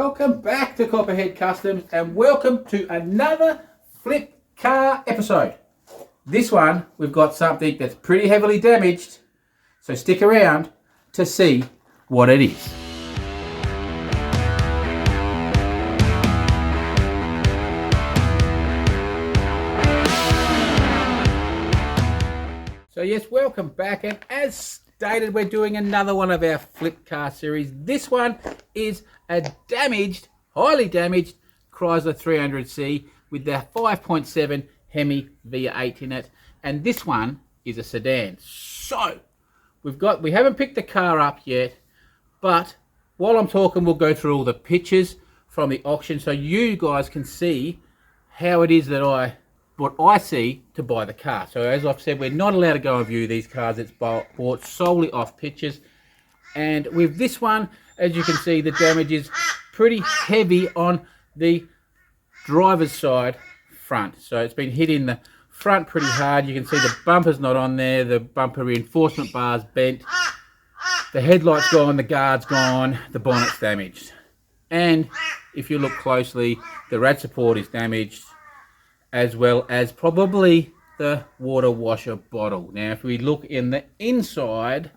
Welcome back to Copperhead Customs and welcome to another flip car episode. This one we've got something that's pretty heavily damaged, so stick around to see what it is. So yes, welcome back, and as stated, we're doing another one of our flip car series. This one is a damaged, highly damaged Chrysler 300C with the 5.7 HEMI V8 in it, and this one is a sedan. So we haven't picked the car up yet, but while I'm talking, we'll go through all the pictures from the auction so you guys can see how it is that what I see to buy the car. So as I've said, we're not allowed to go and view these cars. It's bought solely off pictures. And with this one, as you can see, the damage is pretty heavy on the driver's side front. So it's been hit in the front pretty hard. You can see the bumper's not on there. The bumper reinforcement bar's bent. The headlight's gone, the guard's gone, the bonnet's damaged. And if you look closely, the rad support is damaged, as well as probably the water washer bottle. Now if we look in the inside,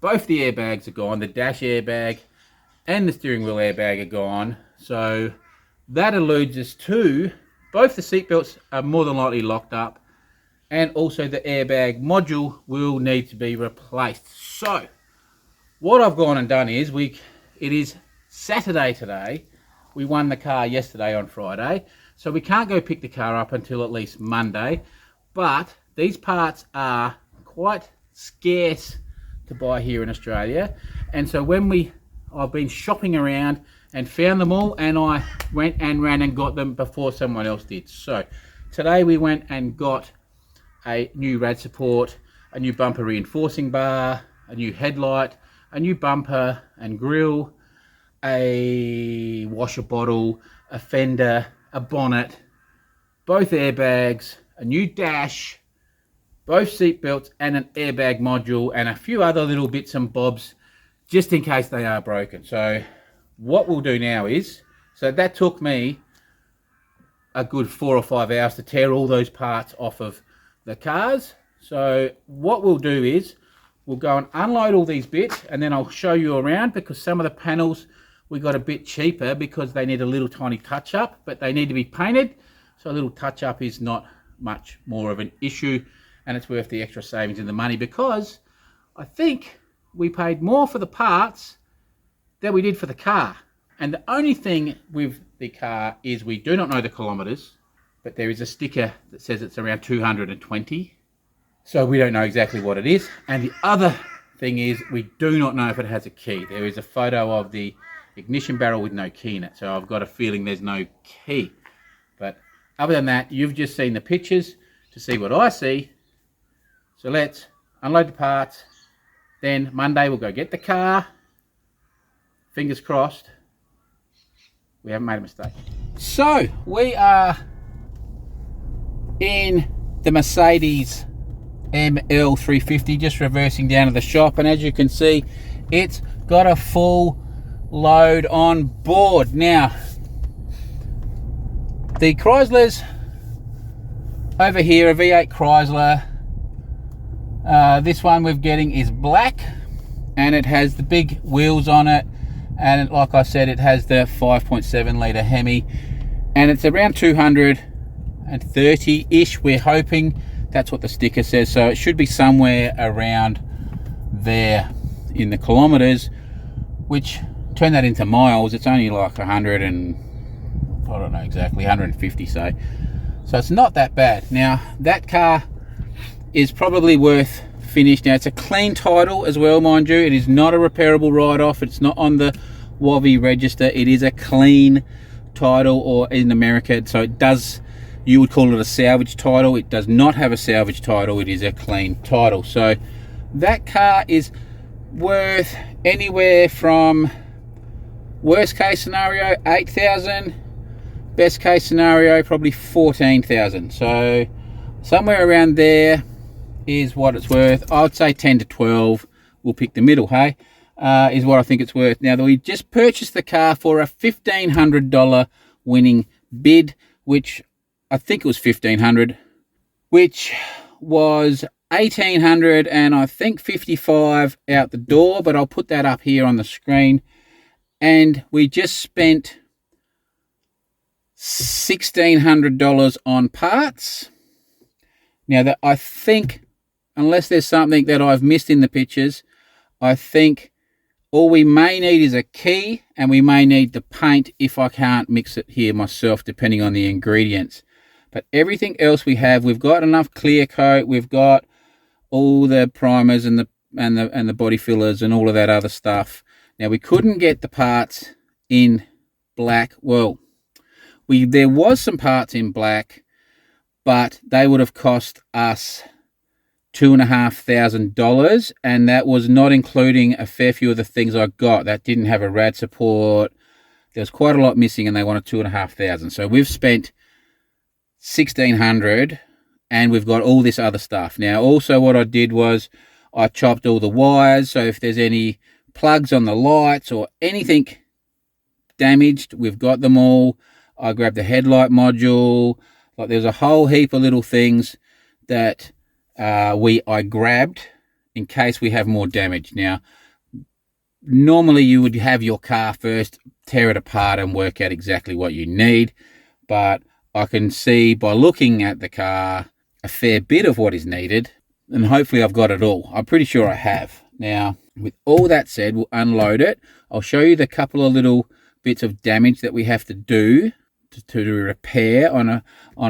both the airbags are gone. The dash airbag and the steering wheel airbag are gone. So that alludes us to both the seatbelts are more than likely locked up, and also the airbag module will need to be replaced. So what I've gone and done is, it is Saturday today. We won the car yesterday on Friday. So we can't go pick the car up until at least Monday, but these parts are quite scarce to buy here in Australia. And so I've been shopping around and found them all, and I went and ran and got them before someone else did. So today we went and got a new rad support, a new bumper reinforcing bar, a new headlight, a new bumper and grille, a washer bottle, a fender, a bonnet, both airbags, a new dash, both seat belts and an airbag module, and a few other little bits and bobs just in case they are broken. So what we'll do now is, so that took me a good 4 or 5 hours to tear all those parts off of the cars. So what we'll do is we'll go and unload all these bits, and then I'll show you around, because some of the panels we got a bit cheaper because they need a little tiny touch up, but they need to be painted. So a little touch up is not much more of an issue, and it's worth the extra savings in the money, because I think we paid more for the parts than we did for the car. And the only thing with the car is we do not know the kilometers, but there is a sticker that says it's around 220. So we don't know exactly what it is. And the other thing is we do not know if it has a key. There is a photo of the ignition barrel with no key in it, so I've got a feeling there's no key. But other than that, you've just seen the pictures to see what I see. So let's unload the parts, then Monday we'll go get the car. Fingers crossed we haven't made a mistake. So we are in the Mercedes ML350, just reversing down to the shop, and as you can see, it's got a full load on board. Now the Chryslers over here, a V8 Chrysler, this one we're getting is black, and it has the big wheels on it, and like I said, it has the 5.7 litre Hemi, and it's around 230-ish. We're hoping that's what the sticker says, so it should be somewhere around there in the kilometers, which turn that into miles, it's only like 100 and I don't know exactly, 150, so it's not that bad. Now that car is probably worth finished. Now it's a clean title as well, mind you. It is not a repairable write-off. It's not on the WAVI register. It is a clean title, or in America, so it does, you would call it a salvage title. It does not have a salvage title. It is a clean title. So that car is worth anywhere from, worst case scenario, 8,000, best case scenario probably 14,000. So somewhere around there is what it's worth. I'd say 10 to 12. We'll pick the middle, hey. is what I think it's worth. Now, we just purchased the car for a $1,500 winning bid, which I think it was $1,500, which was $1,800 and I think $55 out the door, but I'll put that up here on the screen. And we just spent $1,600 on parts. Now, that I think, unless there's something that I've missed in the pictures, I think all we may need is a key, and we may need the paint if I can't mix it here myself, depending on the ingredients. But everything else we have, we've got enough clear coat, we've got all the primers and the body fillers and all of that other stuff. Now, we couldn't get the parts in black. Well, there was some parts in black, but they would have cost us $2,500, and that was not including a fair few of the things I got that didn't have a rad support. There was quite a lot missing, and they wanted $2,500. So we've spent $1,600, and we've got all this other stuff. Now, also what I did was I chopped all the wires, so if there's any plugs on the lights or anything damaged, we've got them all. I grabbed the headlight module. Like, there's a whole heap of little things that I grabbed in case we have more damage. Now, normally you would have your car first, tear it apart and work out exactly what you need, but I can see by looking at the car a fair bit of what is needed, and hopefully I've got it all. I'm pretty sure I have. Now, with all that said, we'll unload it. I'll show you the couple of little bits of damage that we have to do to repair on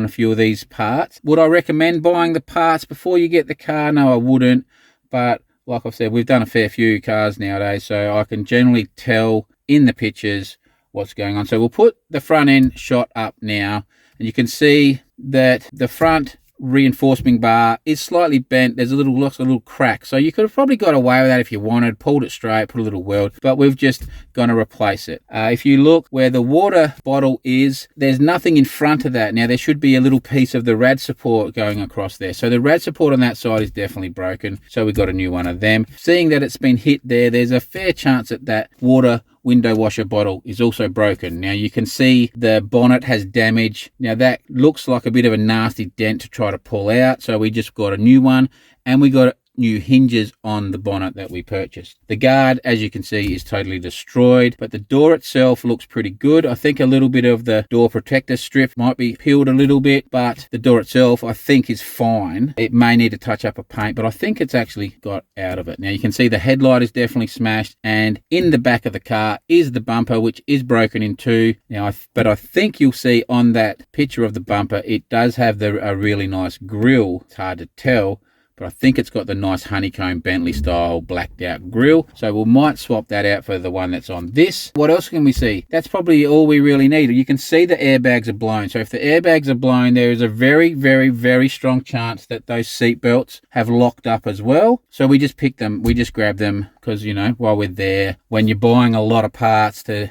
a few of these parts. Would I recommend buying the parts before you get the car? No, I wouldn't. But like I've said, we've done a fair few cars nowadays, so I can generally tell in the pictures what's going on. So we'll put the front end shot up now, and you can see that the front reinforcement bar is slightly bent. There's a little crack, so you could have probably got away with that if you wanted, pulled it straight, put a little weld, but we've just going to replace it. If you look where the water bottle is, there's nothing in front of that. Now, there should be a little piece of the rad support going across there, so the rad support on that side is definitely broken, so we got a new one of them. Seeing that it's been hit there's a fair chance that that water window washer bottle is also broken. Now, you can see the bonnet has damage. Now, that looks like a bit of a nasty dent to try to pull out, so we just got a new one, and we got new hinges on the bonnet that we purchased. The guard, as you can see, is totally destroyed, but the door itself looks pretty good. I think a little bit of the door protector strip might be peeled a little bit, but the door itself I think is fine. It may need a touch up of paint, but I think it's actually got out of it. Now, you can see the headlight is definitely smashed, and in the back of the car is the bumper, which is broken in two. Now, but I think you'll see on that picture of the bumper, it does have a really nice grille. It's hard to tell, but I think it's got the nice honeycomb Bentley style blacked out grille. So we might swap that out for the one that's on this. What else can we see? That's probably all we really need. You can see the airbags are blown. So if the airbags are blown, there is a very, very, very strong chance that those seat belts have locked up as well. So we just pick them. We just grab them because, you know, while we're there, when you're buying a lot of parts to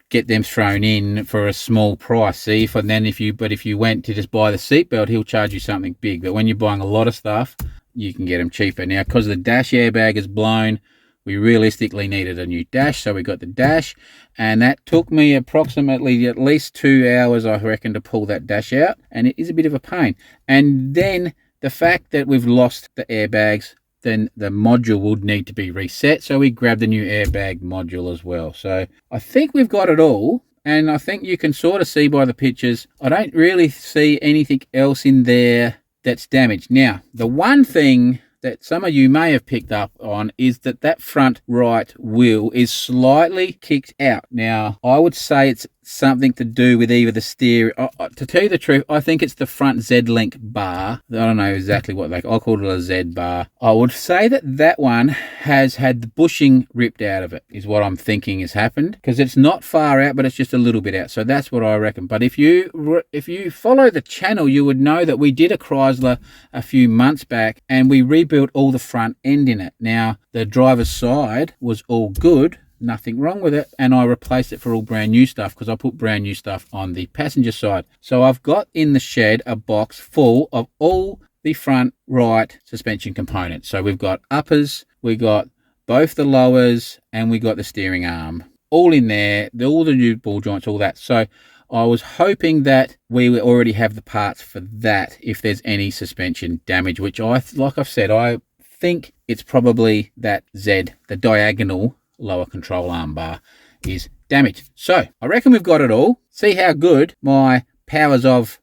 get them thrown in for a small price. See, if you went to just buy the seatbelt, he'll charge you something big. But when you're buying a lot of stuff, you can get them cheaper. Now, because the dash airbag is blown, we realistically needed a new dash, so we got the dash, and that took me approximately at least 2 hours, I reckon, to pull that dash out, and it is a bit of a pain. And then the fact that we've lost the airbags, then the module would need to be reset, so we grabbed the new airbag module as well. So I think we've got it all, and I think you can sort of see by the pictures, I don't really see anything else in there that's damaged. Now, the one thing that some of you may have picked up on is that front right wheel is slightly kicked out. Now, I would say it's something to do with either the steering. To tell you the truth, I think it's the front Z-link bar. I don't know exactly what I'll call it a Z bar. I would say that one has had the bushing ripped out of it, is what I'm thinking has happened, because it's not far out, but it's just a little bit out. So that's what I reckon. But if you follow the channel, you would know that we did a Chrysler a few months back, and we rebuilt all the front end in it. Now, the driver's side was all good, nothing wrong with it, and I replaced it for all brand new stuff because I put brand new stuff on the passenger side. So I've got in the shed a box full of all the front right suspension components. So we've got uppers, we got both the lowers, and we got the steering arm all in there, all the new ball joints, all that. So I was hoping that we would already have the parts for that if there's any suspension damage, which like I've said, I think it's probably that Z, the diagonal lower control arm bar, is damaged. So I reckon we've got it all. See how good my powers of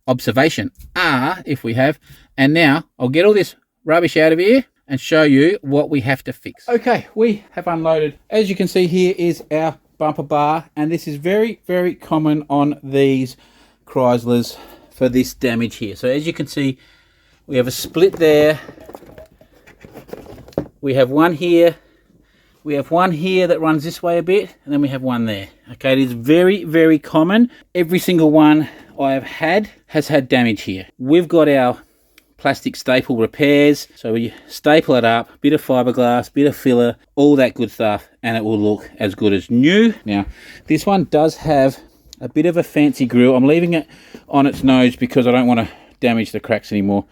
observation are if we have. And now I'll get all this rubbish out of here and show you what we have to fix. Okay, we have unloaded. As you can see, here is our bumper bar, and this is very, very common on these Chryslers for this damage here. So as you can see, we have a split there. We have one here. We have one here that runs this way a bit, and then we have one there. Okay, it is very, very common. Every single one I have had has had damage here. We've got our plastic staple repairs, so we staple it up, bit of fiberglass, bit of filler, all that good stuff, and it will look as good as new. Now this one does have a bit of a fancy grill. I'm leaving it on its nose because I don't want to damage the cracks anymore.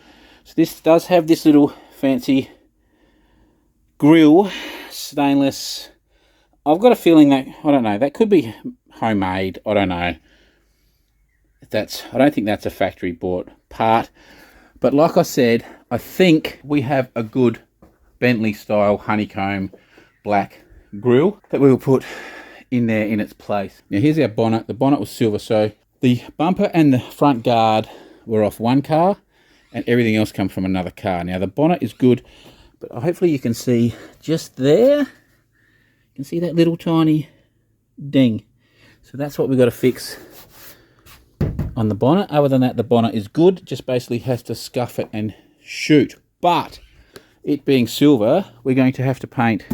So this does have this little fancy grill, stainless. I've got a feeling that, I don't know, that could be homemade. I don't know. I don't think that's a factory bought part. But like I said, I think we have a good Bentley style honeycomb black grill that we will put in there in its place. Now here's our bonnet. The bonnet was silver, so the bumper and the front guard were off one car and everything else comes from another car. Now the bonnet is good, but hopefully you can see just there, you can see that little tiny ding. So that's what we've got to fix on the bonnet. Other than that, the bonnet is good, just basically has to scuff it and shoot. But it being silver, we're going to have to paint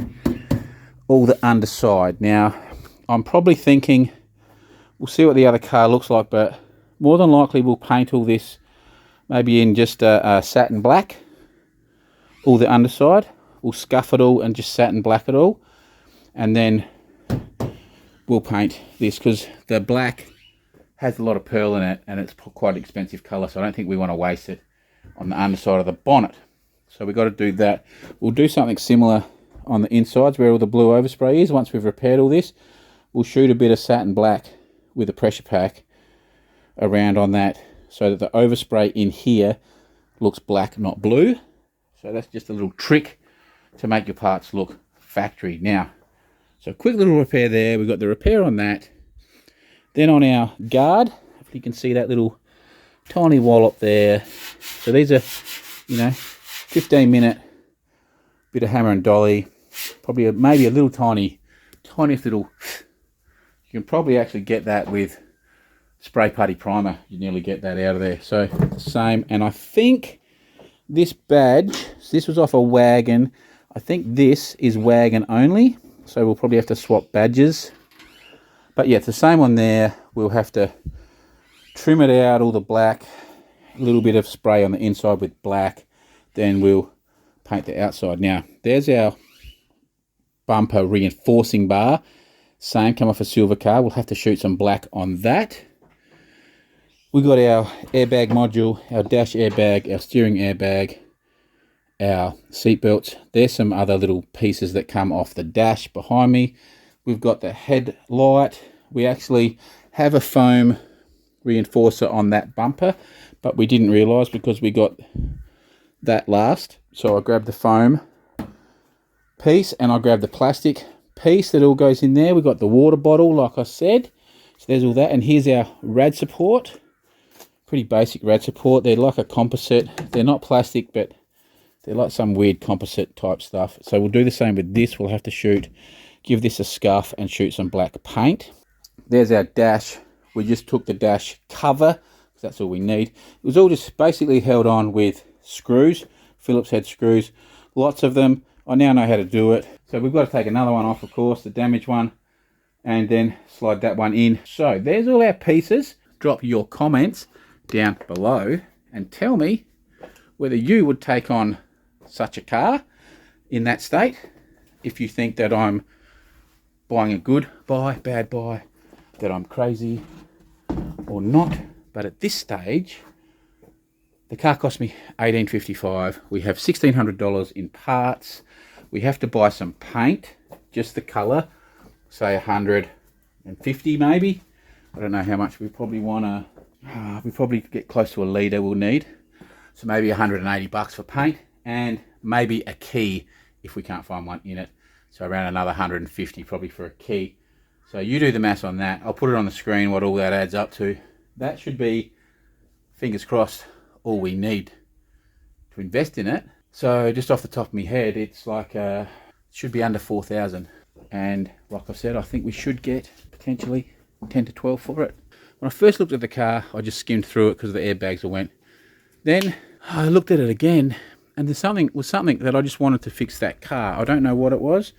all the underside. Now I'm probably thinking we'll see what the other car looks like, but more than likely we'll paint all this maybe in just a satin black, all the underside. We'll scuff it all and just satin black it all, and then we'll paint this because the black has a lot of pearl in it and it's quite an expensive colour, so I don't think we want to waste it on the underside of the bonnet. So we've got to do that. We'll do something similar on the insides where all the blue overspray is. Once we've repaired all this, we'll shoot a bit of satin black with a pressure pack around on that so that the overspray in here looks black, not blue. So that's just a little trick to make your parts look factory. Now, so quick little repair there. We've got the repair on that. Then on our guard, if you can see that little tiny wallop there. So these are, 15-minute bit of hammer and dolly. Probably maybe a little tiniest little. You can probably actually get that with spray putty primer. You nearly get that out of there. So same. And I think this badge, this was off a wagon. I think this is wagon only. So we'll probably have to swap badges. But yeah, it's the same one there. We'll have to trim it out, all the black, a little bit of spray on the inside with black. Then we'll paint the outside. Now, there's our bumper reinforcing bar. Same, come off a silver car. We'll have to shoot some black on that. We got our airbag module, our dash airbag, our steering airbag, our seat belts. There's some other little pieces that come off the dash behind me. We've got the headlight. We actually have a foam reinforcer on that bumper, but we didn't realise because we got that last. So I grabbed the foam piece and I grabbed the plastic piece that all goes in there. We've got the water bottle, like I said. So there's all that. And here's our rad support. Pretty basic rad support. They're like a composite. They're not plastic, but they're like some weird composite type stuff. So we'll do the same with this. We'll have to give this a scuff and shoot some black paint. There's our dash. We just took the dash cover because that's all we need. It was all just basically held on with screws, Phillips head screws, lots of them. I now know how to do it. So we've got to take another one off, of course, the damaged one, and then slide that one in. So there's all our pieces. Drop your comments down below and tell me whether you would take on such a car in that state. If you think that I'm buying a good buy, bad buy, that I'm crazy or not. But at this stage, the car cost me $1,855. We have $1,600 in parts. We have to buy some paint, just the colour, say 150 maybe. I don't know how much we probably want to, we probably get close to a litre we'll need. So maybe 180 bucks for paint, and maybe a key if we can't find one in it. So around another 150 probably for a key. So you do the maths on that. I'll put it on the screen what all that adds up to. That should be, fingers crossed, all we need to invest in it. So just off the top of my head, it's like should be under 4,000. And like I said, I think we should get potentially 10 to 12 for it. When I first looked at the car, I just skimmed through it because the airbags all went. Then I looked at it again, and there's something that I just wanted to fix that car. I don't know what it was.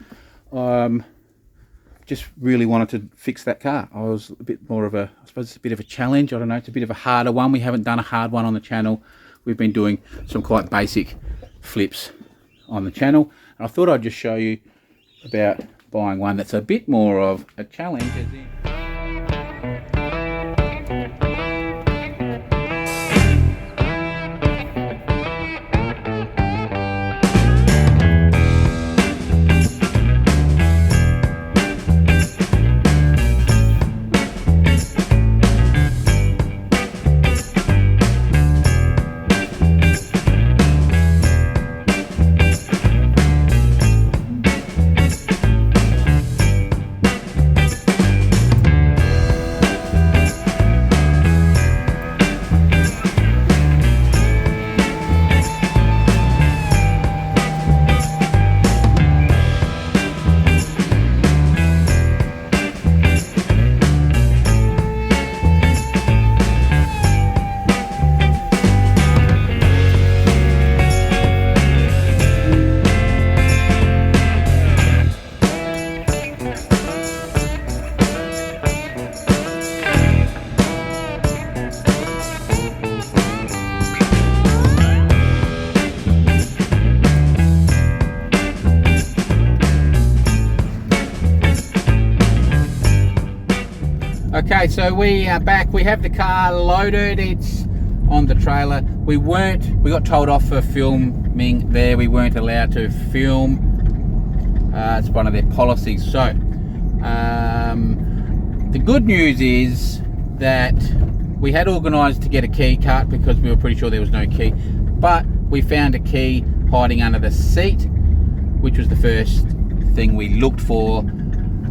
Just really wanted to fix that car. I was a bit more of a, I suppose it's a bit of a challenge. I don't know, it's a bit of a harder one. We haven't done a hard one on the channel. We've been doing some quite basic flips on the channel. And I thought I'd just show you about buying one that's a bit more of a challenge. Okay, so we are back. We have the car loaded. It's on the trailer. We got told off for filming there. We weren't allowed to film. It's one of their policies. So the good news is that we had organised to get a key cut because we were pretty sure there was no key, but we found a key hiding under the seat, which was the first thing we looked for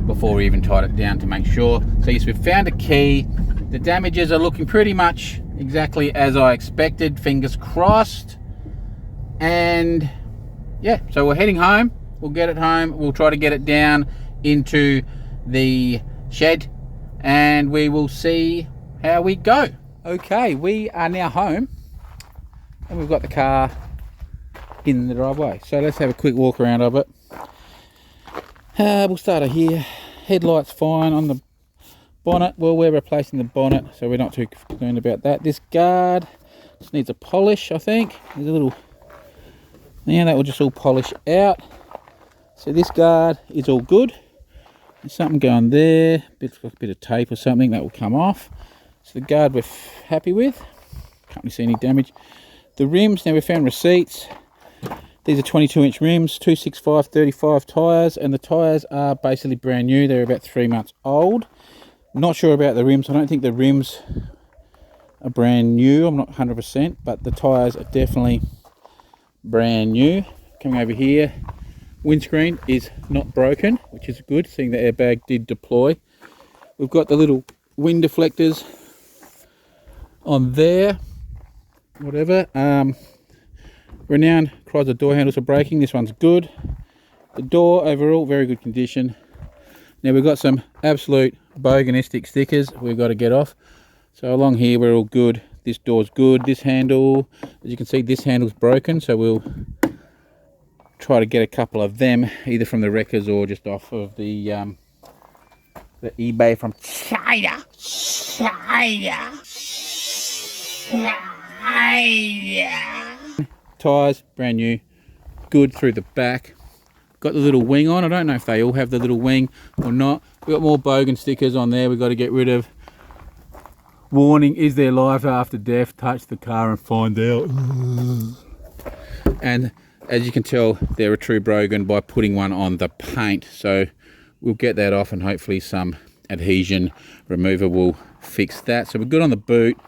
before we even tied it down to make sure. So yes, we've found a key. The damages are looking pretty much exactly as I expected, fingers crossed. And yeah, so we're heading home. We'll get it home. We'll try to get it down into the shed and we will see how we go. Okay, we are now home and we've got the car in the driveway. So let's have a quick walk around of it. We'll start it here. Headlights fine on the bonnet. Well, we're replacing the bonnet, so we're not too concerned about that. This guard just needs a polish, I think. There's a little, yeah, that will just all polish out. So this guard is all good. There's something going there, a bit of tape or something that will come off. So the guard we're happy with. Can't really see any damage. The rims, now we found receipts. These are 22-inch rims, 265/35 tyres, and the tyres are basically brand new. They're about 3 months old. Not sure about the rims. I don't think the rims are brand new. I'm not 100%, but the tyres are definitely brand new. Coming over here, windscreen is not broken, which is good, seeing the airbag did deploy. We've got the little wind deflectors on there, whatever. Renowned Chrysler door handles are breaking. This one's good. The door overall very good condition. Now we've got some absolute boganistic stickers we've got to get off. So along here we're all good. This door's good. This handle, as you can see, this handle's broken, so we'll try to get a couple of them either from the wreckers or just off of the eBay from China. Tyres brand new, good through the back. Got the little wing on. I don't know if they all have the little wing or not. We've got more Bogan stickers on there we've got to get rid of. Warning, is there life after death? Touch the car and find out. And As you can tell, they're a true Bogan by putting one on the paint. So we'll get that off, and hopefully some adhesion remover will fix that. So we're good on the boot.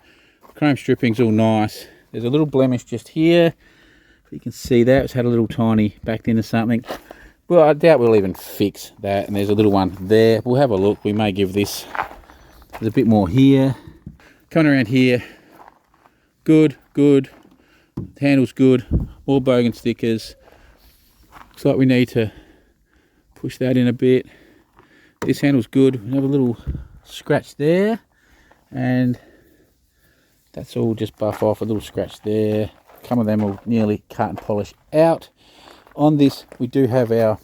Chrome stripping's all nice. There's a little blemish just here. You can see that it's had a little tiny backed into something. Well, I doubt we'll even fix that. And there's a little one there. We'll have a look. We may give this. There's a bit more here. Coming around here. Good, good. The handle's good. More Bogan stickers. Looks like we need to push that in a bit. This handle's good. We have a little scratch there. And that's all just buff off. A little scratch there. Some of them will nearly cut and polish out. On this, we do have our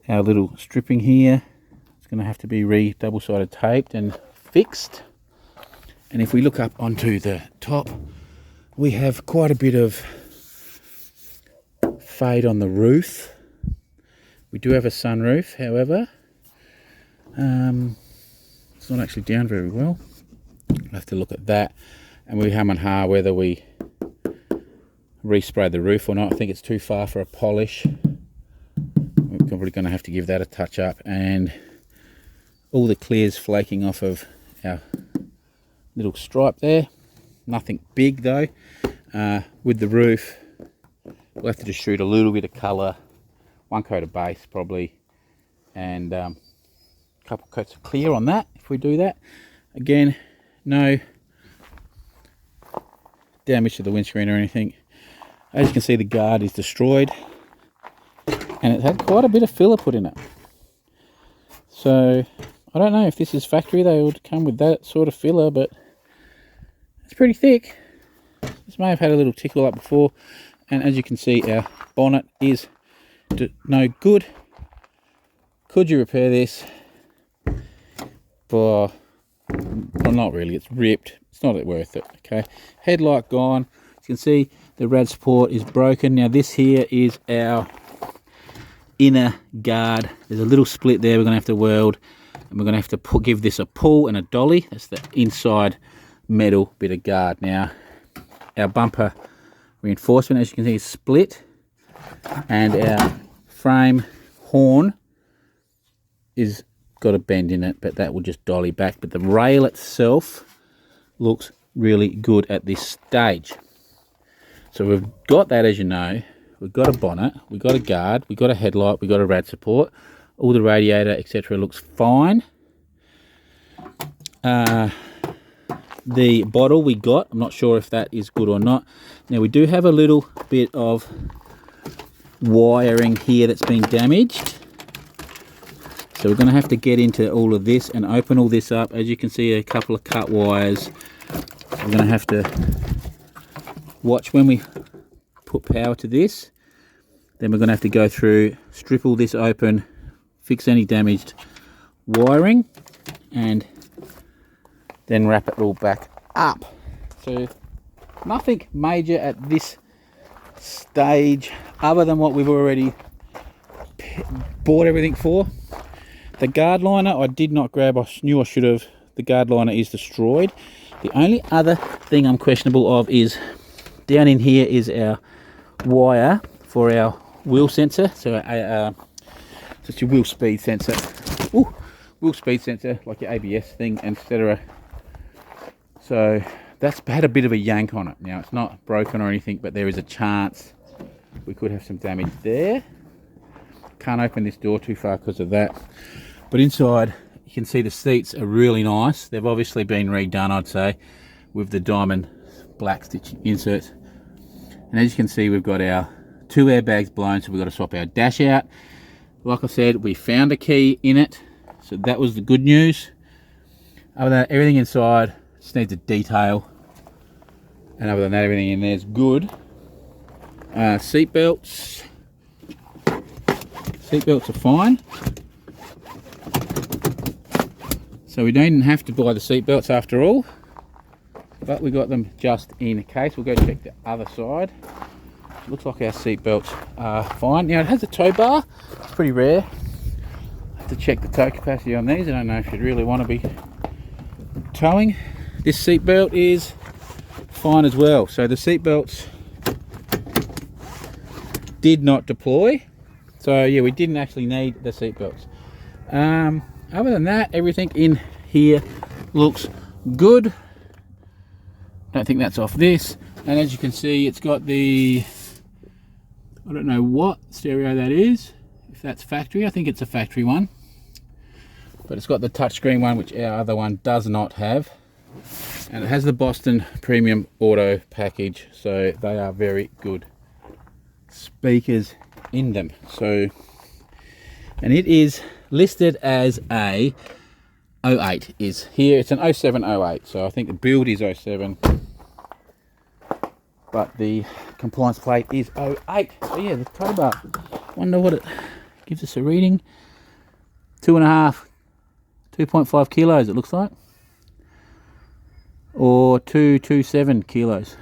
little stripping here. It's going to have to be double-sided taped and fixed. And if we look up onto the top, we have quite a bit of fade on the roof. We do have a sunroof, however. It's not actually down very well. We'll have to look at that. And we hum and ha whether we respray the roof or not. I think it's too far for a polish. We're probably going to have to give that a touch up. And all the clear's flaking off of our little stripe there. Nothing big though. With the roof, we'll have to just shoot a little bit of colour, one coat of base probably, and a couple coats of clear on that if we do that. Again, no damage to the windscreen or anything. As you can see, the guard is destroyed, and it had quite a bit of filler put in it. So I don't know if this is factory, they would come with that sort of filler, but it's pretty thick. This may have had a little tickle up before, and as you can see, our bonnet is no good. Could you repair this? Well, not really. It's ripped. It's not worth it. Okay, headlight gone. As you can see, the rad support is broken. Now this here is our inner guard. There's a little split there we're going to have to weld, and we're going to have to give this a pull and a dolly. That's the inside metal bit of guard. Now our bumper reinforcement, as you can see, is split, and our frame horn is got a bend in it, but that will just dolly back. But the rail itself looks really good at this stage. So we've got that, as you know. We've got a bonnet, we've got a guard, we've got a headlight, we've got a rad support. All the radiator, etc. looks fine. The bottle we got, I'm not sure if that is good or not. Now we do have a little bit of wiring here that's been damaged. So we're going to have to get into all of this and open all this up. As you can see, a couple of cut wires. We're going to have to watch when we put power to this. Then we're going to have to go through, strip all this open, fix any damaged wiring, and then wrap it all back up. So nothing major at this stage other than what we've already bought everything for. The guard liner I did not grab. I knew I should have. The guard liner is destroyed. The only other thing I'm questionable of is down in here is our wire for our wheel sensor. So it's your wheel speed sensor. Ooh, wheel speed sensor, like your ABS thing, etc. So that's had a bit of a yank on it. Now it's not broken or anything, but there is a chance we could have some damage there. Can't open this door too far because of that. But inside, you can see the seats are really nice. They've obviously been redone, I'd say, with the diamond black stitch inserts. And as you can see, we've got our 2 airbags blown, so we've got to swap our dash out. Like I said, we found a key in it, so that was the good news. Other than that, everything inside just needs a detail. And other than that, everything in there is good. Seatbelts. Seatbelts are fine. So we don't have to buy the seatbelts after all, but we got them just in case. We'll go check the other side. Looks like our seatbelts are fine. Now it has a tow bar. It's pretty rare. I have to check the tow capacity on these. I don't know if you'd really want to be towing. This seatbelt is fine as well. So the seatbelts did not deploy. So yeah, we didn't actually need the seatbelts. Other than that, everything in here looks good. Don't think that's off this. And as you can see, it's got the, I don't know what stereo that is, if that's factory. I think it's a factory one, but it's got the touchscreen one, which our other one does not have, and it has the Boston Premium Auto package, so they are very good speakers in them. So, and it is listed as a 08 is here. It's an 0708, so I think the build is 07, but the compliance plate is 08. So yeah, the tow bar, wonder what it gives us a reading. 2.5 kilos it looks like, or 227 kilos.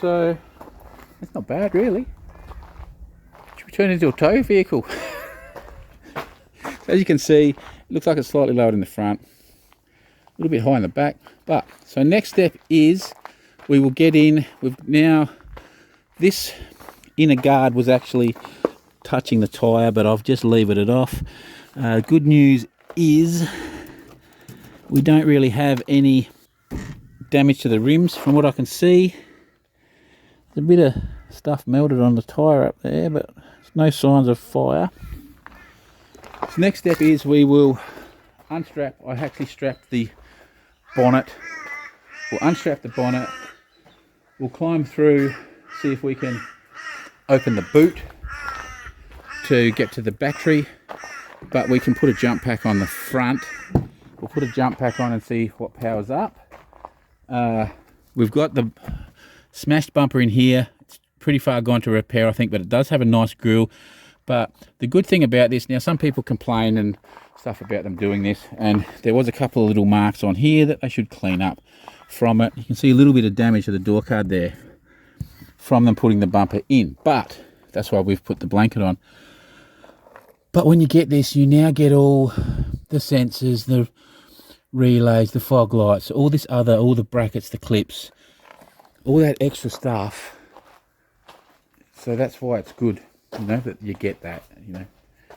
So it's not bad really. Should we turn it into a tow vehicle? As you can see, it looks like it's slightly lowered in the front, a little bit high in the back. But so next step is we will get in. We've now, this inner guard was actually touching the tyre, but I've just levered it off. Good news is we don't really have any damage to the rims from what I can see. There's a bit of stuff melted on the tyre up there, but there's no signs of fire. So next step is we will unstrap. I actually strapped the bonnet. We'll unstrap the bonnet. We'll climb through, see if we can open the boot to get to the battery, but we can put a jump pack on the front. We'll put a jump pack on and see what powers up. We've got the smashed bumper in here. It's pretty far gone to repair, I think, but it does have a nice grille. But the good thing about this, now some people complain and stuff about them doing this, and there was a couple of little marks on here that they should clean up from it. You can see a little bit of damage to the door card there from them putting the bumper in, but that's why we've put the blanket on. But when you get this, you now get all the sensors, the relays, the fog lights, all this other, all the brackets, the clips, all that extra stuff. So that's why it's good, you know, that you get that, you know,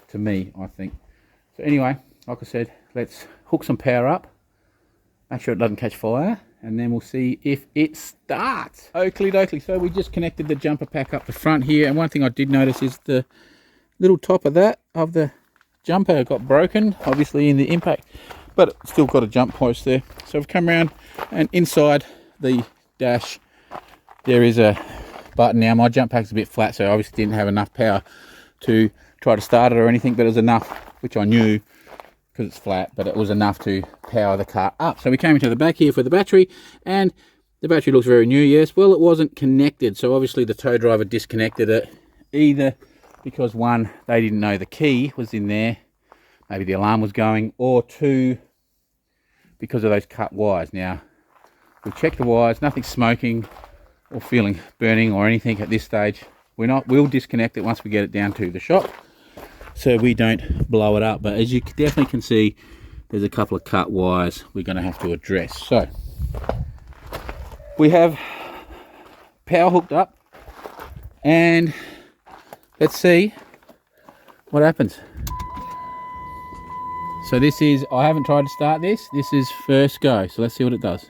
to me, I think. So anyway, like I said, let's hook some power up, make sure it doesn't catch fire, and then we'll see if it starts. Oakley dokley. So we just connected the jumper pack up the front here, and one thing I did notice is the little top of that, of the jumper, got broken, obviously in the impact, but it's still got a jump post there. So we've come around, and inside the dash there is a button. Now my jump pack's a bit flat, so I obviously didn't have enough power to try to start it or anything, but it was enough, which I knew because it's flat, but it was enough to power the car up. So we came into the back here for the battery, and the battery looks very new. Yes, well, it wasn't connected, so obviously the tow driver disconnected it, either because one, they didn't know the key was in there, maybe the alarm was going, or two, because of those cut wires. Now we've checked the wires, nothing smoking or feeling burning or anything at this stage. We'll disconnect it once we get it down to the shop so we don't blow it up. But as you definitely can see, there's a couple of cut wires we're going to have to address. So we have power hooked up, and let's see what happens. So this is, I haven't tried to start this. This is first go. So let's see what it does.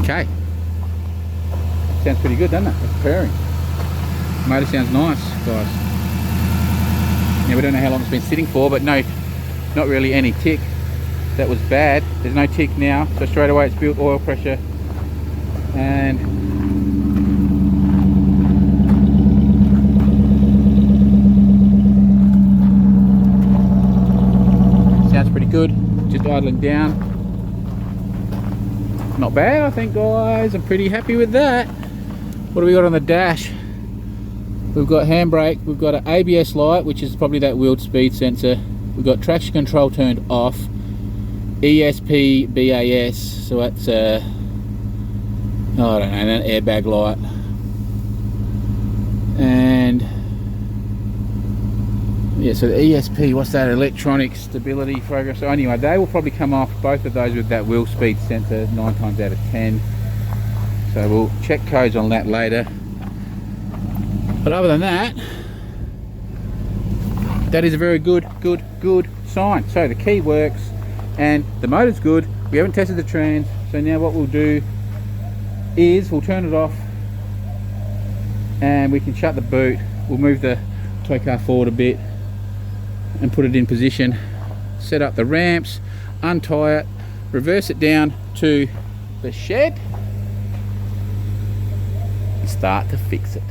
Okay. Sounds pretty good, doesn't it? It's purring. Motor sounds nice, guys. Now we don't know how long it's been sitting for, but no, not really any tick. That was bad. There's no tick now. So straight away it's built oil pressure. And sounds pretty good. Just idling down. Not bad, I think, guys. I'm pretty happy with that. What do we got on the dash? We've got handbrake. We've got an ABS light, which is probably that wheeled speed sensor. We've got traction control turned off. ESP BAS, so that's I don't know, an airbag light. And yeah, Yeah, so the ESP, what's that? Electronic stability program. So anyway, they will probably come off, both of those, with that wheel speed sensor 9 times out of 10. So we'll check codes on that later. But other than that, that is a very good sign. So the key works and the motor's good. We haven't tested the trans, so now what we'll do is we'll turn it off and we can shut the boot. We'll move the tow car forward a bit and put it in position, set up the ramps, untie it, reverse it down to the shed and start to fix it.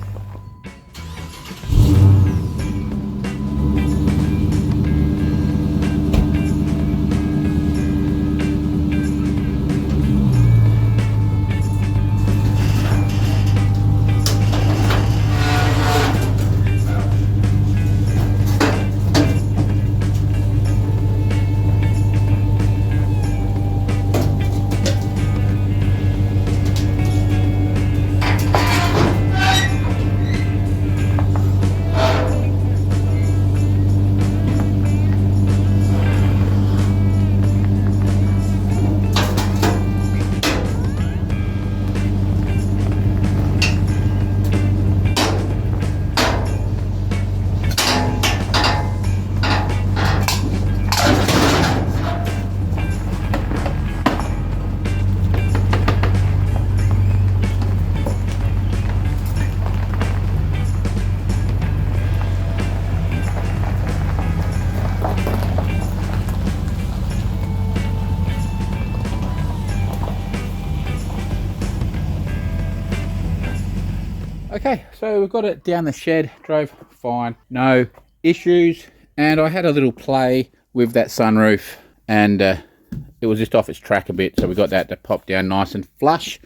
Okay, so we've got it down the shed, drove fine, no issues, and I had a little play with that sunroof and it was just off its track a bit, so we got that to pop down nice and flush.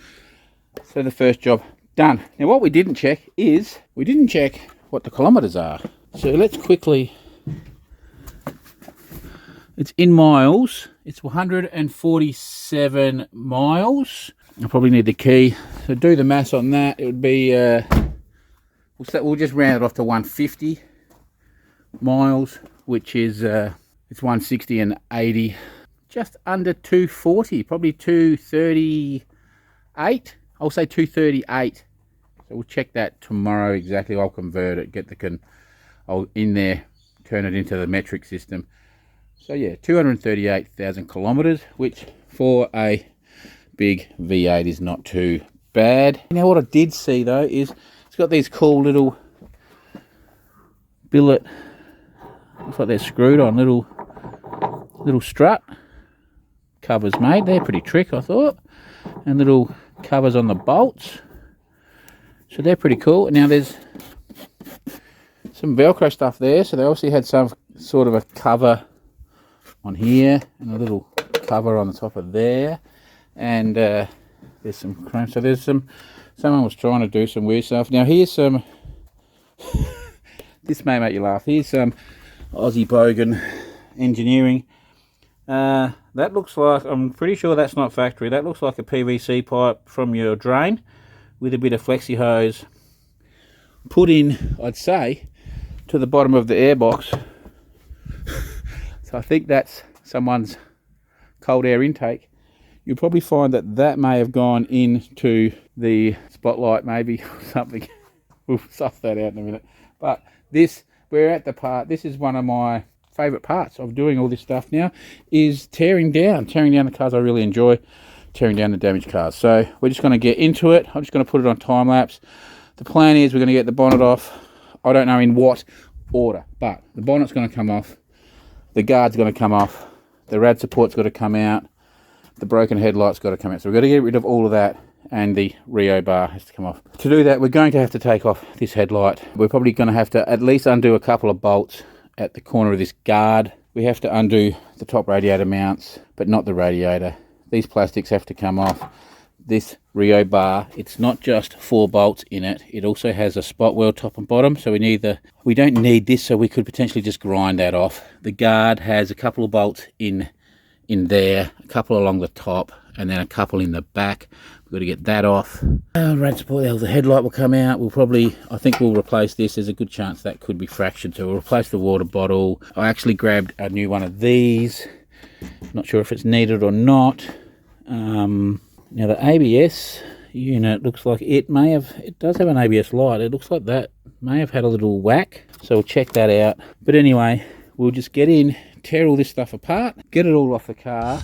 So the first job done. Now what we didn't check is, we didn't check what the kilometres are. So let's quickly, it's in miles, it's 147 miles. I probably need the key, so do the maths on that. It would be, we'll just round it off to 150 miles, which is, it's 160 and 80, just under 240, probably 238. I'll say 238. So we'll check that tomorrow exactly. I'll convert it, get the, I'll in there, turn it into the metric system. So yeah, 238,000 kilometers, which for a big V8 is not too bad. Now what I did see though is it's got these cool little billet, looks like they're screwed on, little strut covers made. They're pretty trick, I thought, and little covers on the bolts, so they're pretty cool. Now there's some Velcro stuff there, so they obviously had some sort of a cover on here and a little cover on the top of there. And there's some chrome, so there's someone was trying to do some weird stuff. Now here's some, this may make you laugh, here's some Aussie Bogan engineering. That looks like, I'm pretty sure that's not factory, that looks like a PVC pipe from your drain with a bit of flexi hose put in, I'd say, to the bottom of the airbox. So I think that's someone's cold air intake. You'll probably find that that may have gone into the spotlight maybe, or something. We'll suss that out in a minute. But this, we're at the part, this is one of my favourite parts of doing all this stuff now, is tearing down the cars. I really enjoy tearing down the damaged cars. So we're just going to get into it. I'm just going to put it on time lapse. The plan is we're going to get the bonnet off. I don't know in what order, but the bonnet's going to come off. The guard's going to come off. The rad support's got to come out. The broken headlight's got to come out. So we've got to get rid of all of that, and the Rio bar has to come off. To do that, we're going to have to take off this headlight. We're probably going to have to at least undo a couple of bolts at the corner of this guard. We have to undo the top radiator mounts, but not the radiator. These plastics have to come off. This Rio bar, it's not just 4 bolts in it. It also has a spot weld top and bottom. So we don't need this, so we could potentially just grind that off. The guard has a couple of bolts in there, a couple along the top, and then a couple in the back. We've got to get that off. Rad support, the headlight will come out. We'll probably, I think we'll replace this. There's a good chance that could be fractured, so we'll replace the water bottle. I actually grabbed a new one of these. Not sure if it's needed or not. Now the ABS unit looks like it does have an ABS light. It looks like that may have had a little whack, so we'll check that out. But anyway, we'll just get in, tear all this stuff apart, get it all off the car.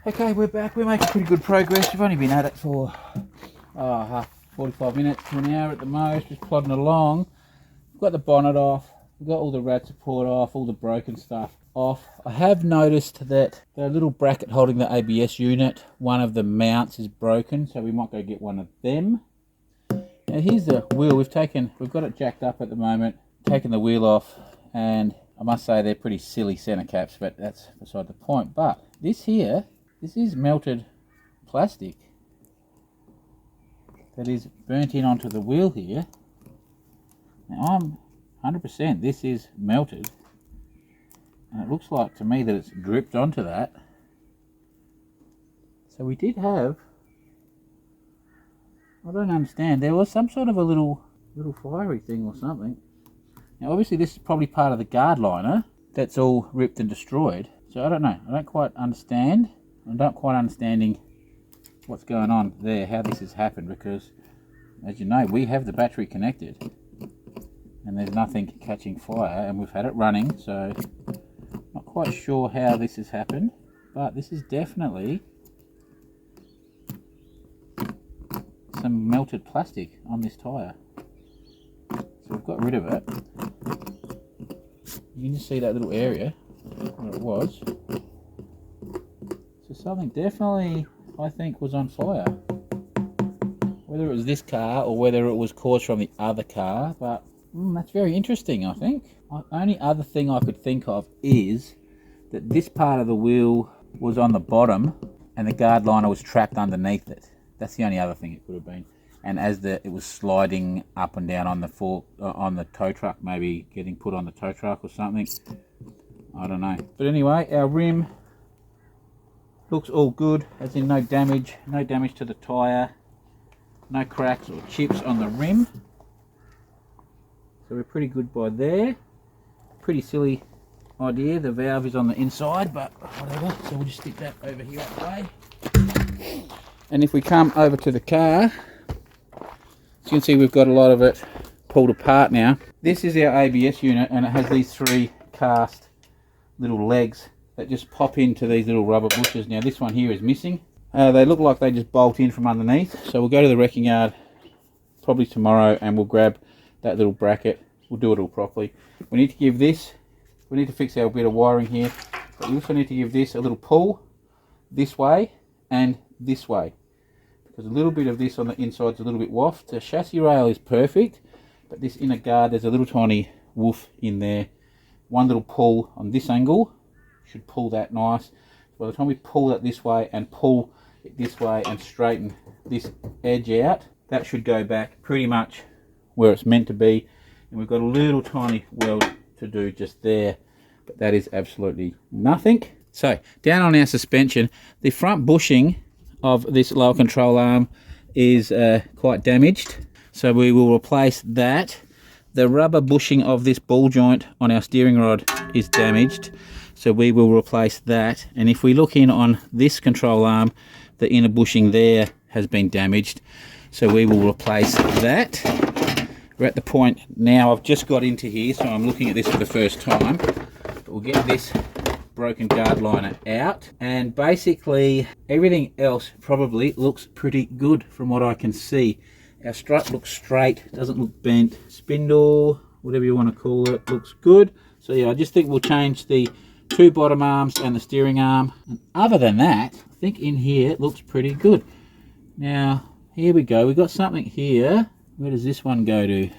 Okay, we're back. We're making pretty good progress. We've only been at it for 45 minutes to an hour at the most, just plodding along. We've got the bonnet off, we've got all the rad support off, all the broken stuff off. I have noticed that the little bracket holding the ABS unit, one of the mounts is broken, so we might go get one of them. Now here's the wheel. We've got it jacked up at the moment, taken the wheel off, and I must say they're pretty silly center caps, but that's beside the point. But this here, this is melted plastic that is burnt in onto the wheel here. Now I'm 100% this is melted, and it looks like to me that it's dripped onto that. So we did have, I don't understand, there was some sort of a little fiery thing or something. Now obviously this is probably part of the guard liner that's all ripped and destroyed. So I don't know, I don't quite understand. I'm not quite understanding what's going on there, how this has happened, because as you know, we have the battery connected and there's nothing catching fire, and we've had it running, so not quite sure how this has happened, but this is definitely some melted plastic on this tyre. So we've got rid of it. You can just see that little area where it was. So something definitely, I think, was on fire. Whether it was this car or whether it was caused from the other car, but that's very interesting, I think. The only other thing I could think of is that this part of the wheel was on the bottom and the guard liner was trapped underneath it. That's the only other thing it could have been. And as it was sliding up and down on the tow truck, maybe getting put on the tow truck or something. I don't know. But anyway, our rim looks all good, as in no damage to the tyre, no cracks or chips on the rim. So we're pretty good by there. Pretty silly idea, the valve is on the inside, but whatever. So we'll just stick that over here that way. And if we come over to the car, as you can see, we've got a lot of it pulled apart now. This is our ABS unit, and it has these three cast little legs that just pop into these little rubber bushes. Now this one here is missing. They look like they just bolt in from underneath, so we'll go to the wrecking yard probably tomorrow and we'll grab that little bracket. We'll do it all properly. We need to fix our bit of wiring here, but we also need to give this a little pull this way and this way, because a little bit of this on the inside is a little bit waft. The chassis rail is perfect, but this inner guard, there's a little tiny woof in there. One little pull on this angle should pull that nice. By the time we pull it this way and pull it this way and straighten this edge out, that should go back pretty much where it's meant to be. And we've got a little tiny weld to do just there. but that is absolutely nothing. So down on our suspension, the front bushing of this lower control arm is quite damaged, so we will replace that. The rubber bushing of this ball joint on our steering rod is damaged, so we will replace that. And if we look in on this control arm, the inner bushing there has been damaged, so we will replace that. We're at the point now, I've just got into here, so I'm looking at this for the first time, but we'll get this broken guard liner out, and basically everything else probably looks pretty good from what I can see. Our strut looks straight, doesn't look bent. Spindle, whatever you want to call it, looks good. So yeah, I just think we'll change the two bottom arms and the steering arm. And other than that, I think in here it looks pretty good. Now, here we go. We've got something here. Where does this one go to?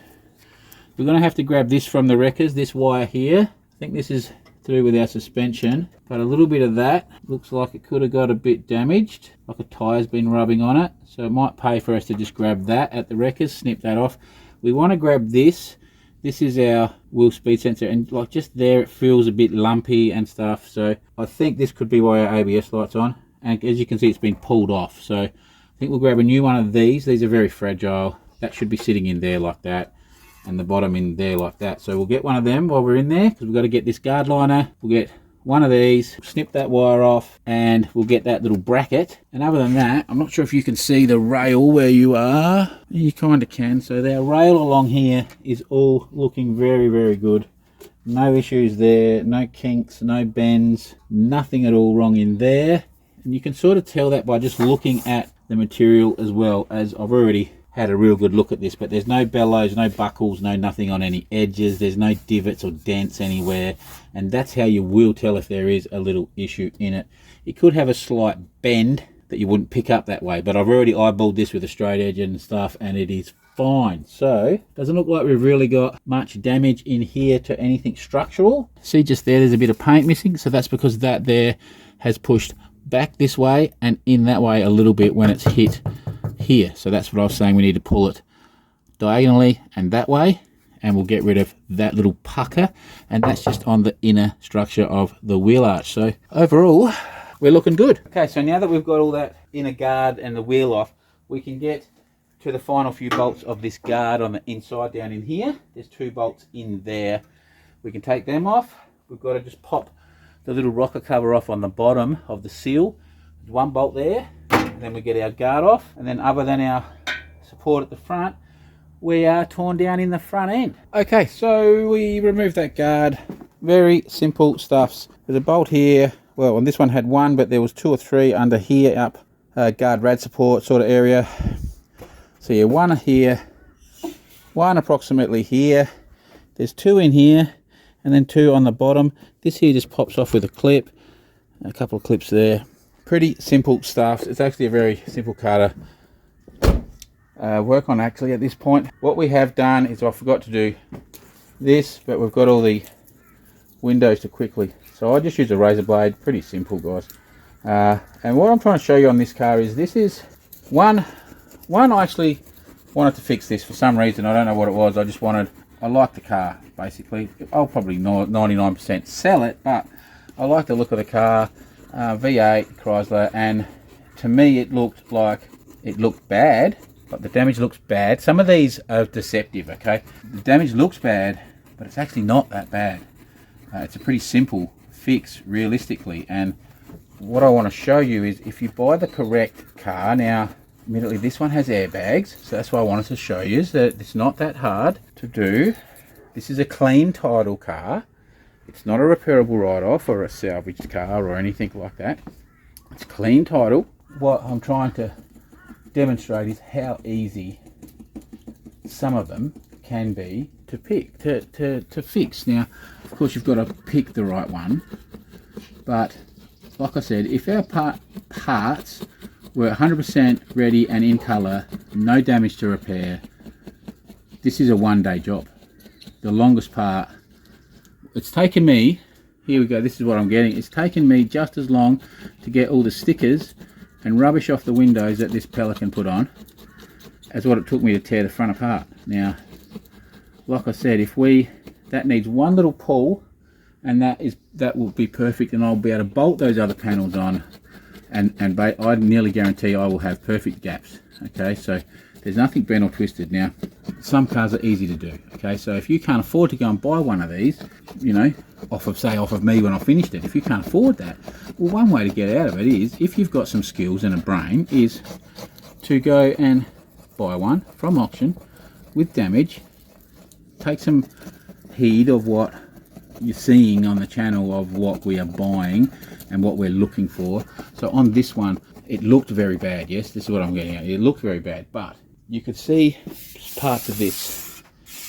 We're going to have to grab this from the wreckers, this wire here. I think this is through with our suspension, but a little bit of that looks like it could have got a bit damaged, like a tire's been rubbing on it, so it might pay for us to just grab that at the wreckers, snip that off. We want to grab this is our wheel speed sensor, and like just there it feels a bit lumpy and stuff, so I think this could be why our ABS light's on, and as you can see it's been pulled off. So I think we'll grab a new one of these are very fragile. That should be sitting in there like that, and the bottom in there like that. So we'll get one of them while we're in there, because we've got to get this guard liner. We'll get one of these, snip that wire off, and we'll get that little bracket. And other than that, I'm not sure if you can see the rail where you are. You kind of can. So our rail along here is all looking very, very good. No issues there, no kinks, no bends, nothing at all wrong in there. And you can sort of tell that by just looking at the material, as well as I've already had a real good look at this, but there's no bellows, no buckles, no nothing on any edges, there's no divots or dents anywhere, and that's how you will tell if there is a little issue in it. It could have a slight bend that you wouldn't pick up that way, but I've already eyeballed this with a straight edge and stuff, and it is fine. So doesn't look like we've really got much damage in here to anything structural. See just there's a bit of paint missing, so that's because that there has pushed back this way and in that way a little bit when it's hit here. So that's what I was saying, we need to pull it diagonally and that way, and we'll get rid of that little pucker, and that's just on the inner structure of the wheel arch. So overall we're looking good. Okay, so now that we've got all that inner guard and the wheel off, we can get to the final few bolts of this guard on the inside down in here. There's two bolts in there. We can take them off. We've got to just pop the little rocker cover off on the bottom of the seal. There's one bolt there, and then we get our guard off, and then other than our support at the front, we are torn down in the front end. Okay, so we remove that guard. Very simple stuffs. There's a bolt here. Well, on this one had one, but there was two or three under here up guard rad support sort of area. So yeah, one here, one approximately here. There's two in here, and then two on the bottom. This here just pops off with a clip, a couple of clips there. Pretty simple stuff. It's actually a very simple car to work on actually at this point. What we have done is I forgot to do this, but we've got all the windows to quickly. So I just use a razor blade, pretty simple guys. And what I'm trying to show you on this car is this is one I actually wanted to fix this for some reason. I don't know what it was. I like the car basically. I'll probably 99% sell it, but I like the look of the car. V8 Chrysler, and to me it looked bad, but the damage looks bad. Some of these are deceptive, okay? The damage looks bad, but it's actually not that bad. It's a pretty simple fix realistically, and what I want to show you is if you buy the correct car, now admittedly this one has airbags, so that's why I wanted to show you is that it's not that hard to do. This is a clean title car. It's not a repairable write-off or a salvaged car or anything like that. It's clean title. What I'm trying to demonstrate is how easy some of them can be to pick, to fix. Now, of course, you've got to pick the right one. But like I said, if our parts were 100% ready and in colour, no damage to repair, this is a one-day job. The longest part, it's taken me, here we go, this is what I'm getting, it's taken me just as long to get all the stickers and rubbish off the windows that this Pelican put on as what it took me to tear the front apart. Now, like I said, that needs one little pull and that will be perfect, and I'll be able to bolt those other panels on, and I nearly guarantee I will have perfect gaps. Okay, so there's nothing bent or twisted. Now, some cars are easy to do. Okay, so if you can't afford to go and buy one of these, you know, off of me when I finished it, if you can't afford that, well, one way to get out of it is, if you've got some skills and a brain, is to go and buy one from auction with damage. Take some heed of what you're seeing on the channel of what we are buying and what we're looking for. So on this one, it looked very bad. Yes, this is what I'm getting at. It looked very bad, but you could see parts of this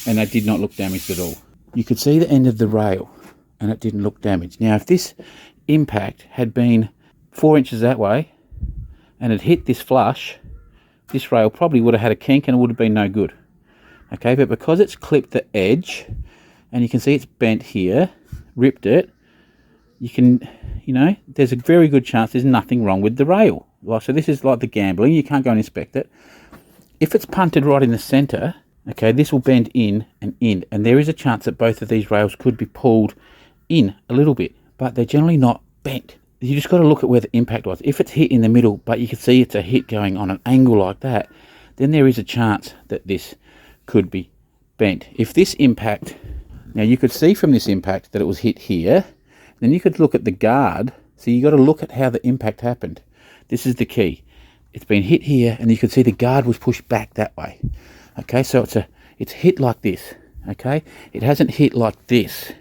and they did not look damaged at all. You could see the end of the rail and it didn't look damaged. Now, if this impact had been 4 inches that way and it hit this flush, this rail probably would have had a kink and it would have been no good. Okay, but because it's clipped the edge, and you can see it's bent here, ripped it, you can, you know, there's a very good chance there's nothing wrong with the rail. Well, so this is like the gambling, you can't go and inspect it. If it's punted right in the center, okay, this will bend in, and there is a chance that both of these rails could be pulled in a little bit, but they're generally not bent. You just got to look at where the impact was. If it's hit in the middle, but you can see it's a hit going on an angle like that, then there is a chance that this could be bent. If this impact, now you could see from this impact that it was hit here, then you could look at the guard. So you got to look at how the impact happened. This is the key. It's been hit here, and you can see the guard was pushed back that way. Okay, so it's hit like this. Okay, it hasn't hit like this.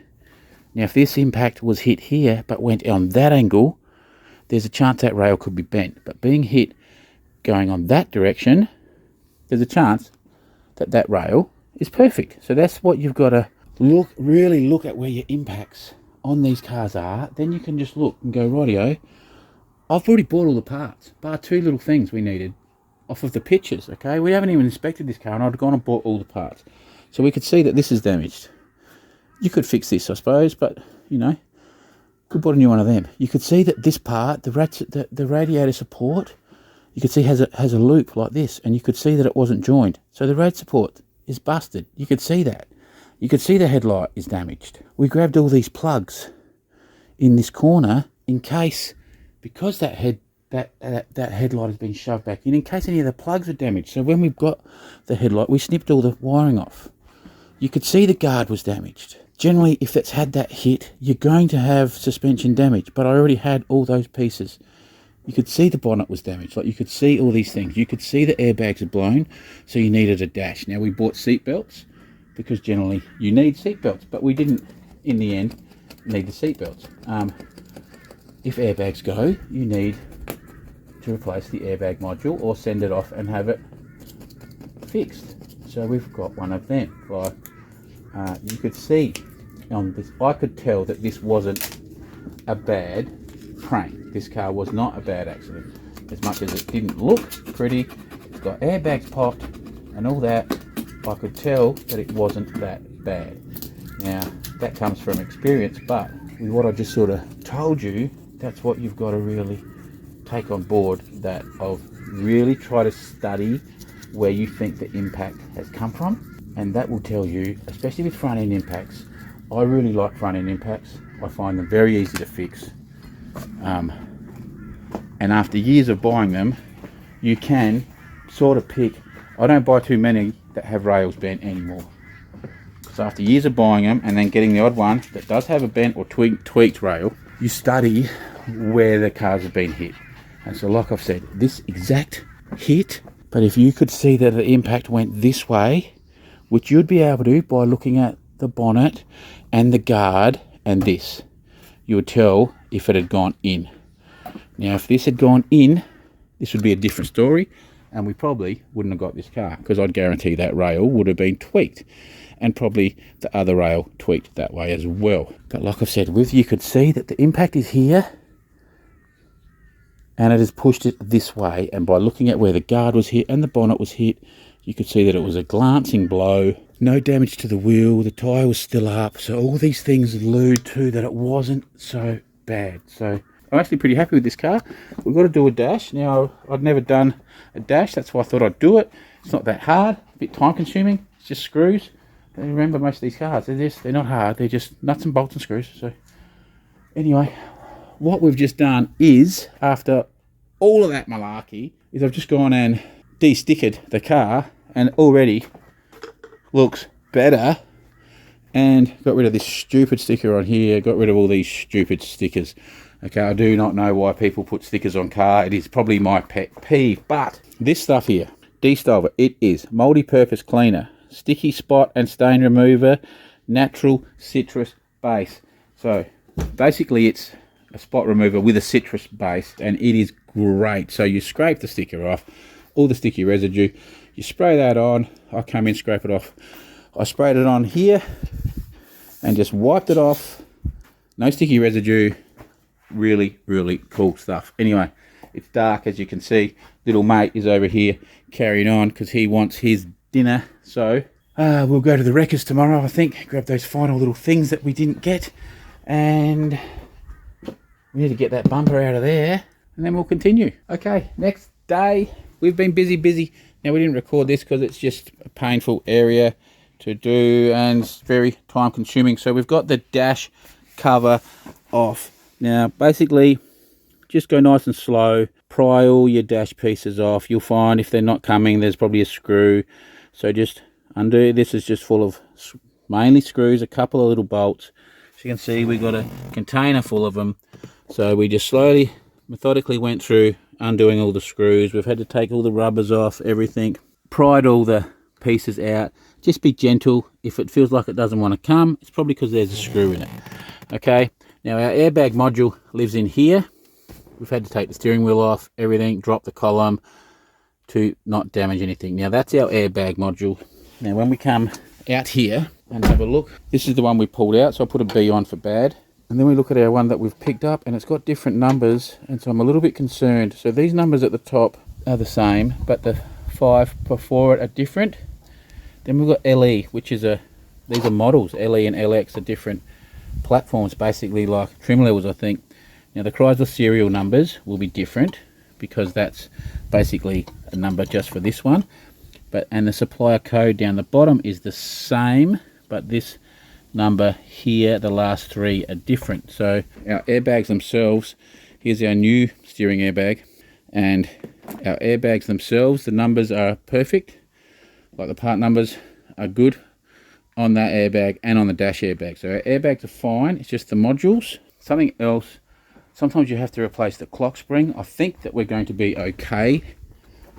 Now, if this impact was hit here but went on that angle, there's a chance that rail could be bent. But being hit going on that direction, there's a chance that that rail is perfect. So that's what you've got to really look at, where your impacts on these cars are. Then you can just look and go, rightio, I've already bought all the parts, bar two little things we needed off of the pictures. Okay, we haven't even inspected this car and I'd gone and bought all the parts. So we could see that this is damaged. You could fix this, I suppose, but you know, could bought a new one of them. You could see that this part, the radiator support, you could see has a loop like this, and you could see that it wasn't joined. So the rad support is busted. You could see that. You could see the headlight is damaged. We grabbed all these plugs in this corner in case, because that headlight has been shoved back in case any of the plugs are damaged. So when we've got the headlight, we snipped all the wiring off. You could see the guard was damaged. Generally, if it's had that hit, you're going to have suspension damage, but I already had all those pieces. You could see the bonnet was damaged. Like, you could see all these things. You could see the airbags had blown, so you needed a dash. Now, we bought seatbelts because generally you need seatbelts, but we didn't, in the end, need the seatbelts. If airbags go, you need to replace the airbag module or send it off and have it fixed. So we've got one of them. Like, you could see on this, I could tell that this wasn't a bad prank. This car was not a bad accident. As much as it didn't look pretty, it's got airbags popped and all that, I could tell that it wasn't that bad. Now, that comes from experience, but with what I just sort of told you, that's what you've got to really take on board, that of really try to study where you think the impact has come from, and that will tell you, especially with front end impacts. I really like front end impacts. I find them very easy to fix. And after years of buying them, you can sort of pick. I don't buy too many that have rails bent anymore. So after years of buying them and then getting the odd one that does have a bent or tweaked rail, you study where the cars have been hit. And so, like I've said, this exact hit, but if you could see that the impact went this way, which you'd be able to by looking at the bonnet and the guard and this, you would tell if it had gone in. Now, if this had gone in, this would be a different story, and we probably wouldn't have got this car, because I'd guarantee that rail would have been tweaked, and probably the other rail tweaked that way as well. But like I've said, you could see that the impact is here, and it has pushed it this way, and by looking at where the guard was hit and the bonnet was hit, you could see that it was a glancing blow. No damage to the wheel, the tyre was still up, so all these things allude to that it wasn't so bad. So I'm actually pretty happy with this car. We've got to do a dash. Now, I'd never done a dash, that's why I thought I'd do it. It's not that hard, a bit time consuming, it's just screws, remember most of these cars, they're not hard, they're just nuts and bolts and screws. So anyway, what we've just done is, after all of that malarkey, is I've just gone and de-stickered the car, and already looks better, and got rid of this stupid sticker on here, got rid of all these stupid stickers. Okay, I do not know why people put stickers on car. It is probably my pet peeve. But this stuff here, D-Style, it is multi-purpose cleaner, sticky spot and stain remover, natural citrus base. So basically it's a spot remover with a citrus base, and it is great. So you scrape the sticker off, all the sticky residue, you spray that on. I come in, scrape it off. I sprayed it on here and just wiped it off. No sticky residue. Really, really cool stuff. Anyway, it's dark, as you can see. Little mate is over here carrying on because he wants his dinner. So we'll go to the wreckers tomorrow, I think, grab those final little things that we didn't get, and we need to get that bumper out of there, and then we'll continue. Okay, next day. We've been busy. Now, we didn't record this because it's just a painful area to do and it's very time consuming. So we've got the dash cover off. Now, basically, just go nice and slow, pry all your dash pieces off. You'll find if they're not coming, there's probably a screw. So just undo. This is just full of mainly screws, a couple of little bolts. As you can see, we've got a container full of them. So we just slowly, methodically went through undoing all the screws. We've had to take all the rubbers off, everything. Pried all the pieces out. Just be gentle. If it feels like it doesn't want to come, it's probably because there's a screw in it. Okay. Now our airbag module lives in here. We've had to take the steering wheel off, everything, drop the column to not damage anything. Now that's our airbag module. Now when we come out here and have a look, this is the one we pulled out, so I put a B on for bad. And then we look at our one that we've picked up, and it's got different numbers, and so I'm a little bit concerned. So these numbers at the top are the same, but the 5 before it are different. Then we've got LE, which is these are models. LE and LX are different platforms, basically like trim levels, I think. Now the Chrysler serial numbers will be different because that's basically a number just for this one, and the supplier code down the bottom is the same, but this number here, the last 3 are different. So our airbags themselves, here's our new steering airbag, and our airbags themselves, the numbers are perfect, like the part numbers are good on that airbag and on the dash airbag. So our airbags are fine, it's just the modules. Something else, sometimes you have to replace the clock spring. I think that we're going to be okay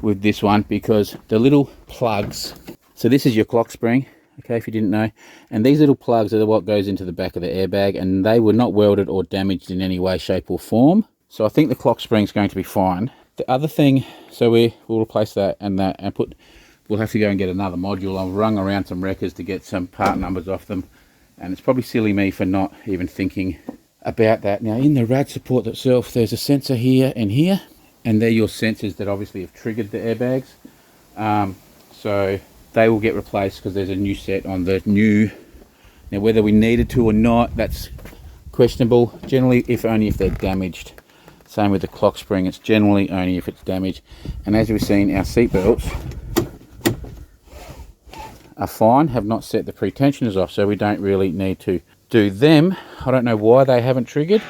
with this one because the little plugs, so this is your clock spring, okay, if you didn't know, and these little plugs are what goes into the back of the airbag, and they were not welded or damaged in any way, shape or form. So I think the clock spring is going to be fine. The other thing, so we'll replace that and we'll have to go and get another module. I've rung around some wreckers to get some part numbers off them, and it's probably silly me for not even thinking about that. Now in the rad support itself, there's a sensor here and here, and they're your sensors that obviously have triggered the airbags. So they will get replaced because there's a new set on the new. Now whether we needed to or not, that's questionable. Generally, only if they're damaged. Same with the clock spring, it's generally only if it's damaged. And as we've seen, our seat belts are fine, have not set the pretensioners off, so we don't really need to do them. I don't know why they haven't triggered.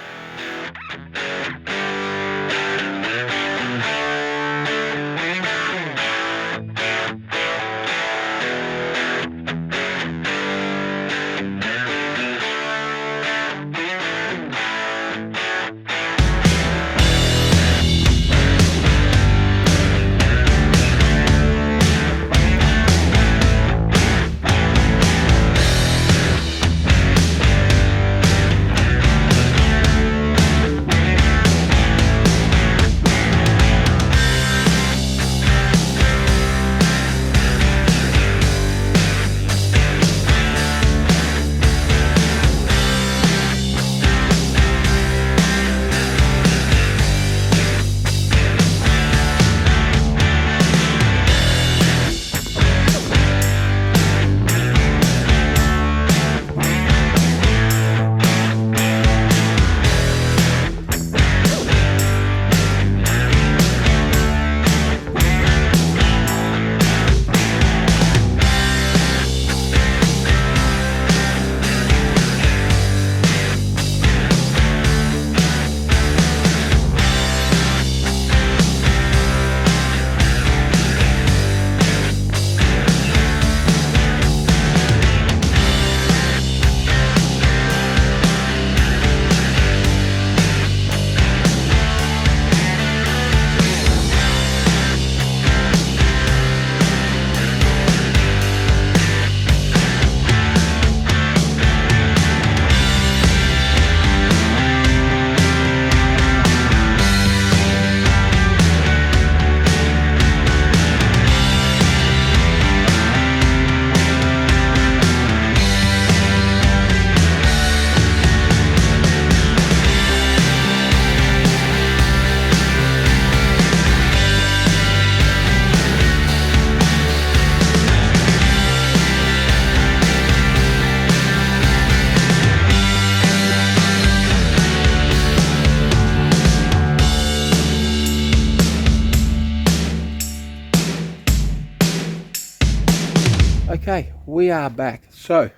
we are back. So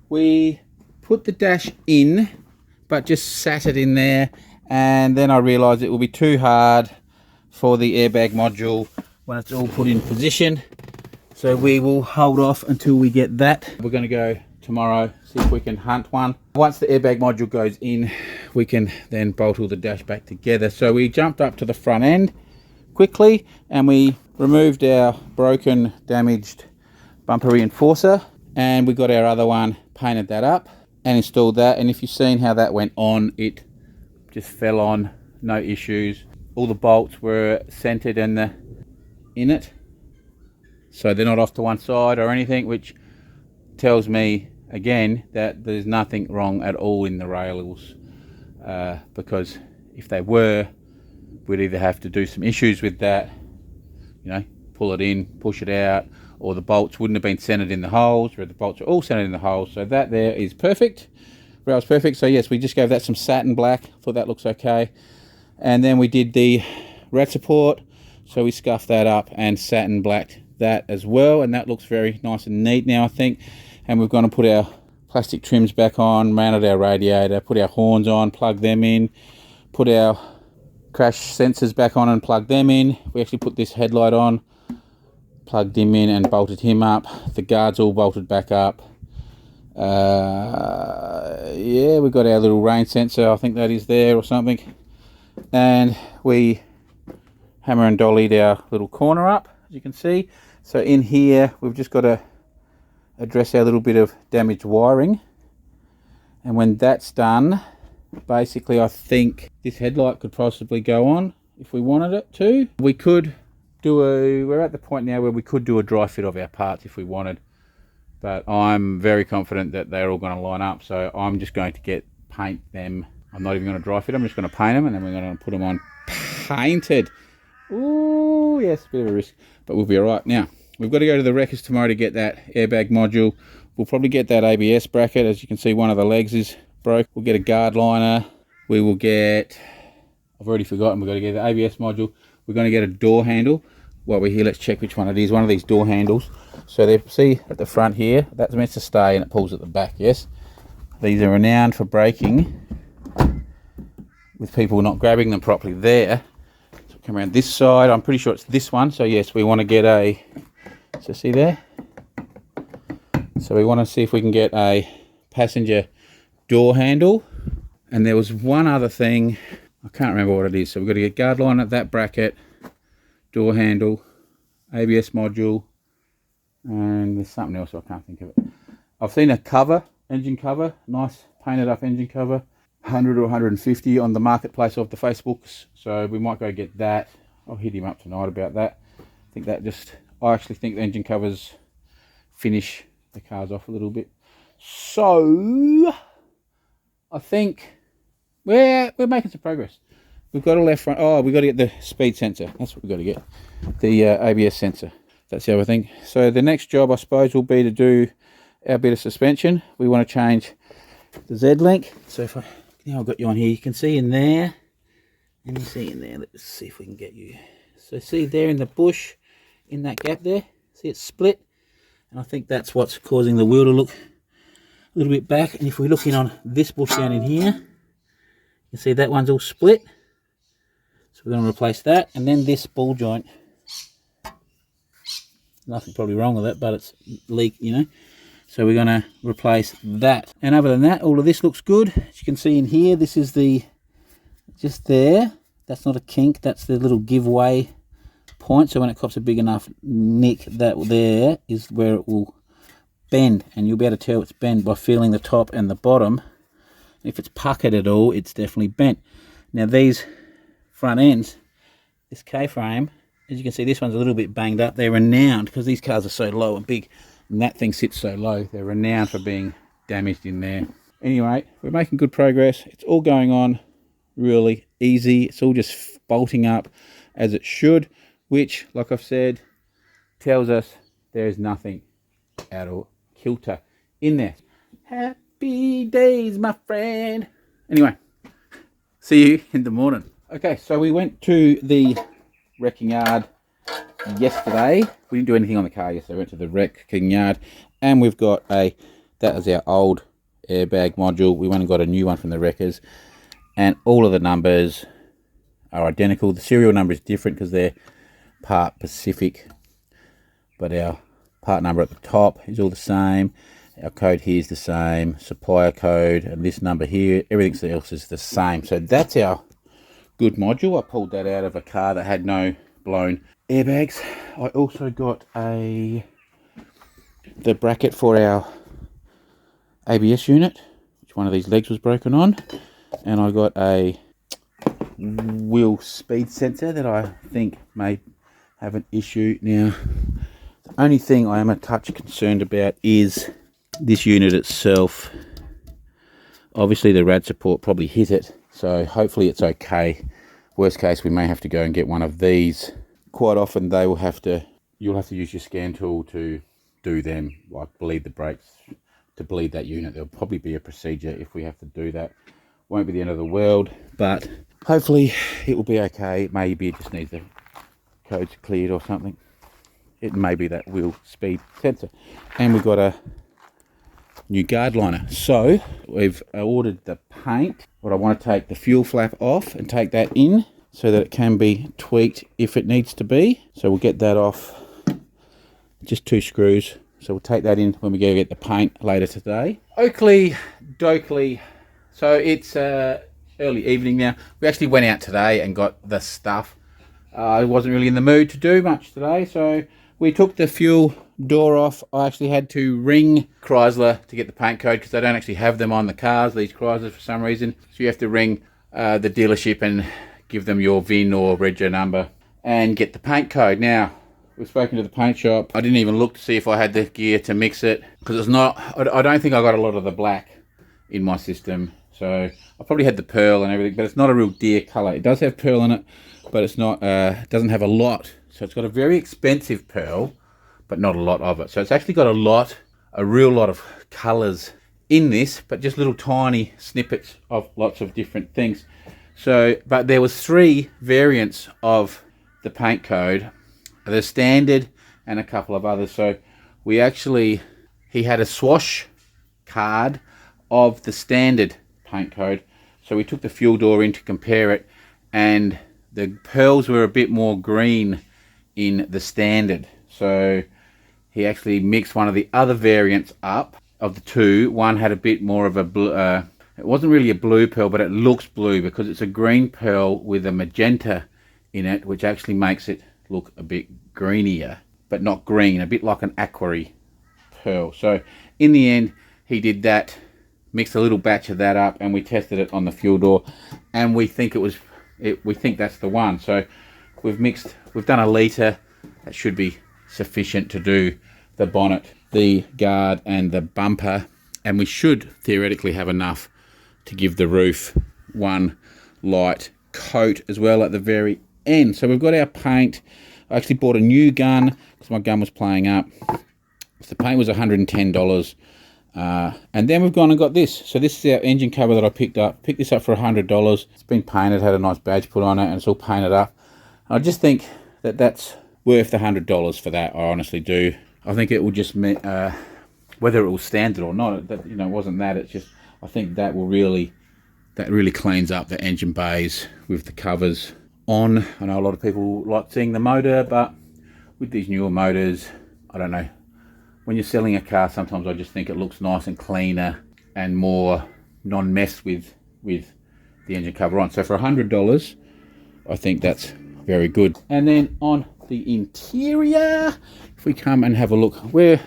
we put the dash in, but just sat it in there, and then I realized it will be too hard for the airbag module when it's all put in position, so we will hold off until we get that. We're going to go tomorrow, see if we can hunt one. Once the airbag module goes in, we can then bolt all the dash back together. So we jumped up to the front end quickly and we removed our broken, damaged bumper reinforcer, and we got our other one, painted that up and installed that. And if you've seen how that went on, it just fell on, no issues. All the bolts were centered in it, so they're not off to one side or anything, which tells me again that there's nothing wrong at all in the rails, because if they were, we'd either have to do some issues with that, you know, pull it in, push it out, or the bolts wouldn't have been centered in the holes, where the bolts are all centered in the holes. So that there is perfect, rail's perfect. So yes, we just gave that some satin black, thought that looks okay. And then we did the rat support, so we scuffed that up and satin blacked that as well, and that looks very nice and neat now, I think. And we're going to put our plastic trims back on, mounted our radiator, put our horns on, plug them in, put our crash sensors back on and plug them in. We actually put this headlight on, plugged him in and bolted him up. The guards all bolted back up. Yeah, we got our little rain sensor, I think that is there or something. And we hammer and dollied our little corner up, as you can see. So in here, we've just got to address our little bit of damaged wiring, and when that's done, basically I think this headlight could possibly go on if we wanted it to. We could do we're at the point now where we could do a dry fit of our parts if we wanted, but I'm very confident that they're all going to line up, so I'm just going to paint them. I'm not even going to dry fit them, I'm just going to paint them, and then we're going to put them on painted. Ooh, yes, a bit of a risk, but we'll be all right. Now we've got to go to the wreckers tomorrow to get that airbag module. We'll probably get that ABS bracket. As you can see, one of the legs is broke. We'll get a guard liner. We will get, I've already forgotten, we've got to get the ABS module. We're going to get a door handle. While we're here, let's check which one it is. One of these door handles. So they see at the front here, that's meant to stay and it pulls at the back, yes? These are renowned for breaking with people not grabbing them properly there. So come around this side. I'm pretty sure it's this one. So yes, we want to get a, so see there? So we want to see if we can get a passenger door handle. And there was one other thing, I can't remember what it is. So we've got to get guard line at that bracket, door handle, ABS module, and there's something else I can't think of it. I've seen a cover, engine cover, nice painted up engine cover, 100 or 150 on the marketplace of the Facebooks. So we might go get that. I'll hit him up tonight about that. I think that I actually think the engine covers finish the cars off a little bit. So I think we're making some progress. We've got a left front. Oh, we've got to get the speed sensor. That's what we've got to get. The ABS sensor. That's the other thing. So the next job, I suppose, will be to do our bit of suspension. We want to change the Z-link. So if now I've got you on here, you can see in there. And you see in there. Let's see if we can get you. So see there in the bush, in that gap there. See it's split. And I think that's what's causing the wheel to look a little bit back. And if we look in on this bush down in here, you can see that one's all split. So we're going to replace that. And then this ball joint. Nothing probably wrong with it, but it's leak, you know. So we're going to replace that. And other than that, all of this looks good. As you can see in here, this is the, just there. That's not a kink, that's the little giveaway point. So when it cops a big enough nick, that there is where it will bend. And you'll be able to tell it's bent by feeling the top and the bottom. If it's puckered at all, it's definitely bent. Now these front ends, this K-frame, as you can see, this one's a little bit banged up. They're renowned, because these cars are so low and big, and that thing sits so low, they're renowned for being damaged in there. Anyway, we're making good progress. It's all going on really easy. It's all just bolting up as it should, which, like I've said, tells us there is nothing out of kilter in there. Happy days, my friend. Anyway, see you in the morning. Okay, so we went to the wrecking yard yesterday. We didn't do anything on the car yesterday. We went to the wrecking yard And we've got that is our old airbag module. We went and got a new one from the wreckers, and all of the numbers are identical. The serial number is different because they're part Pacific, but our part number at the top is all the same. Our code here is the same, supplier code, and this number here, everything else is the same. So that's our good module. I pulled that out of a car that had no blown airbags. I also got the bracket for our ABS unit, which one of these legs was broken on, and I got a wheel speed sensor that I think may have an issue. Now, the only thing I am a touch concerned about is this unit itself. Obviously the rad support probably hit it, so hopefully it's okay. Worst case, we may have to go and get one of these. Quite often they will have to, you'll have to use your scan tool to do them, like bleed the brakes, to bleed that unit. There'll probably be a procedure if we have to do that. Won't be the end of the world, but hopefully it will be okay. Maybe it just needs the codes cleared or something. It may be that wheel speed sensor. And we've got a new guard liner. So we've ordered the paint, but I want to take the fuel flap off and take that in so that it can be tweaked if it needs to be. So we'll get that off, just 2 screws. So we'll take that in when we go get the paint later today. Oakley dokley. So it's early evening now. We actually went out today and got the stuff. I wasn't really in the mood to do much today, so we took the fuel door off. I actually had to ring Chrysler to get the paint code because they don't actually have them on the cars, these Chryslers, for some reason. So you have to ring the dealership and give them your VIN or reg number and get the paint code. Now, we've spoken to the paint shop. I didn't even look to see if I had the gear to mix it because it's not, I don't think I got a lot of the black in my system. So I probably had the pearl and everything, but it's not a real deer color. It does have pearl in it, but it's not, it doesn't have a lot. So it's got a very expensive pearl, but not a lot of it. So it's actually got a real lot of colors in this, but just little tiny snippets of lots of different things. So, but there was 3 variants of the paint code, the standard and a couple of others. So we actually, he had a swash card of the standard paint code. So we took the fuel door in to compare it, and the pearls were a bit more green in the standard. So he actually mixed one of the other variants up of the 2. One had a bit more of a blue, it wasn't really a blue pearl, but it looks blue because it's a green pearl with a magenta in it, which actually makes it look a bit greenier, but not green, a bit like an aquary pearl. So in the end, he did that, mixed a little batch of that up, and we tested it on the fuel door, and we think we think that's the one. So we've done a litre. That should be sufficient to do the bonnet, the guard and the bumper, and we should theoretically have enough to give the roof one light coat as well at the very end. So we've got our paint. I actually bought a new gun because my gun was playing up. So the paint was $110. And then we've gone and got this. So this is our engine cover that I picked up. Picked this up for $100. It's been painted, had a nice badge put on it, and it's all painted up. I just think that that's worth the $100 for that. I honestly do. I think it will just whether it will stand it or not. That, you know, it wasn't that. It's just, I think that will really cleans up the engine bays with the covers on. I know a lot of people like seeing the motor, but with these newer motors, I don't know. When you're selling a car, sometimes I just think it looks nice and cleaner and more non-mess with the engine cover on. So for $100, I think that's very good. And then on the interior, if we come and have a look, we've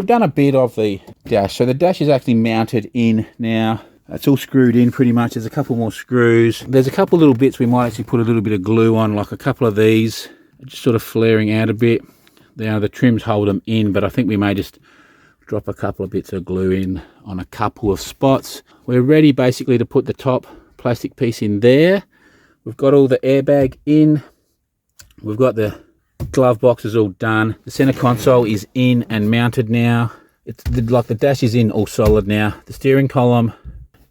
done a bit of the dash. So the dash is actually mounted in now. It's all screwed in pretty much. There's a couple more screws. There's a couple little bits we might actually put a little bit of glue on, like a couple of these, just sort of flaring out a bit. The trims hold them in, but I think we may just drop a couple of bits of glue in on a couple of spots. We're ready basically to put the top plastic piece in there. We've got all the airbag in. We've got the glove boxes all done. The center console is in and mounted now. It's like the dash is in all solid now. The steering column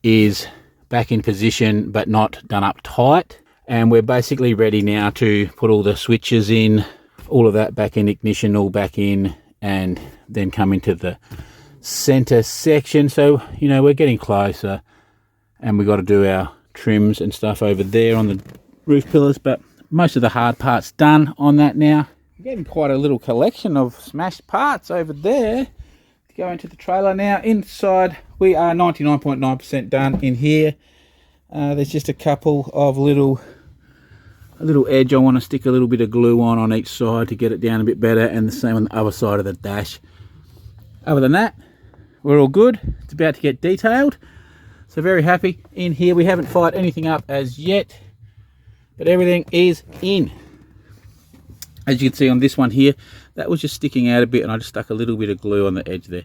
is back in position but not done up tight, and we're basically ready now to put all the switches in, all of that back in ignition, all back in and then come into the center section. So, you know, we're getting closer, and we've got to do our trims and stuff over there on the roof pillars, but most of the hard parts done on that now. We're getting quite a little collection of smashed parts over there to go into the trailer now. Inside, we are 99.9% done in here. There's just a couple of a little edge I want to stick a little bit of glue on each side to get it down a bit better, and the same on the other side of the dash. Other than that, we're all good. It's about to get detailed, so very happy. In here, we haven't fired anything up as yet, but everything is in. As you can see on this one here, that was just sticking out a bit, and I just stuck a little bit of glue on the edge there.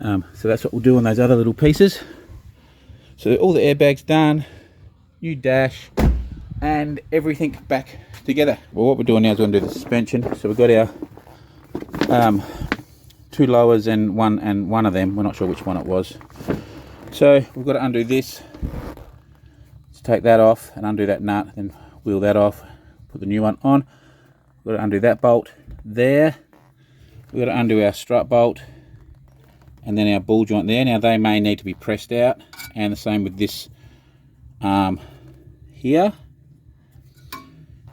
So that's what we'll do on those other little pieces. So all the airbags done, new dash, and everything back together. Well, what we're doing now is we're going to do the suspension. So we've got our two lowers and one of them. We're not sure which one it was. So we've got to undo this. Let's take that off and undo that nut, then wheel that off, put the new one on. We've got to undo that bolt there. We've got to undo our strut bolt, and then our ball joint there. Now they may need to be pressed out, and the same with this arm here.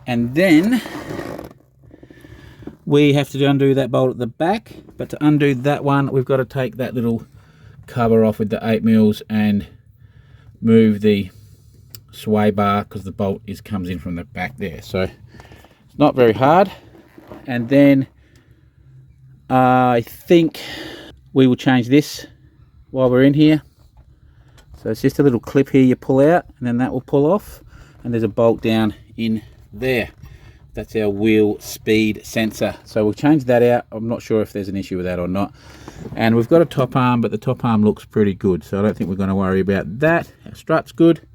And then we have to undo that bolt at the back, but to undo that one, we've got to take that little cover off with the 8mm and move the sway bar, because the bolt comes in from the back there. So it's not very hard. And then I think we will change this while we're in here. So it's just a little clip here you pull out, and then that will pull off, and there's a bolt down in there. That's our wheel speed sensor. So we'll change that out. I'm not sure if there's an issue with that or not. And we've got a top arm, but the top arm looks pretty good, so I don't think we're going to worry about that. Our strut's good.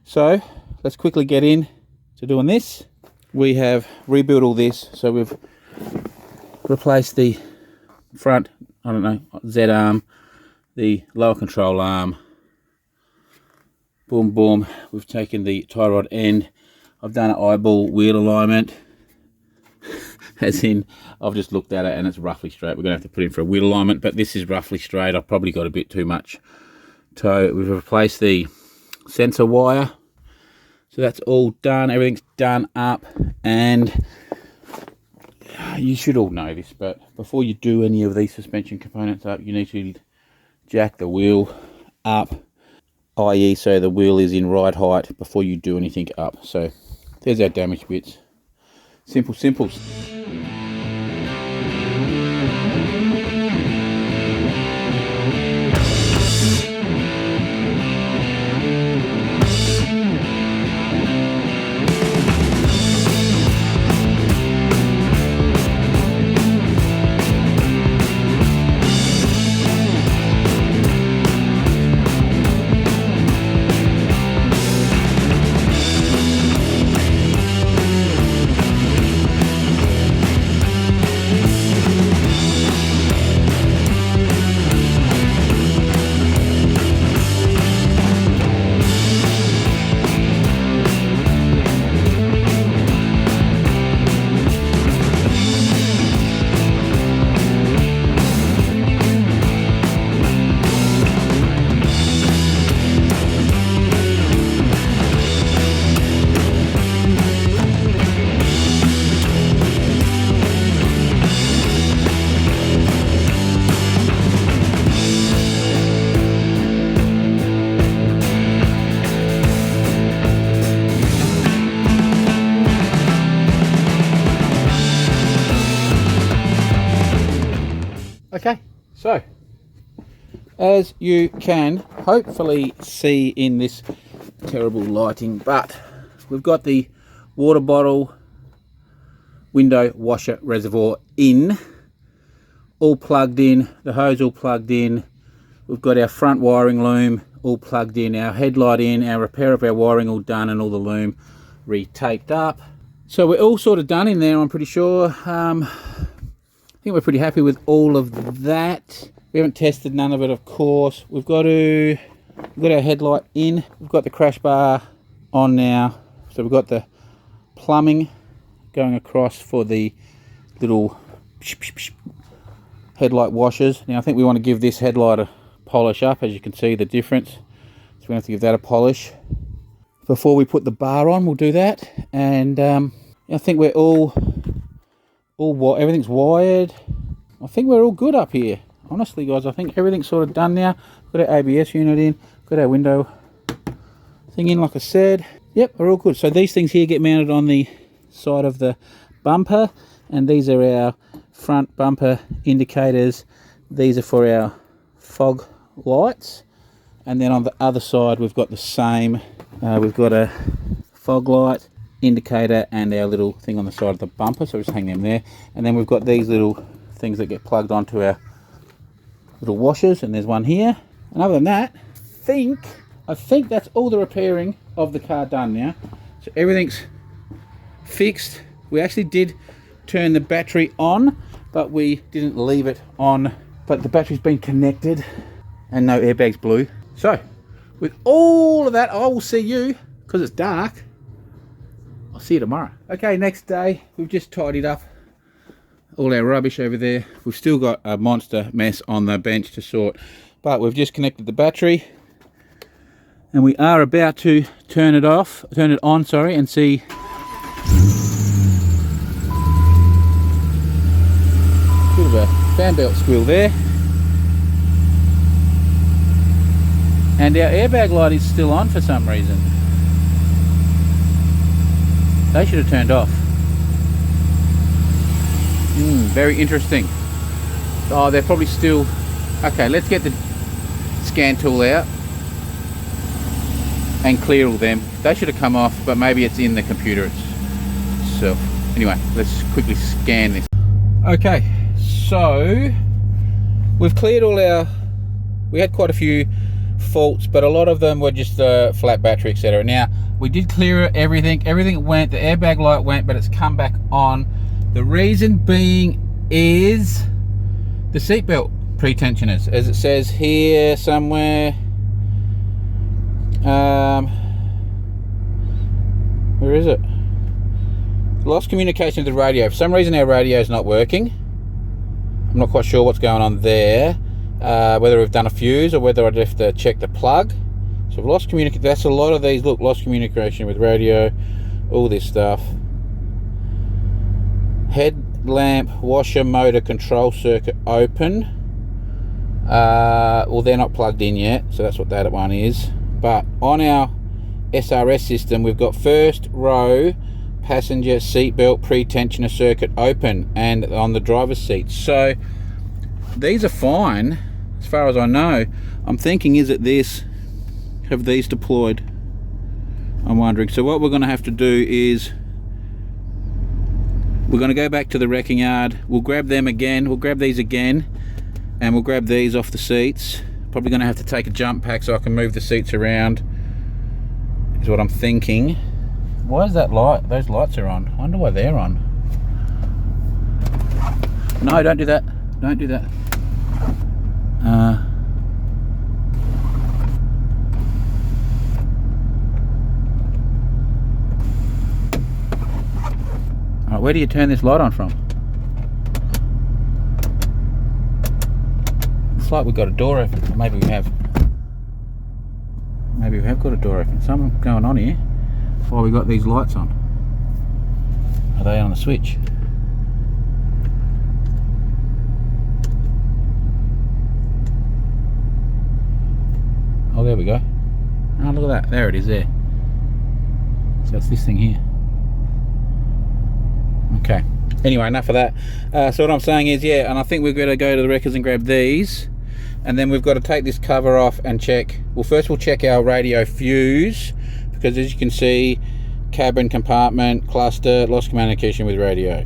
So let's quickly get in to doing this. We have rebuilt all this. So we've replaced the front, I don't know, Z arm, the lower control arm. Boom, boom. We've taken the tie rod end. I've done an eyeball wheel alignment. As in, I've just looked at it and it's roughly straight. We're going to have to put in for a wheel alignment, but this is roughly straight. I've probably got a bit too much toe. We've replaced the sensor wire. So that's all done. Everything's done up, and you should all know this, but before you do any of these suspension components up, you need to jack the wheel up, i.e. so the wheel is in right height before you do anything up. So there's our damaged bits. Simple simples. Okay, so as you can hopefully see in this terrible lighting, but we've got the water bottle window washer reservoir in, all plugged in, the hose all plugged in. We've got our front wiring loom all plugged in, our headlight in, our repair of our wiring all done, and all the loom retaped up. So we're all sort of done in there, I'm pretty sure. I think we're pretty happy with all of that. We haven't tested none of it, of course. We've got our headlight in. We've got the crash bar on now. So we've got the plumbing going across for the little headlight washers. Now I think we want to give this headlight a polish up. As you can see the difference, so we have to give that a polish before we put the bar on. We'll do that. And I think we're all everything's wired. I think we're all good up here, honestly guys. I think everything's sort of done now. Got our ABS unit in, got our window thing in, like I said. Yep, we're all good. So these things here get mounted on the side of the bumper, and these are our front bumper indicators. These are for our fog lights, and then on the other side we've got the same. We've got a fog light indicator and our little thing on the side of the bumper, so we just hang them there. And then we've got these little things that get plugged onto our little washers, and there's one here. And other than that, I think that's all the repairing of the car done now. So everything's fixed. We actually did turn the battery on, but we didn't leave it on. But the battery's been connected and no airbags blew. So with all of that, I will see you, because it's dark, I'll see you tomorrow. Okay, next day, we've just tidied up all our rubbish over there. We've still got a monster mess on the bench to sort, but we've just connected the battery and we are about to turn it on, sorry, and see. Bit of a fan belt squeal there. And our airbag light is still on for some reason. They should have turned off. Very interesting. Oh, they're probably still... Okay, let's get the scan tool out and clear all them. They should have come off, but maybe it's in the computer itself. Anyway, let's quickly scan this. Okay, so we've cleared all our... We had quite a few faults, but a lot of them were just flat battery, etc. Now, we did clear everything. Everything went. The airbag light went, but it's come back on. The reason being is the seatbelt pretensioners, as it says here somewhere. Where is it? Lost communication with the radio. For some reason our radio is not working. I'm not quite sure what's going on there. Whether we've done a fuse or whether I'd have to check the plug. So we've lost communication. That's a lot of these. Look, lost communication with radio, all this stuff. Headlamp, washer, motor, control circuit open. Well, they're not plugged in yet, so that's what that one is. But on our SRS system, we've got first row passenger seatbelt pre-tensioner circuit open, and on the driver's seat. So these are fine as far as I know. I'm thinking, is it this? Have these deployed? I'm wondering. So what we're going to have to do is we're going to go back to the wrecking yard. We'll grab them again. We'll grab these again, and we'll grab these off the seats. Probably going to have to take a jump pack so I can move the seats around, is what I'm thinking. Why is that light? Those lights are on. I wonder why they're on. No, don't do that. Don't do that. Alright, where do you turn this light on from? It's like we've got a door open. Or maybe we have. Maybe we have got a door open. Something going on here. Why we got these lights on? Are they on the switch? Oh, there we go. Oh, look at that. There it is there. So it's this thing here. Okay. Anyway, enough of that. So what I'm saying is, yeah, and I think we've got to go to the wreckers and grab these. And then we've got to take this cover off and check. Well, first we'll check our radio fuse. Because as you can see, cabin compartment, cluster, lost communication with radio.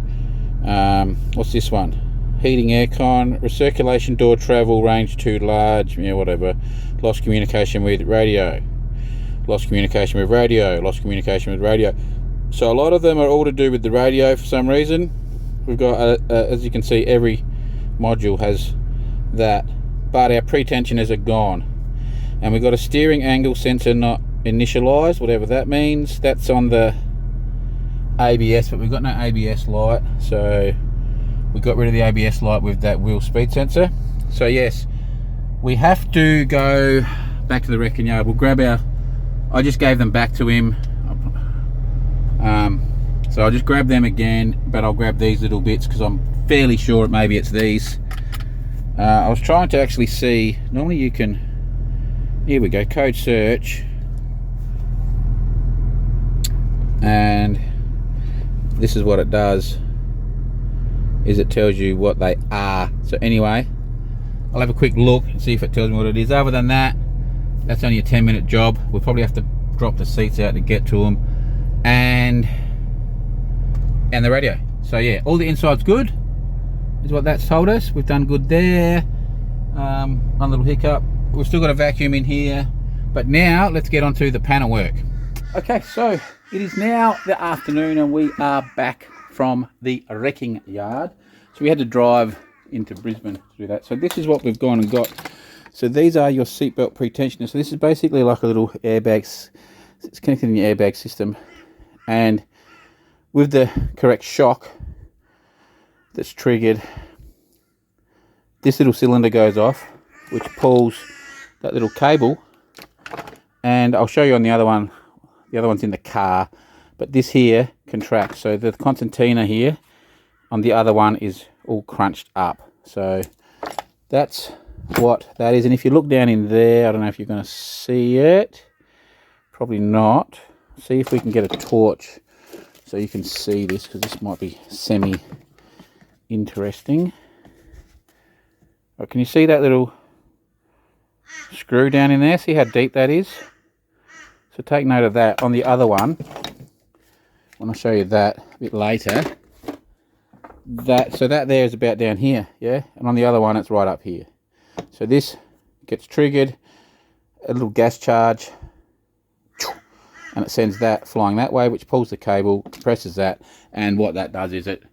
What's this one? Heating aircon, recirculation door travel, range too large, yeah, whatever. Lost communication with radio. Lost communication with radio. Lost communication with radio. So a lot of them are all to do with the radio for some reason. We've got, as you can see, every module has that. But our pretensioners are gone. And we've got a steering angle sensor not initialized, whatever that means. That's on the ABS, but we've got no ABS light, so we got rid of the ABS light with that wheel speed sensor. So yes, we have to go back to the wrecking yard. We'll grab our, I just gave them back to him. So I'll just grab them again, but I'll grab these little bits because I'm fairly sure maybe it's these. I was trying to actually see, normally you can, here we go, code search, and this is what it does, is it tells you what they are. So anyway, I'll have a quick look and see if it tells me what it is. Other than that, that's only a 10-minute job. We'll probably have to drop the seats out to get to them, and the radio. So yeah, all the inside's good is what that's told us. We've done good there. One little hiccup, we've still got a vacuum in here, but now let's get on to the panel work. Okay, so it is now the afternoon and we are back from the wrecking yard. So we had to drive into Brisbane to do that. So this is what we've gone and got. So these are your seatbelt pretensioners. So this is basically like a little airbag. It's connected in your airbag system, and with the correct shock that's triggered, this little cylinder goes off, which pulls that little cable, and I'll show you on the other one. The other one's in the car, but this here contracts. So the concertina here on the other one is all crunched up. So that's what that is. And if you look down in there, I don't know if you're going to see it. Probably not. See if we can get a torch so you can see this, because this might be semi-interesting. Oh, can you see that little screw down in there? See how deep that is? So take note of that. On the other one, when I show you that a bit later, so that there is about down here, yeah? And on the other one, it's right up here. So this gets triggered, a little gas charge, and it sends that flying that way, which pulls the cable, compresses that, and what that does is it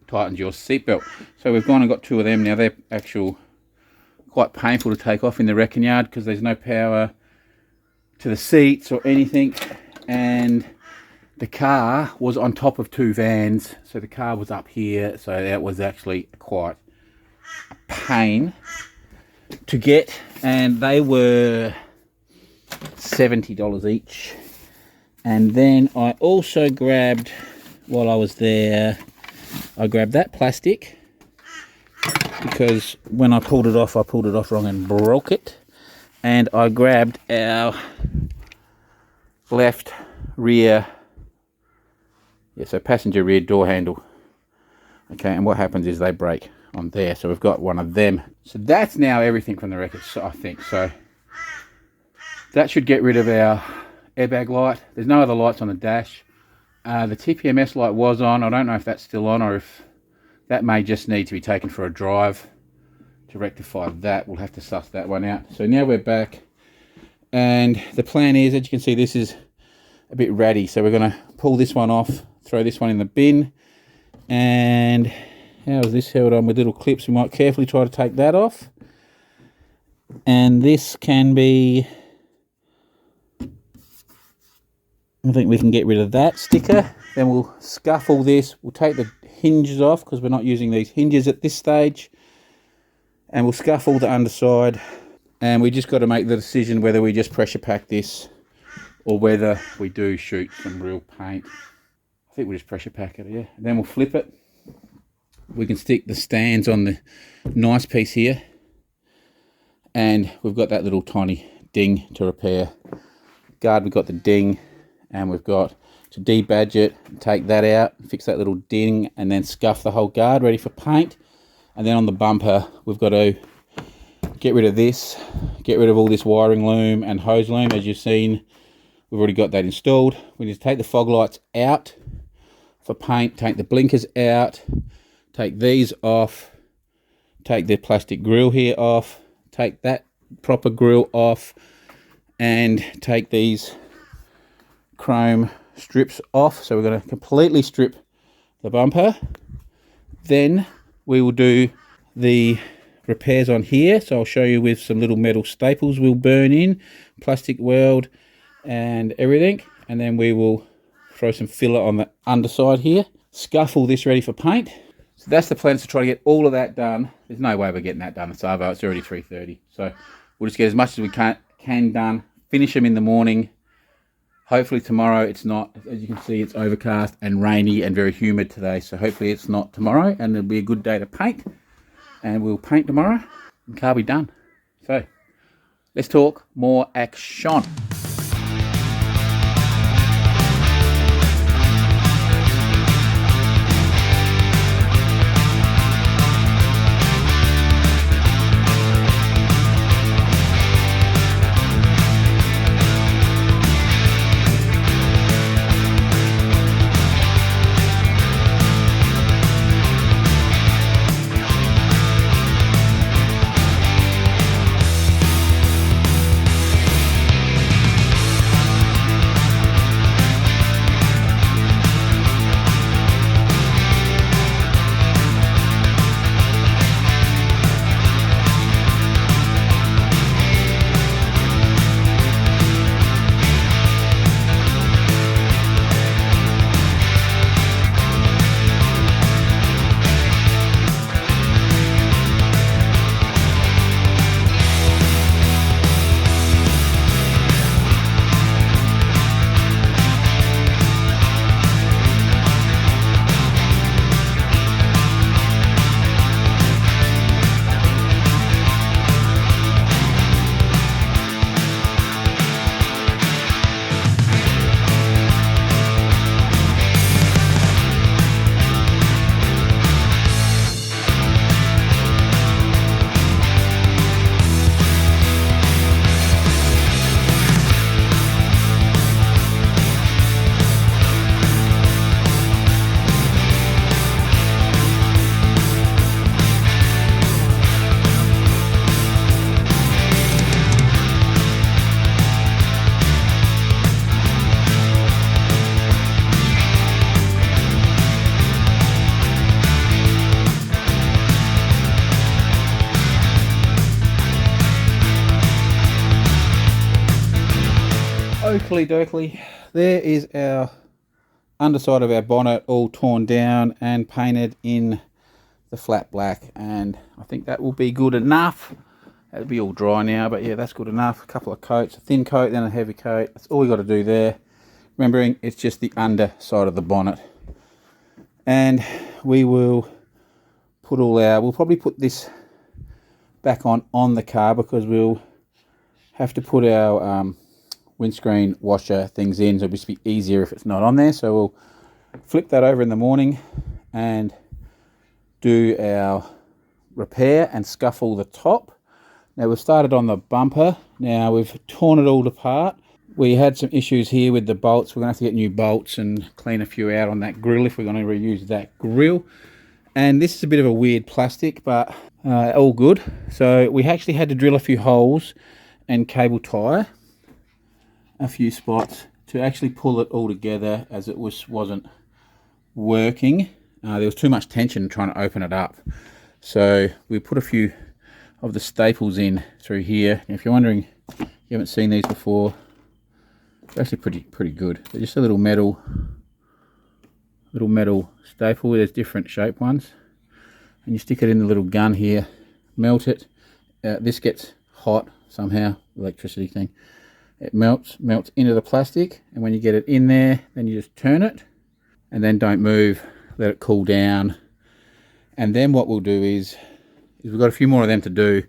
tightens your seatbelt. So we've gone and got two of them now. They're quite painful to take off in the wrecking yard because there's no power to the seats or anything, and the car was on top of two vans, so the car was up here, so that was actually quite a pain to get, and they were $70 each. And then I also grabbed, while I was there, I grabbed that plastic, because when I pulled it off wrong and broke it. And I grabbed our left rear, so passenger rear door handle. Okay, and what happens is they break on there, so we've got one of them. So that's now everything from the wreckage, so I think. So that should get rid of our airbag light. There's no other lights on the dash. The TPMS light was on. I don't know if that's still on, or if that may just need to be taken for a drive to rectify that. We'll have to suss that one out. So now we're back, and the plan is, as you can see, this is a bit ratty, so we're going to pull this one off, throw this one in the bin. And how is this held on with little clips? We might carefully try to take that off, and this can be, I think we can get rid of that sticker. Then we'll scuffle this, we'll take the hinges off because we're not using these hinges at this stage, and we'll scuffle the underside, and we just got to make the decision whether we just pressure pack this or whether we do shoot some real paint. I think we'll just pressure pack it, yeah. And then we'll flip it. We can stick the stands on the nice piece here, and we've got that little tiny ding to repair. Guard, we've got the ding, and we've got to debadge it, take that out, fix that little ding, and then scuff the whole guard ready for paint. And then on the bumper, we've got to get rid of this, get rid of all this wiring loom and hose loom. As you've seen, we've already got that installed. We need to take the fog lights out for paint, take the blinkers out, take these off, take the plastic grill here off, take that proper grill off, and take these chrome strips off. So we're going to completely strip the bumper. Then we will do the repairs on here. So I'll show you with some little metal staples we'll burn in, plastic weld and everything. And then we will throw some filler on the underside here, scuffle this ready for paint. So So that's the plan, to try to get all of that done. There's no way we're getting that done at Savo. It's already 3:30. So we'll just get as much as we can done. Finish them in the morning. Hopefully tomorrow it's not. As you can see, it's overcast and rainy and very humid today. So hopefully it's not tomorrow, and it'll be a good day to paint. And we'll paint tomorrow and car be done. So let's talk more action. Oakley dokley, there is our underside of our bonnet all torn down and painted in the flat black, and I think that will be good enough. That'll be all dry now, but yeah, that's good enough. A couple of coats, a thin coat, then a heavy coat. That's all we got to do there. Remembering it's just the underside of the bonnet. And we will put all our, we'll probably put this back on the car, because we'll have to put our windscreen washer things in, so it'll just be easier if it's not on there. So we'll flip that over in the morning and do our repair and scuffle the top. Now we've started on the bumper. Now we've torn it all apart. We had some issues here with the bolts. We're gonna have to get new bolts and clean a few out on that grill if we're gonna reuse that grill. And this is a bit of a weird plastic, but all good. So we actually had to drill a few holes and cable tie a few spots to actually pull it all together, as it wasn't working. There was too much tension trying to open it up. So we put a few of the staples in through here. And if you're wondering, you haven't seen these before, they're actually pretty good. They're just a little metal staple. There's different shape ones, and you stick it in the little gun here, melt it. This gets hot somehow, electricity thing. It melts into the plastic, and when you get it in there, then you just turn it, and then don't move, let it cool down. And then what we'll do is we've got a few more of them to do.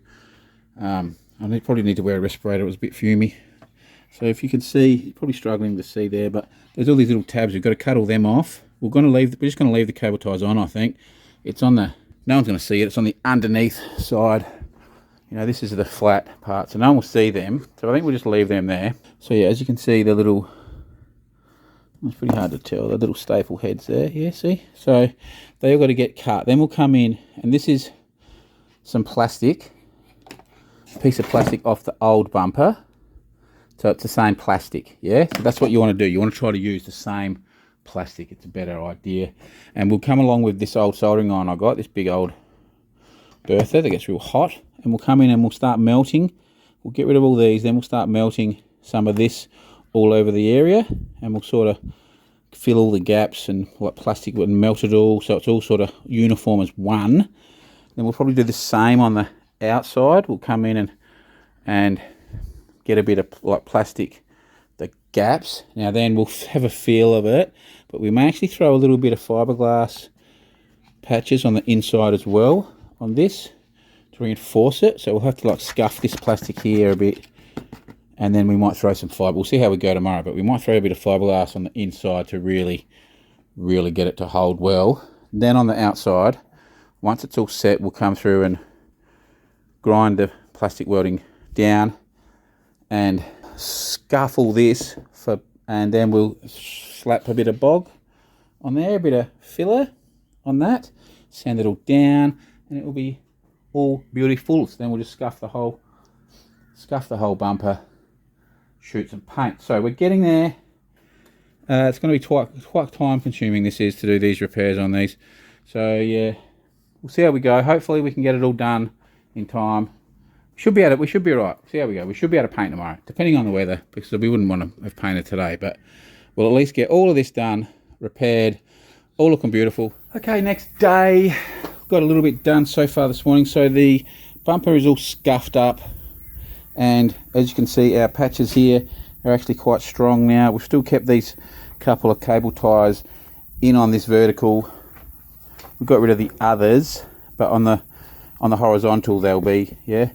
I probably need to wear a respirator. It was a bit fumy. So if you can see, you're probably struggling to see there, but there's all these little tabs. We've got to cut all them off. We're just going to leave the cable ties on, I think. It's on the, no one's going to see it. It's on the underneath side. You know, this is the flat part, so no one will see them. So I think we'll just leave them there. So yeah, as you can see, the little, it's pretty hard to tell, the little staple heads there. Yeah, see? So they all got to get cut. Then we'll come in, and this is some plastic, a piece of plastic off the old bumper. So it's the same plastic, yeah? So that's what you want to do. You want to try to use the same plastic. It's a better idea. And we'll come along with this old soldering iron I got, this big old Bertha that gets real hot. And we'll come in and we'll start melting. We'll get rid of all these, then we'll start melting some of this all over the area, and we'll sort of fill all the gaps and what plastic would melt it all, so it's all sort of uniform as one. Then we'll probably do the same on the outside. We'll come in and get a bit of like plastic, the gaps. Now then we'll have a feel of it, but we may actually throw a little bit of fiberglass patches on the inside as well on this to reinforce it. So we'll have to like scuff this plastic here a bit, and then we might throw some fibre. We'll see how we go tomorrow, but we might throw a bit of fiberglass on the inside to really get it to hold well. Then on the outside, once it's all set, we'll come through and grind the plastic welding down and scuffle this and then we'll slap a bit of bog on there, a bit of filler on that, sand it all down, and it will be all beautiful. So then we'll just scuff the whole bumper, shoot some paint. So we're getting there. It's going to be quite time consuming, this is, to do these repairs on these. So yeah, we'll see how we go. Hopefully we can get it all done in time. We should be all right. See how we go. We should be able to paint tomorrow, depending on the weather, because we wouldn't want to have painted today, but we'll at least get all of this done, repaired, all looking beautiful. Okay, next day. Got a little bit done so far this morning. So the bumper is all scuffed up, and as you can see, our patches here are actually quite strong now. We've still kept these couple of cable ties in on this vertical. We got rid of the others, but on the horizontal they'll be, yeah.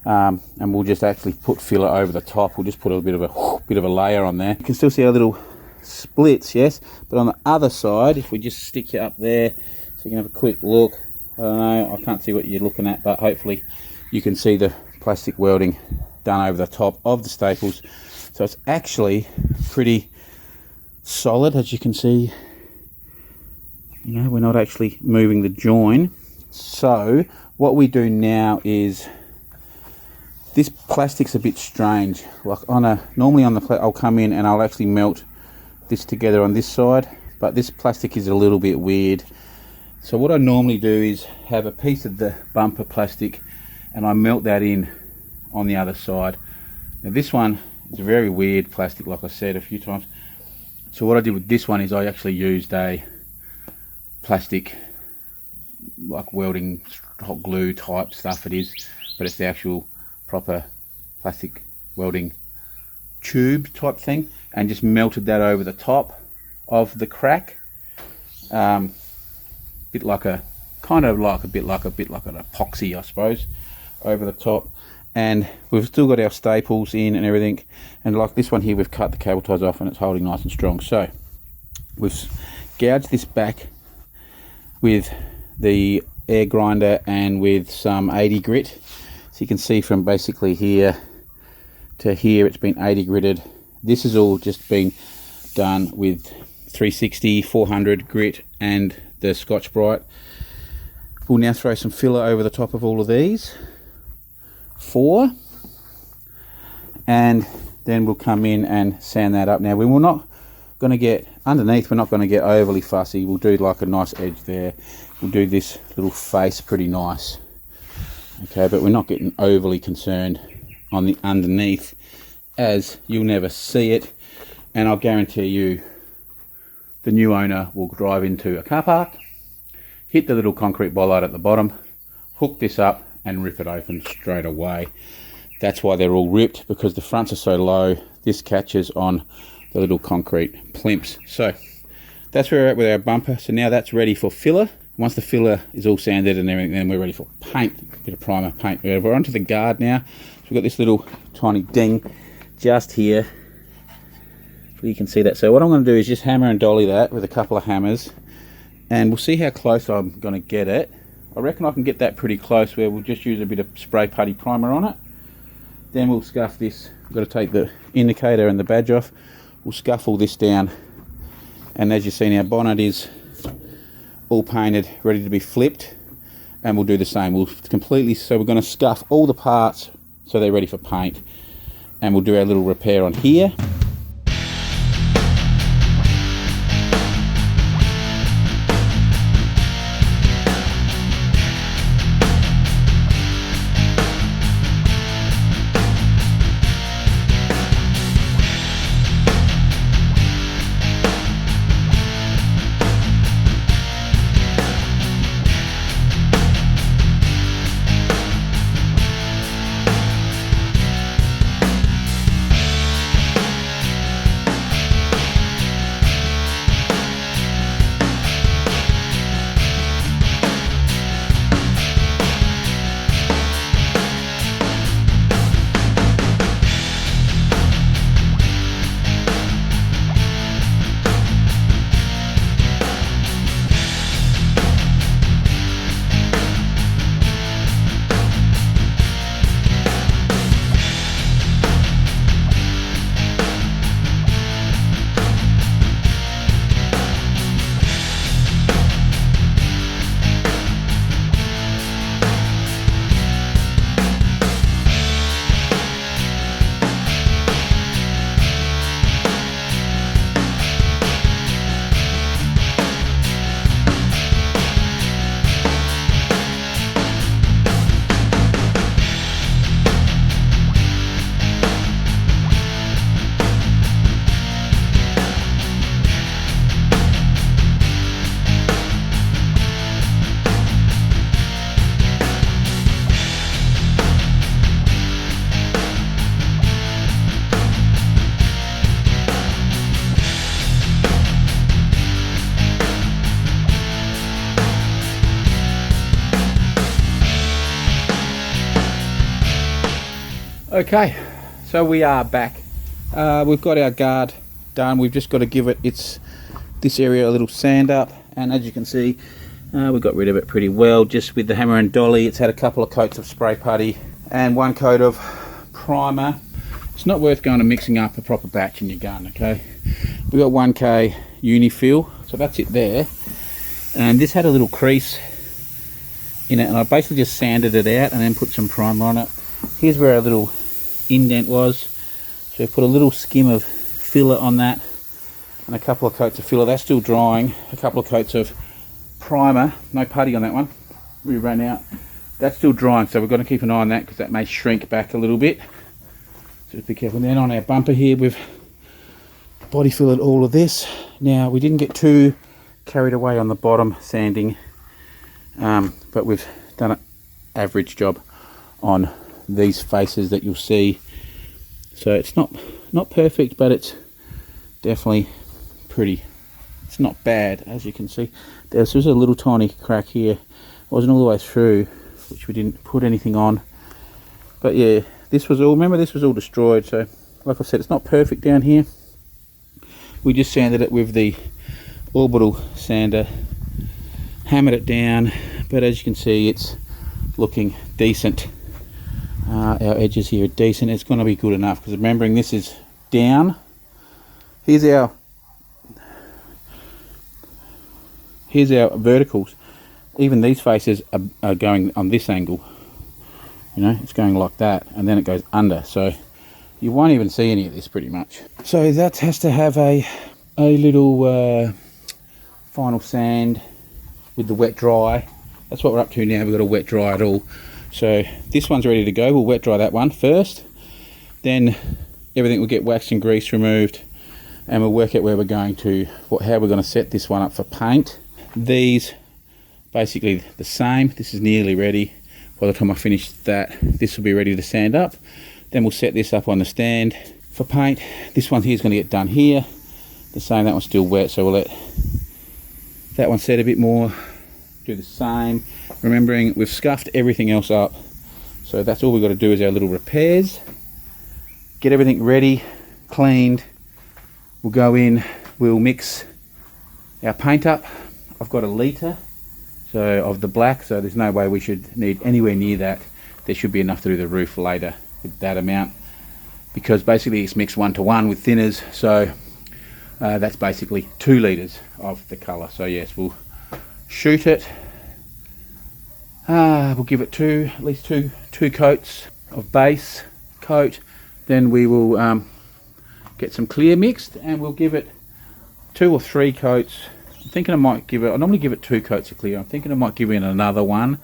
And we'll just actually put filler over the top. We'll just put a bit of a layer on there. You can still see our little splits, yes. But on the other side, if we just stick it up there, so you can have a quick look. I don't know, I can't see what you're looking at, but hopefully you can see the plastic welding done over the top of the staples. So it's actually pretty solid, as you can see. You know, we're not actually moving the join. So what we do now is, this plastic's a bit strange. Like normally on the I'll come in and I'll actually melt this together on this side, but this plastic is a little bit weird. So what I normally do is have a piece of the bumper plastic and I melt that in on the other side. Now this one is a very weird plastic, like I said a few times. So what I did with this one is I actually used a plastic, like welding hot glue type stuff it is, but it's the actual proper plastic welding tube type thing, and just melted that over the top of the crack, bit like an epoxy, I suppose, over the top. And we've still got our staples in and everything, and like this one here, we've cut the cable ties off and it's holding nice and strong. So we've gouged this back with the air grinder and with some 80 grit. So you can see from basically here to here, it's been 80 gritted. This is all just been done with 360, 400 grit and the Scotch Brite. We'll now throw some filler over the top of all of these, 4, and then we'll come in and sand that up. Now we will not going to get underneath, we're not going to get overly fussy. We'll do like a nice edge there. We'll do this little face pretty nice. Okay, but we're not getting overly concerned on the underneath, as you'll never see it. And I'll guarantee you the new owner will drive into a car park, hit the little concrete bollard at the bottom, hook this up and rip it open straight away. That's why they're all ripped, because the fronts are so low, this catches on the little concrete plimps. So that's where we're at with our bumper. So now that's ready for filler. Once the filler is all sanded and everything, then we're ready for paint, a bit of primer, paint. We're onto the guard now. So we've got this little tiny ding just here. You can see that. So what I'm going to do is just hammer and dolly that with a couple of hammers, and we'll see how close I'm going to get it. I reckon I can get that pretty close, where we'll just use a bit of spray putty primer on it. Then we'll scuff this. We've got to take the indicator and the badge off. We'll scuff all this down, and as you've seen, our bonnet is all painted, ready to be flipped, and we'll do the same. We'll completely, so we're going to scuff all the parts so they're ready for paint, and we'll do our little repair on here. Okay, so we are back. We've got our guard done. We've just got to give it this area a little sand up, and as you can see, we got rid of it pretty well just with the hammer and dolly. It's had a couple of coats of spray putty and one coat of primer. It's not worth going and mixing up a proper batch in your gun. Okay, we got 1k Unifill, so that's it there. And this had a little crease in it, and I basically just sanded it out and then put some primer on it. Here's where our little indent was, so put a little skim of filler on that and a couple of coats of filler. That's still drying. A couple of coats of primer, no putty on that one, we ran out. That's still drying, so we've got to keep an eye on that because that may shrink back a little bit, so just be careful. And then on our bumper here, we've body filled all of this. Now we didn't get too carried away on the bottom sanding, but we've done an average job on these faces that you'll see. So it's not perfect, but it's definitely pretty. It's not bad, as you can see. There's just a little tiny crack here. It wasn't all the way through, which we didn't put anything on. But yeah, this was all, remember, this was all destroyed. So like I said, it's not perfect down here. We just sanded it with the orbital sander, hammered it down, but as you can see, it's looking decent. Our edges here are decent. It's going to be good enough, because remembering this is down. Here's our verticals. Even these faces are going on this angle. You know, it's going like that, and then it goes under, so you won't even see any of this pretty much. So that has to have a little final sand with the wet dry. That's what we're up to now. We've got to wet dry it all. So this one's ready to go. We'll wet dry that one first, then everything will get waxed and grease removed, and we'll work out where we're going to, how we're going to set this one up for paint. These basically the same. This is nearly ready. By the time I finish that, this will be ready to sand up. Then we'll set this up on the stand for paint. This one here is going to get done here. The same, that one's still wet, so we'll let that one set a bit more. Do the same. Remembering we've scuffed everything else up, so that's all we've got to do is our little repairs. Get everything ready, cleaned. We'll go in, we'll mix our paint up. I've got a litre of the black, so there's no way we should need anywhere near that. There should be enough to do the roof later with that amount, because basically it's mixed 1-to-1 with thinners, so that's basically 2 litres of the colour. So yes, we'll shoot it. We'll give it at least two coats of base coat. Then we will get some clear mixed, and we'll give it 2 or 3 coats. I'm thinking I normally give it 2 coats of clear. I'm thinking I might give it another one,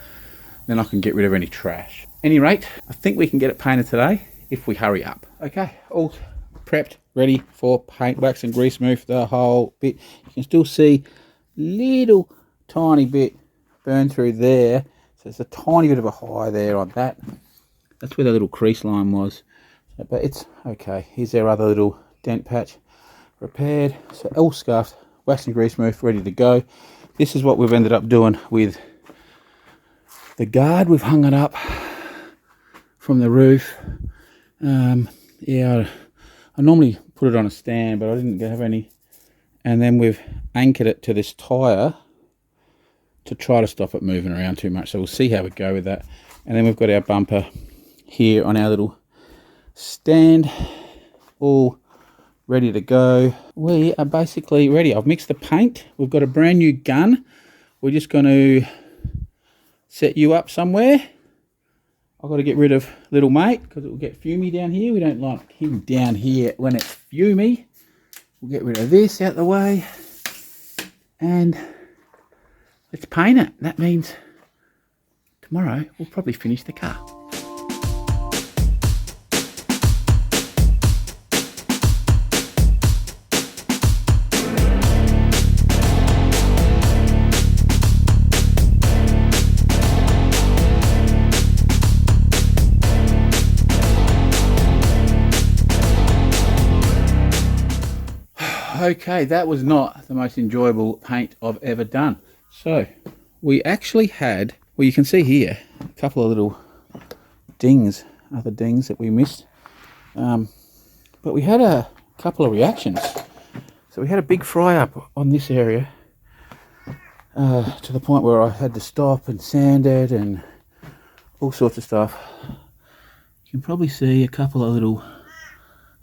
then I can get rid of any trash. Any rate, I think we can get it painted today if we hurry up. Okay, all prepped, ready for paint, wax and grease remove the whole bit. You can still see little tiny bit burn through there. So there's a tiny bit of a high there on that. That's where the little crease line was. But it's okay. Here's our other little dent patch repaired. So all scuffed, wax and grease remove, ready to go. This is what we've ended up doing with the guard. We've hung it up from the roof. Yeah, I normally put it on a stand, but I didn't have any. And then we've anchored it to this tyre to try to stop it moving around too much. So we'll see how we go with that. And then we've got our bumper here on our little stand, all ready to go. We are basically ready. I've mixed the paint. We've got a brand new gun. We're just going to set you up somewhere. I've got to get rid of little mate because it will get fumey down here. We don't like him down here when it's fumey. We'll get rid of this out the way, and let's paint it. That means tomorrow we'll probably finish the car. Okay, that was not the most enjoyable paint I've ever done. So we actually had, well, you can see here a couple of little dings other dings that we missed. But we had a couple of reactions. So we had a big fry up on this area to the point where I had to stop and sand it and all sorts of stuff. You can probably see a couple of little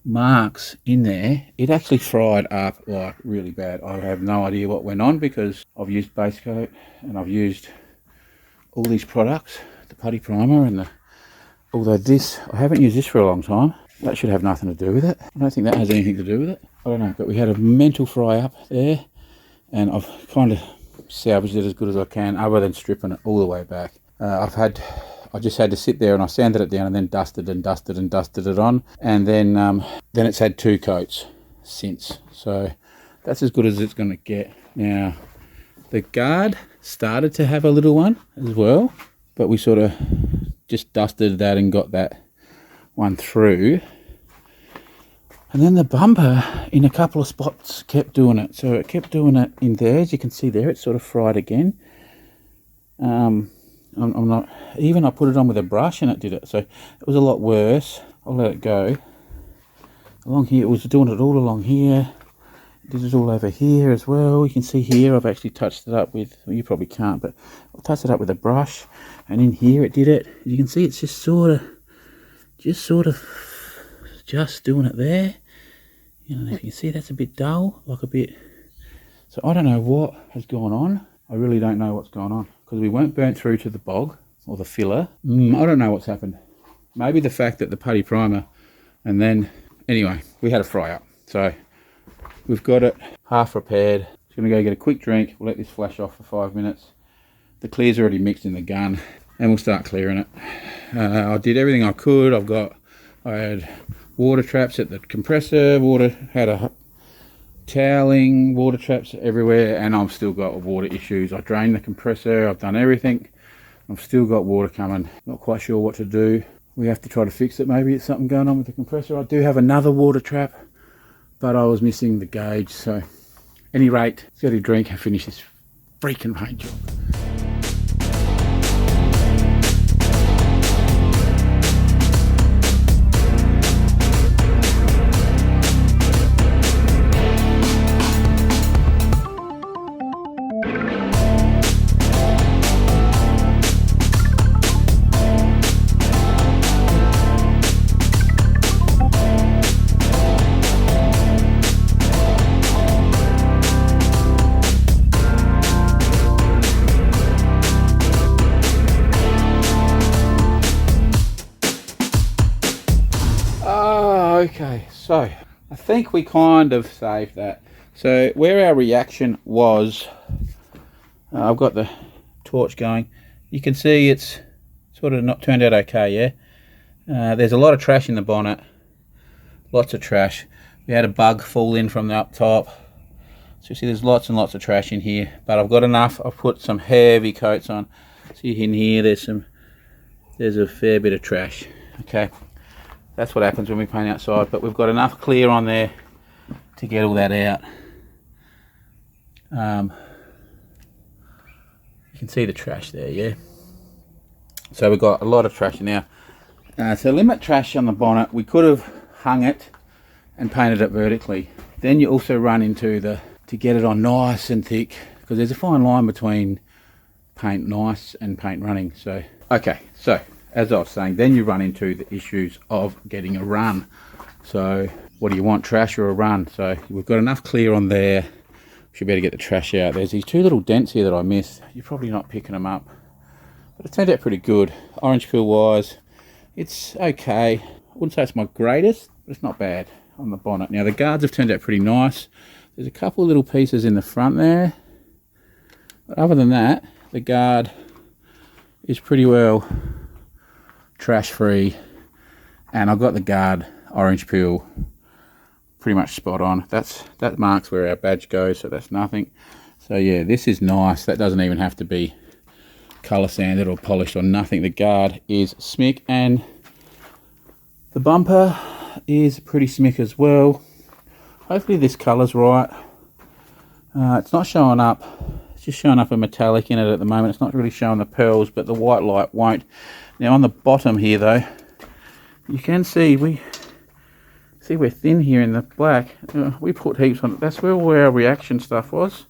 marks in there. It actually fried up like really bad. I have no idea what went on because I've used base coat and I've used all these products, the putty primer and although this, I haven't used this for a long time. That should have nothing to do with it. I don't think that has anything to do with it. I don't know, but we had a mental fry up there and I've kind of salvaged it as good as I can other than stripping it all the way back. I just had to sit there and I sanded it down and then dusted it on, and then it's had 2 coats since. So that's as good as it's going to get. Now the guard started to have a little one as well, but we sort of just dusted that and got that one through. And then the bumper in a couple of spots kept doing it. So it kept doing it in there. As you can see there, it's sort of fried again. I'm not, even I put it on with a brush and it did it. So it was a lot worse. I'll let it go. Along here, it was doing it all along here. It did it all over here as well. You can see here, I've actually touched it up with, well, you probably can't, but I'll touch it up with a brush. And in here it did it. You can see it's just sort of doing it there. You know, if you can see that's a bit dull, like a bit. So I don't know what has gone on. I really don't know what's gone on because we weren't burnt through to the bog or the filler. I don't know what's happened. Maybe the fact that the putty primer, and then anyway, we had a fry up. So we've got it half repaired. Just gonna go get a quick drink. We'll let this flash off for 5 minutes. The clear's already mixed in the gun and we'll start clearing it. I did everything I could. I had water traps at the compressor, had a toweling, water traps everywhere, and I've still got water issues. I drained the compressor, I've done everything. I've still got water coming. Not quite sure what to do. We have to try to fix it. Maybe it's something going on with the compressor. I do have another water trap, but I was missing the gauge. So at any rate, let's get a drink and finish this freaking paint job. Okay, so I think we kind of saved that. So where our reaction was, I've got the torch going. You can see it's sort of not turned out okay, yeah? There's a lot of trash in the bonnet. Lots of trash. We had a bug fall in from the up top. So you see there's lots and lots of trash in here. But I've got enough. I've put some heavy coats on. See in here there's a fair bit of trash. Okay. That's what happens when we paint outside, but we've got enough clear on there to get all that out. You can see the trash there, yeah? So we've got a lot of trash now. To limit trash on the bonnet, we could have hung it and painted it vertically. Then you also run into to get it on nice and thick, because there's a fine line between paint nice and paint running. So, okay, so as I was saying, then you run into the issues of getting a run. So what do you want, trash or a run? So we've got enough clear on there. We should better get the trash out. There's these 2 little dents here that I missed. You're probably not picking them up, but it turned out pretty good. Orange peel wise, it's okay. I wouldn't say it's my greatest, but it's not bad on the bonnet. Now the guards have turned out pretty nice. There's a couple of little pieces in the front there, but other than that, the guard is pretty well trash free, and I've got the guard orange peel pretty much spot on. That marks where our badge goes, so that's nothing. So yeah, this is nice. That doesn't even have to be color sanded or polished or nothing. The guard is smick, and the bumper is pretty smick as well. Hopefully this color's right. It's not showing up. It's just showing up a metallic in it at the moment. It's not really showing the pearls, but the white light won't. Now on the bottom here though, You can see we're thin here in the black. We put heaps on it. That's where all our reaction stuff was.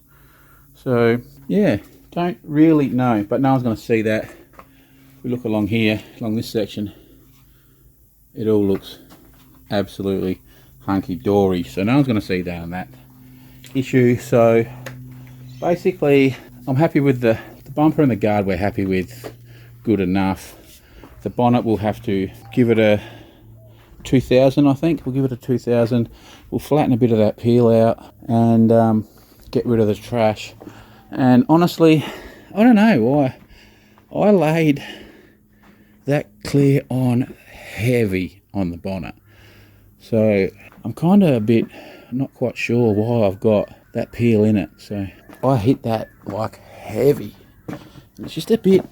So yeah, don't really know, but no one's going to see that. If we look along here, along this section, it all looks absolutely hunky-dory. So no one's going to see that on that issue. So basically, I'm happy with the bumper and the guard. We're happy with, good enough. The bonnet, we'll have to give it a 2000, I think. We'll give it a 2000. We'll flatten a bit of that peel out and get rid of the trash. And honestly, I don't know why I laid that clear on heavy on the bonnet. So I'm kind of a bit not quite sure why I've got that peel in it. So I hit that like heavy. It's just a bit,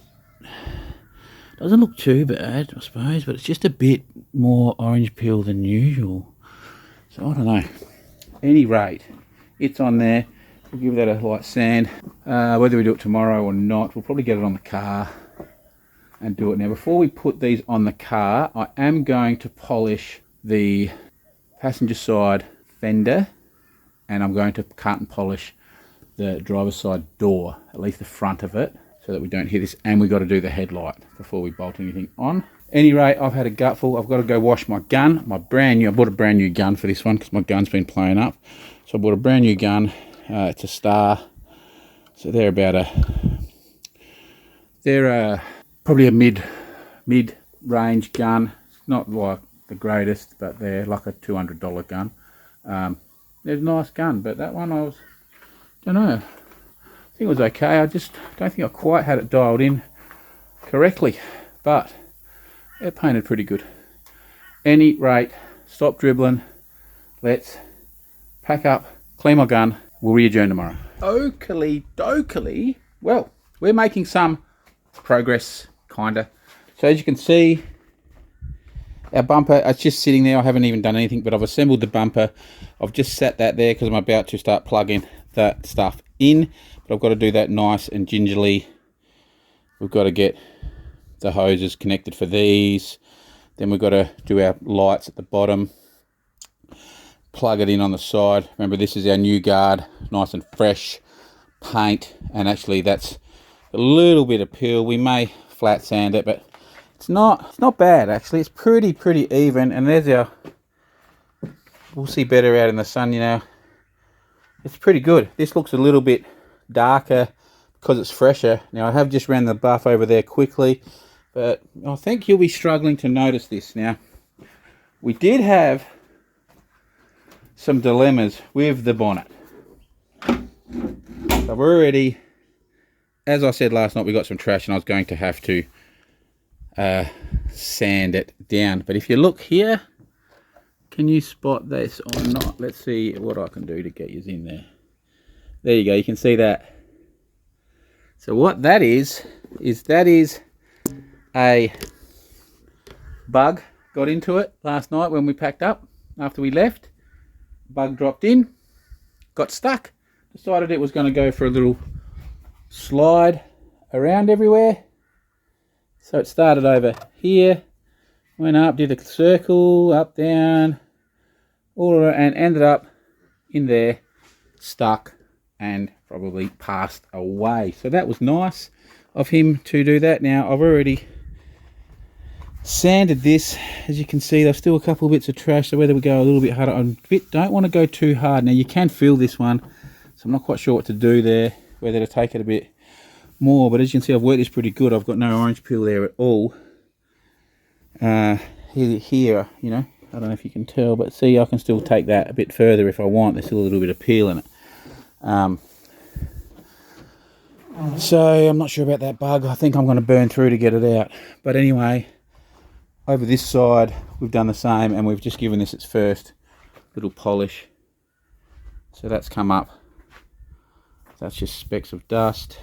doesn't look too bad, I suppose, but it's just a bit more orange peel than usual. So I don't know. Any rate, it's on there. We'll give that a light sand. Whether we do it tomorrow or not, we'll probably get it on the car and do it now. Before we put these on the car, I am going to polish the passenger side fender, and I'm going to cut and polish the driver's side door, at least the front of it, so that we don't hit this. And we've got to do the headlight before we bolt anything on. Any rate, I've had a gutful. I've got to go wash my gun, I bought a brand new gun for this one because my gun's been playing up. So I bought a brand new gun. It's a Star. So they're probably a mid-range gun. It's not like the greatest, but they're like a $200 gun. They're a nice gun, but that one don't know. I think it was okay. I just don't think I quite had it dialed in correctly, but it painted pretty good. Any rate, stop dribbling. Let's pack up, clean my gun. We'll re-adjourn tomorrow. Oakley dokely. Well, we're making some progress, kinda. So as you can see, our bumper, it's just sitting there. I haven't even done anything, but I've assembled the bumper. I've just sat that there because I'm about to start plugging that stuff in, but I've got to do that nice and gingerly. We've got to get the hoses connected for these. Then we've got to do our lights at the bottom. Plug it in on the side. Remember, this is our new guard, nice and fresh paint, and actually that's a little bit of peel. We may flat sand it, but it's not bad actually. It's pretty even, and there's our, we'll see better out in the sun, you know. It's pretty good. This looks a little bit darker because it's fresher. Now I have just ran the buff over there quickly, but I think you'll be struggling to notice this. Now we did have some dilemmas with the bonnet. I've already, as I said last night, we got some trash and I was going to have to sand it down. But if you look here, can you spot this or not? Let's see what I can do to get you in there. There you go, you can see that. So what that is that is a bug got into it last night when we packed up after we left. Bug dropped in, got stuck, decided it was going to go for a little slide around everywhere. So it started over here, went up, did a circle, up, down, all around, and ended up in there, stuck, and probably passed away. So that was nice of him to do that. Now I've already sanded this. As you can see, there's still a couple of bits of trash, so whether we go a little bit harder, don't want to go too hard. Now you can feel this one, so I'm not quite sure what to do there, whether to take it a bit more, but as you can see, I've worked this pretty good. I've got no orange peel there at all. Here, you know, I don't know if you can tell, but see, I can still take that a bit further if I want. There's still a little bit of peel in it. So I'm not sure about that bug. I think I'm going to burn through to get it out. But anyway, over this side, we've done the same, and we've just given this its first little polish. So that's come up. That's just specks of dust.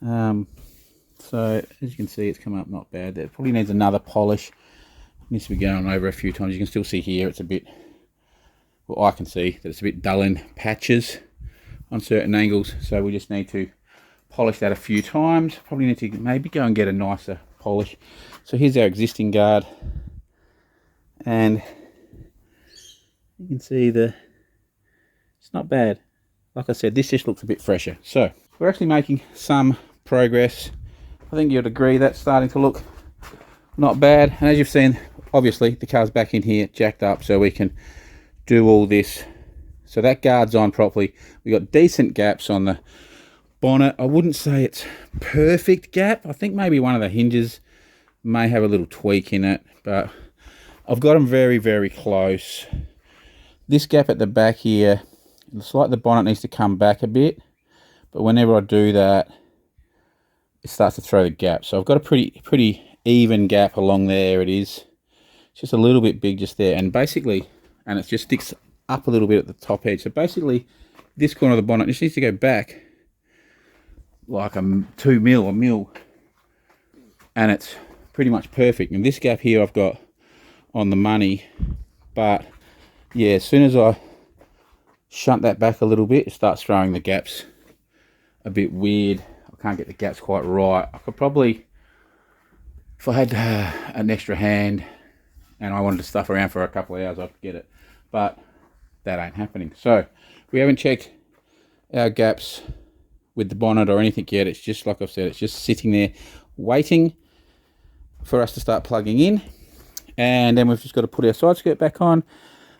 So as you can see, it's come up not bad. It probably needs another polish. It needs to be going over a few times. You can still see here it's a bit, well, I can see that it's a bit dull in patches on certain angles, so we just need to polish that a few times. Probably need to maybe go and get a nicer polish. So here's our existing guard, and you can see it's not bad. Like I said, this just looks a bit fresher. So we're actually making some progress. I think you'd agree that's starting to look not bad. And as you've seen, obviously the car's back in here jacked up so we can do all this. So that guard's on properly. We got decent gaps on the bonnet. I wouldn't say it's perfect gap. I think maybe one of the hinges may have a little tweak in it, but I've got them very, very close. This gap at the back here, it's like the bonnet needs to come back a bit, but whenever I do that, it starts to throw the gap. So I've got a pretty even gap along there. It is just a little bit big just there, and basically, and it just sticks up a little bit at the top edge. So basically, this corner of the bonnet just needs to go back like a 2 mil, a mil, and it's pretty much perfect. And this gap here I've got on the money, but yeah, as soon as I shunt that back a little bit, it starts throwing the gaps a bit weird. I can't get the gaps quite right. I could probably, if I had an extra hand and I wanted to stuff around for a couple of hours, I'd get it, but that ain't happening. So we haven't checked our gaps with the bonnet or anything yet. It's just, like I've said, it's just sitting there waiting for us to start plugging in, and then we've just got to put our side skirt back on,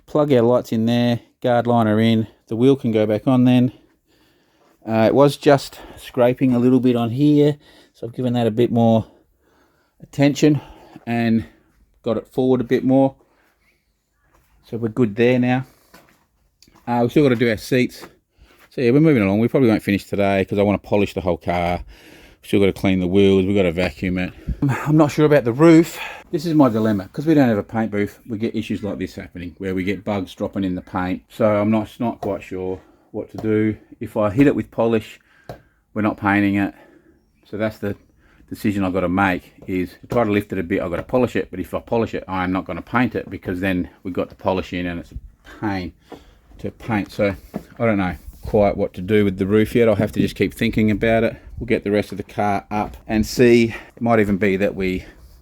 plug our lights in there, guard liner in, the wheel can go back on then. It was just scraping a little bit on here, so I've given that a bit more attention and got it forward a bit more, so we're good there now. We've still got to do our seats, so yeah, we're moving along. We probably won't finish today because I want to polish the whole car. We've still got to clean the wheels, we've got to vacuum it. I'm not sure about the roof. This is my dilemma, because we don't have a paint booth. We get issues like this happening where we get bugs dropping in the paint, so I'm not quite sure what to do. If I hit it with polish, we're not painting it, so that's the decision I've got to make, is to try to lift it a bit. I've got to polish it, but if I polish it, I'm not going to paint it, because then we've got the polish in and it's a pain to paint. So I don't know quite what to do with the roof yet. I'll have to just keep thinking about it. We'll get the rest of the car up and see. It might even be that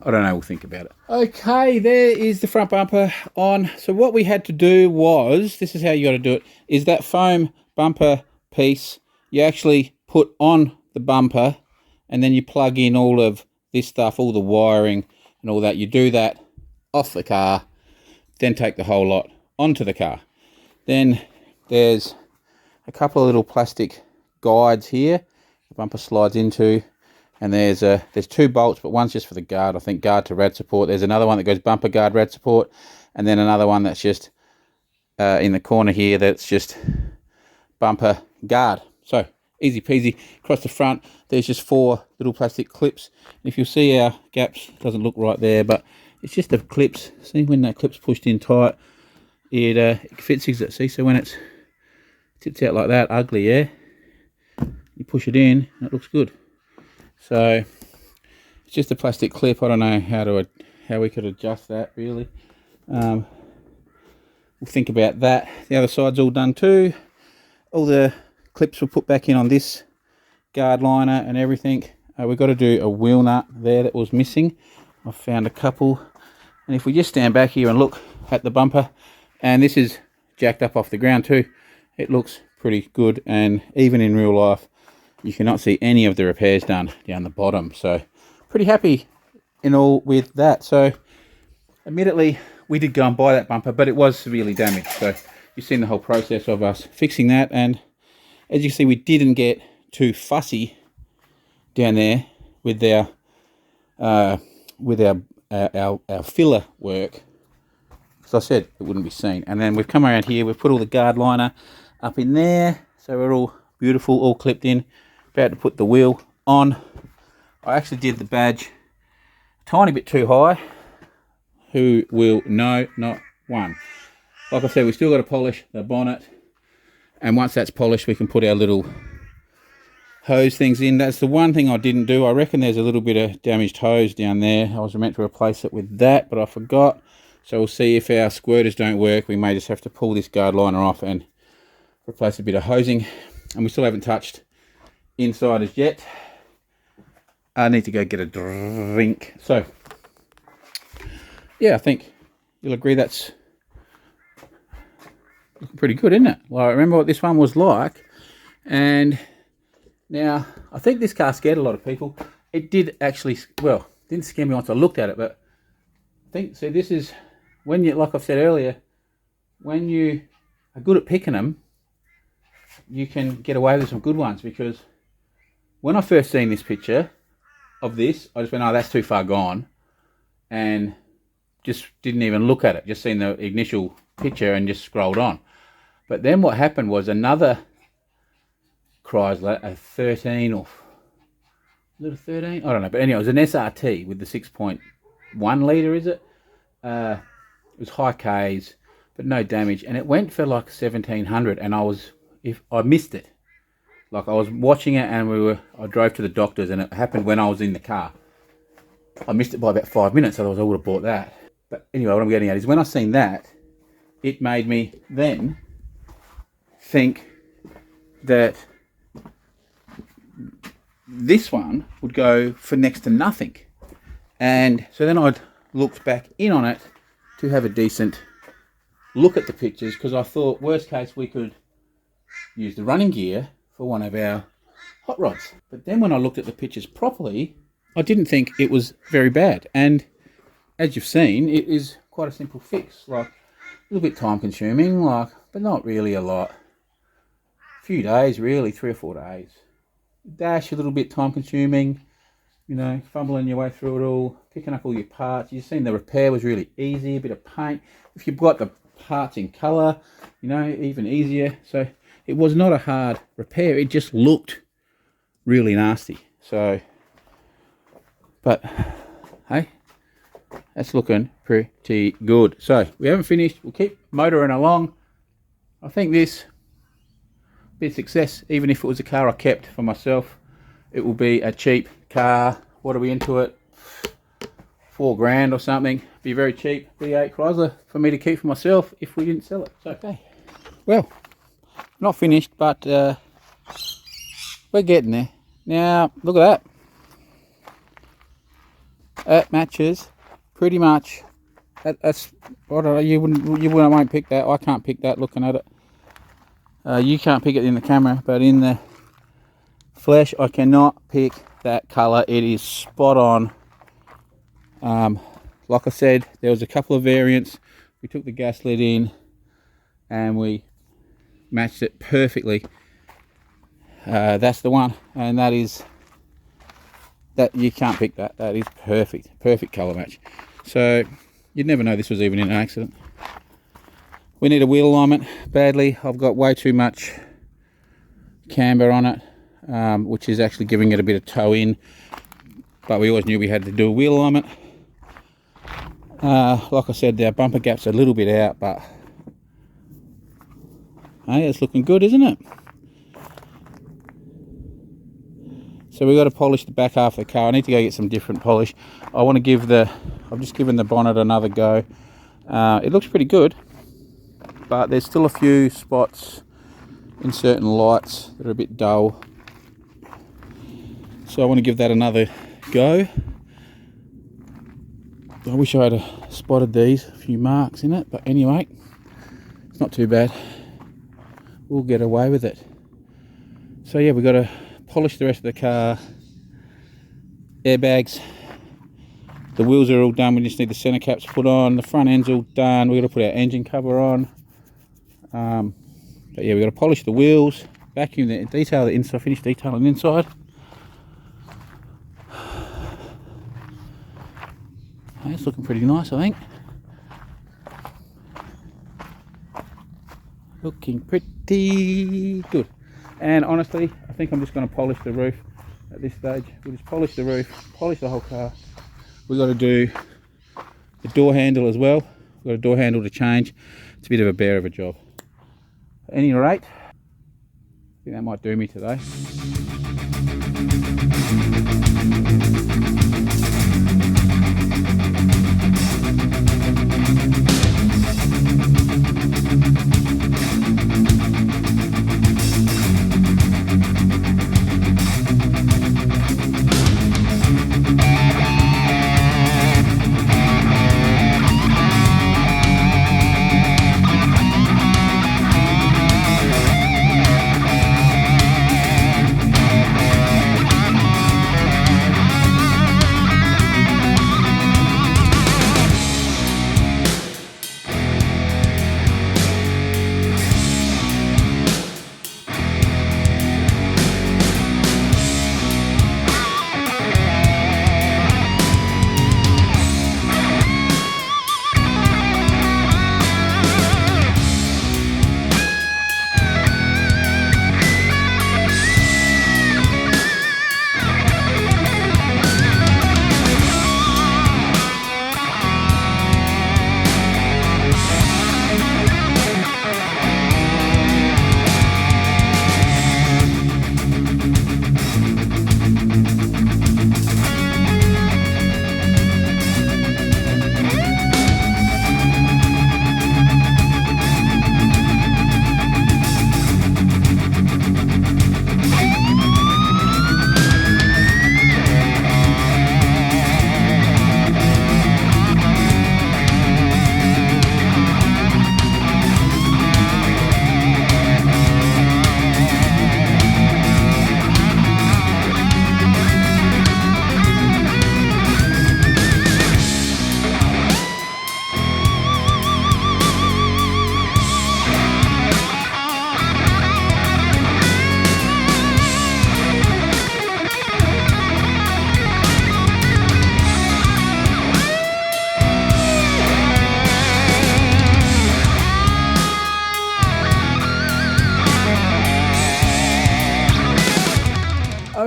I don't know, we'll think about it. Okay, there is the front bumper on. So what we had to do was, this is how you got to do it, is that foam bumper piece you actually put on the bumper, and then you plug in all of this stuff, all the wiring and all that. You do that off the car, then take the whole lot onto the car. Then there's a couple of little plastic guides here the bumper slides into, and there's 2 bolts, but one's just for the guard, I think, guard to rad support. There's another one that goes bumper guard rad support, and then another one that's just in the corner here that's just bumper guard. So easy peasy. Across the front there's just 4 little plastic clips, and if you'll see our gaps, doesn't look right there, but it's just the clips. See, when that clip's pushed in tight, it fits it. See, so when it's tips out like that, ugly, yeah, you push it in and it looks good. So it's just a plastic clip. I don't know how we could adjust that really. We'll think about that. The other side's all done too. All the clips were put back in on this guard liner and everything. We've got to do a wheel nut there that was missing. I found a couple, and if we just stand back here and look at the bumper, and this is jacked up off the ground too, it looks pretty good, and even in real life you cannot see any of the repairs done down the bottom. So pretty happy in all with that. So admittedly we did go and buy that bumper, but it was severely damaged, so you've seen the whole process of us fixing that. And as you see, we didn't get too fussy down there with our filler work, because I said it wouldn't be seen. And then we've come around here, we've put all the guard liner up in there, so we're all beautiful, all clipped in. About to put the wheel on. I actually did the badge a tiny bit too high. Who will know? Not one. Like I said, we still got to polish the bonnet, and once that's polished we can put our little hose things in. That's the one thing I didn't do. I reckon there's a little bit of damaged hose down there. I was meant to replace it with that, but I forgot. So we'll see if our squirters don't work. We may just have to pull this guard liner off and replace a bit of hosing. And we still haven't touched inside as yet. I need to go get a drink. So yeah, I think you'll agree that's looking pretty good, isn't it? Well, I remember what this one was like, and now I think this car scared a lot of people. It did actually, well, didn't scare me once I looked at it, but I think, see, this is when you, like I've said earlier, when you are good at picking them, you can get away with some good ones, because when I first seen this picture of this, I just went, oh, that's too far gone, and just didn't even look at it, just seen the initial picture and just scrolled on. But then what happened was another Chrysler, a 13 or little 13, I don't know, but anyway, it was an SRT with the 6.1 litre, is it? It was high Ks, but no damage, and it went for like 1,700, and I missed it. Like, I was watching it, and I drove to the doctor's, and it happened when I was in the car. I missed it by about 5 minutes, otherwise I would have bought that. But anyway, what I'm getting at is when I seen that, it made me then think that this one would go for next to nothing. And so then I looked back in on it to have a decent look at the pictures, because I thought, worst case, we could use the running gear for one of our hot rods. But then when I looked at the pictures properly, I didn't think it was very bad. And as you've seen, it is quite a simple fix. Like, a little bit time consuming, like, but not really a lot. A few days, really, 3 or 4 days. Dash, a little bit time consuming, you know, fumbling your way through it all, picking up all your parts. You've seen the repair was really easy, a bit of paint. If you've got the parts in colour, you know, even easier. So it was not a hard repair, it just looked really nasty. So, but hey, that's looking pretty good. So we haven't finished, we'll keep motoring along. I think this be a success. Even if it was a car I kept for myself, it will be a cheap car. What are we into it? 4 grand or something. Be very cheap V8 Chrysler for me to keep for myself if we didn't sell it. It's okay. Well, not finished, but we're getting there. Now look at that. It matches pretty much. That's, I don't know, you won't pick that. I can't pick that looking at it. You can't pick it in the camera, but in the flesh, I cannot pick that colour. It is spot on. Like I said, there was a couple of variants. We took the gaslit in and we matched it perfectly. That's the one, and that is that. You can't pick that. That is perfect colour match. So you'd never know this was even in an accident. We need a wheel alignment badly. I've got way too much camber on it, which is actually giving it a bit of toe in, but we always knew we had to do a wheel alignment. Like I said, our bumper gap's a little bit out, but hey, it's looking good, isn't it? So we've got to polish the back half of the car. I need to go get some different polish. I want to give I've just given the bonnet another go. It looks pretty good, but there's still a few spots in certain lights that are a bit dull. So I want to give that another go. I wish I had spotted these, a few marks in it, but anyway, it's not too bad. We'll get away with it. So yeah, we've got to polish the rest of the car. Airbags. The wheels are all done, we just need the centre caps put on. The front end's all done, we've got to put our engine cover on. But yeah, we've got to polish the wheels, vacuum the detail the inside, finish detailing the inside. It's looking pretty nice, I think. Looking pretty good. And honestly, I think I'm just going to polish the roof at this stage. We'll just polish the roof, polish the whole car. We've got to do the door handle as well. We've got a door handle to change. It's a bit of a bear of a job. At any rate, I think that might do me today.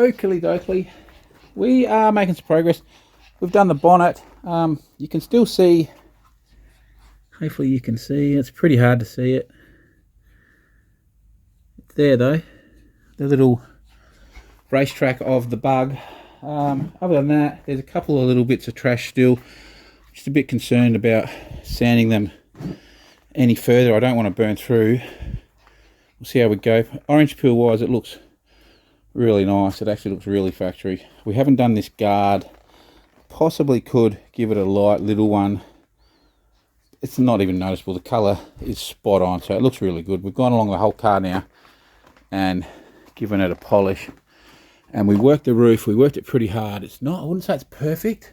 oakley dokley, we are making some progress. We've done the bonnet. You can still see, hopefully you can see, it's pretty hard to see it. It's there though, the little racetrack of the bug. Other than that, there's a couple of little bits of trash still. Just a bit concerned about sanding them any further. I don't want to burn through. We'll see how we go. Orange peel wise, it looks really nice. It actually looks really factory. We haven't done this guard. Possibly could give it a light little one. It's not even noticeable. The colour is spot on, so it looks really good. We've gone along the whole car now and given it a polish. And we worked the roof. We worked it pretty hard. It's not, I wouldn't say it's perfect,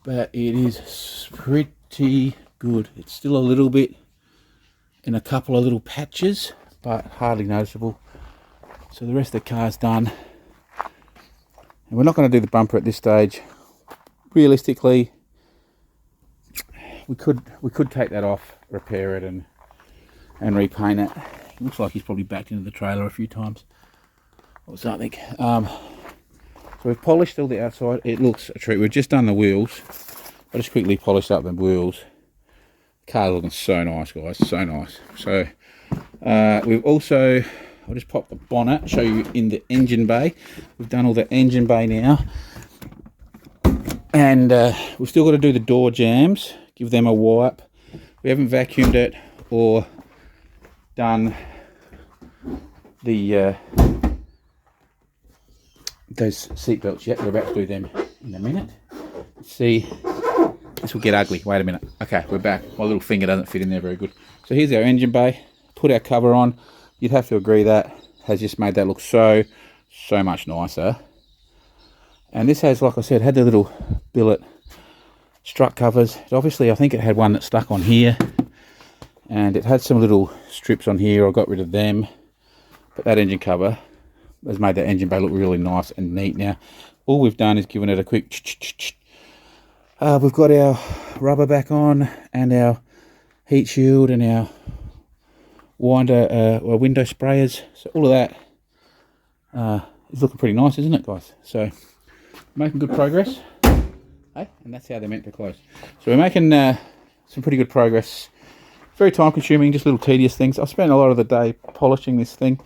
but it is pretty good. It's still a little bit in a couple of little patches, but hardly noticeable. So the rest of the car's done. And we're not going to do the bumper at this stage. Realistically, we could take that off, repair it and repaint it. It looks like he's probably backed into the trailer a few times or something. So we've polished all the outside. It looks a treat. We've just done the wheels. I just quickly polished up the wheels. The car's looking so nice, guys, so nice. So we've also, I'll just pop the bonnet, show you in the engine bay. We've done all the engine bay now. And we've still got to do the door jambs, give them a wipe. We haven't vacuumed it or done the those seat belts yet. We're about to do them in a minute. Let's see, this will get ugly. Wait a minute. Okay, we're back. My little finger doesn't fit in there very good. So here's our engine bay. Put our cover on. You'd have to agree that has just made that look so much nicer. And this has, like I said, had the little billet strut covers. Obviously, I think it had one that stuck on here, and it had some little strips on here. I got rid of them, but that engine cover has made that engine bay look really nice and neat. Now, all we've done is given it a quick we've got our rubber back on and our heat shield and our window sprayers. So all of that is looking pretty nice, isn't it, guys? So making good progress. Hey, and that's how they're meant to close. So we're making some pretty good progress. Very time consuming, just little tedious things. I've spent a lot of the day polishing this thing,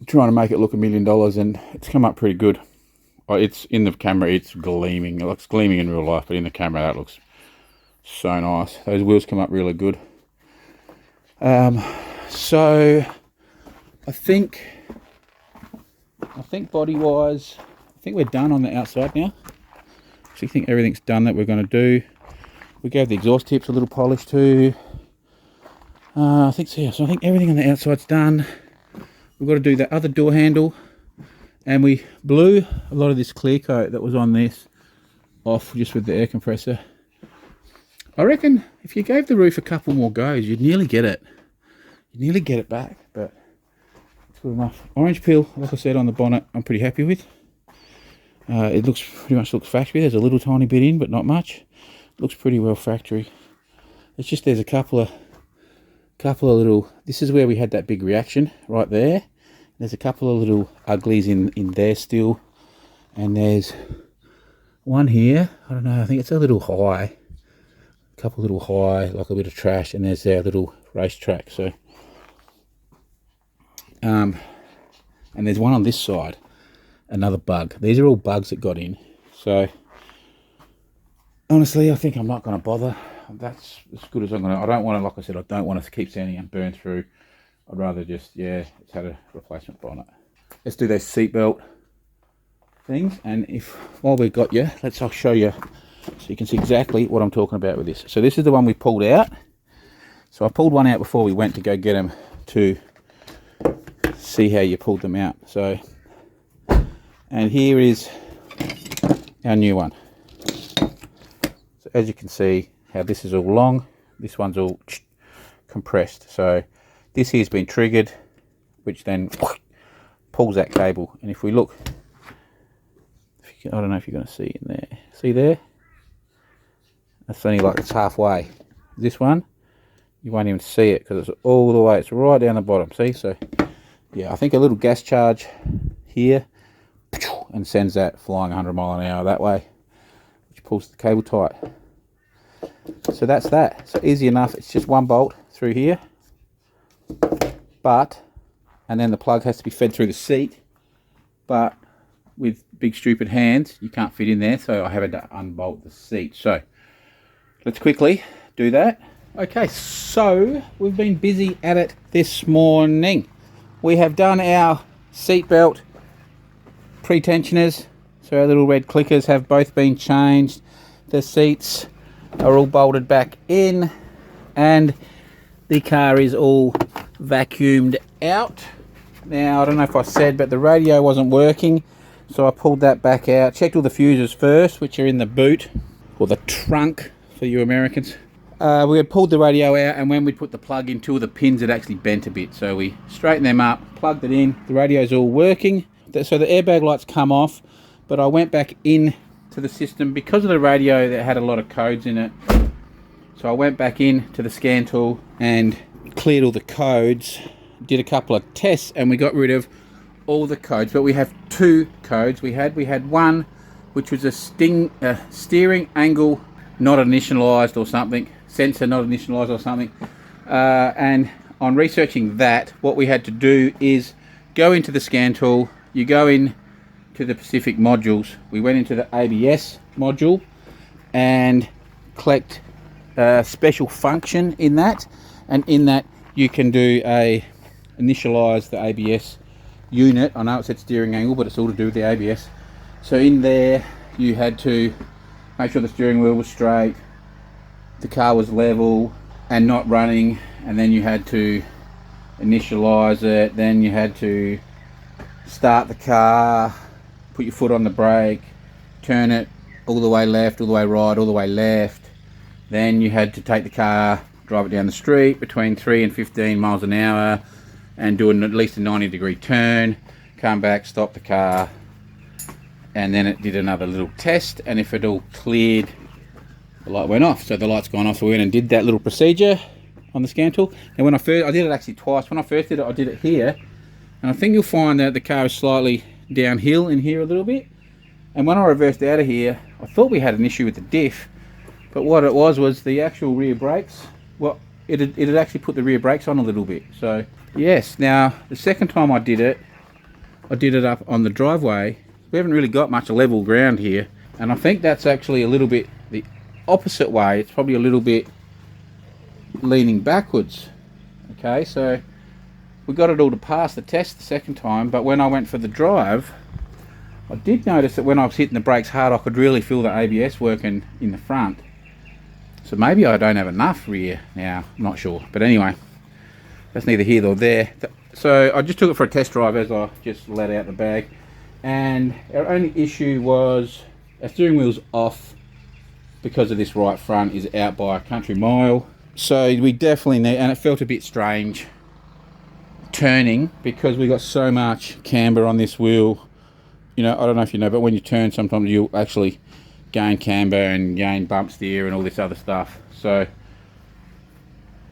trying to make it look $1 million, and it's come up pretty good. It's in the camera, it's gleaming. It looks gleaming in real life, but in the camera that looks so nice. Those wheels come up really good. So I think body wise, I think we're done on the outside now. I think everything's done that we're going to do. We gave the exhaust tips a little polish too. I think so, yeah. So I think everything on the outside's done. We've got to do that other door handle, and we blew a lot of this clear coat that was on this off just with the air compressor. I reckon if you gave the roof a couple more goes, you'd nearly get it. You'd nearly get it back, but it's good enough. Orange peel, like I said, on the bonnet, I'm pretty happy with. It looks pretty much looks factory. There's a little tiny bit in, but not much. It looks pretty well factory. It's just there's a couple of little. This is where we had that big reaction right there. There's a couple of little uglies in there still, and there's one here. I don't know. I think it's a little high. A couple little high, like a bit of trash, and there's our little racetrack. So, and there's one on this side. Another bug. These are all bugs that got in. So honestly, I think I'm not going to bother. That's as good as I'm going to. I don't want to, like I said, I don't want to keep sanding and burn through. I'd rather just, yeah, it's had a replacement bonnet. Let's do those seatbelt things. And while we've got you, I'll show you so you can see exactly what I'm talking about with this. So this is the one we pulled out. So I pulled one out before we went to go get them to see how you pulled them out. So, and here is our new one. So as you can see how this is all long, this one's all compressed. So this here's been triggered, which then pulls that cable. And if we look, I don't know if you're going to see in there. See there? That's only like it's halfway. This one, you won't even see it because it's all the way. It's right down the bottom. See? So yeah, I think a little gas charge here and sends that flying 100 mile an hour that way, which pulls the cable tight. So that's that. So easy enough. It's just one bolt through here, and then the plug has to be fed through the seat, but with big stupid hands you can't fit in there, so I have to unbolt the seat. So let's quickly do that. Okay, so we've been busy at it this morning. We have done our seatbelt pre-tensioners, so our little red clickers have both been changed. The seats are all bolted back in, and the car is all vacuumed out. Now, I don't know if I said, but the radio wasn't working, so I pulled that back out. Checked all the fuses first, which are in the boot, or the trunk for you Americans. We had pulled the radio out, and when we put the plug in, two of the pins had actually bent a bit, so we straightened them up, plugged it in. The radio's all working, so the airbag lights come off, but I went back in to the system because of the radio that had a lot of codes in it. So I went back in to the scan tool and cleared all the codes, did a couple of tests, and we got rid of all the codes. But we have two codes. We had one which was a steering angle not initialized or something, sensor not initialized or something, and on researching that, what we had to do is go into the scan tool. You go in to the Pacific modules. We went into the ABS module and collect a special function in that, and in that you can do initialize the ABS unit. I know it said steering angle, but it's all to do with the ABS. So in there you had to make sure the steering wheel was straight, the car was level and not running, and then you had to initialize it. Then you had to start the car, put your foot on the brake, turn it all the way left, all the way right, all the way left. Then you had to take the car, drive it down the street between 3 and 15 miles an hour and do at least a 90-degree turn, come back, stop the car, and then it did another little test, and if it all cleared, the light went off. So the light's gone off, so we went and did that little procedure on the scan tool. And when I did it actually twice. When I first did it, I did it here, and I think you'll find that the car is slightly downhill in here a little bit. And when I reversed out of here, I thought we had an issue with the diff, but what it was the actual rear brakes. Well, it had actually put the rear brakes on a little bit. So yes, now the second time I did it up on the driveway. We haven't really got much level ground here, and I think that's actually a little bit the opposite way. It's probably a little bit leaning backwards. Okay, so we got it all to pass the test the second time, but when I went for the drive, I did notice that when I was hitting the brakes hard, I could really feel the ABS working in the front. So maybe I don't have enough rear now, I'm not sure. But anyway, that's neither here nor there. So I just took it for a test drive as I just let out the bag. And our only issue was our steering wheel's off because of this right front is out by a country mile. So we definitely need, and it felt a bit strange turning because we got so much camber on this wheel. You know, I don't know if you know, but when you turn, sometimes you'll actually gain camber and gain bump steer and all this other stuff. So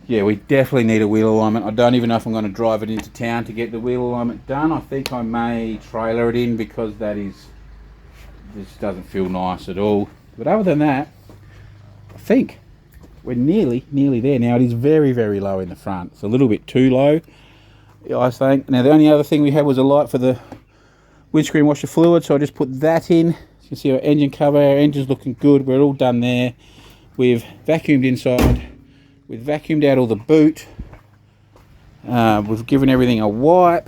yeah, we definitely need a wheel alignment. I don't even know if I'm going to drive it into town to get the wheel alignment done. I think I may trailer it in because this doesn't feel nice at all. But other than that, I think we're nearly there. Now it is very, very low in the front. It's a little bit too low, I think. Now the only other thing we had was a light for the windscreen washer fluid, so I just put that in. You can see our engine cover, our engine's looking good. We're all done there. We've vacuumed inside. We've vacuumed out all the boot. We've given everything a wipe.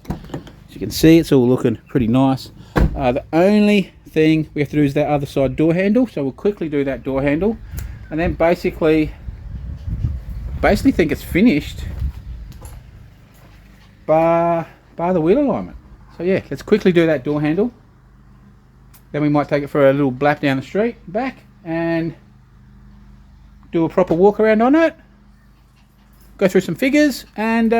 As you can see, it's all looking pretty nice. The only thing we have to do is that other side door handle. So we'll quickly do that door handle, and then basically think it's finished. Bar the wheel alignment. So yeah, let's quickly do that door handle. Then we might take it for a little blap down the street, back, and do a proper walk around on it, go through some figures, and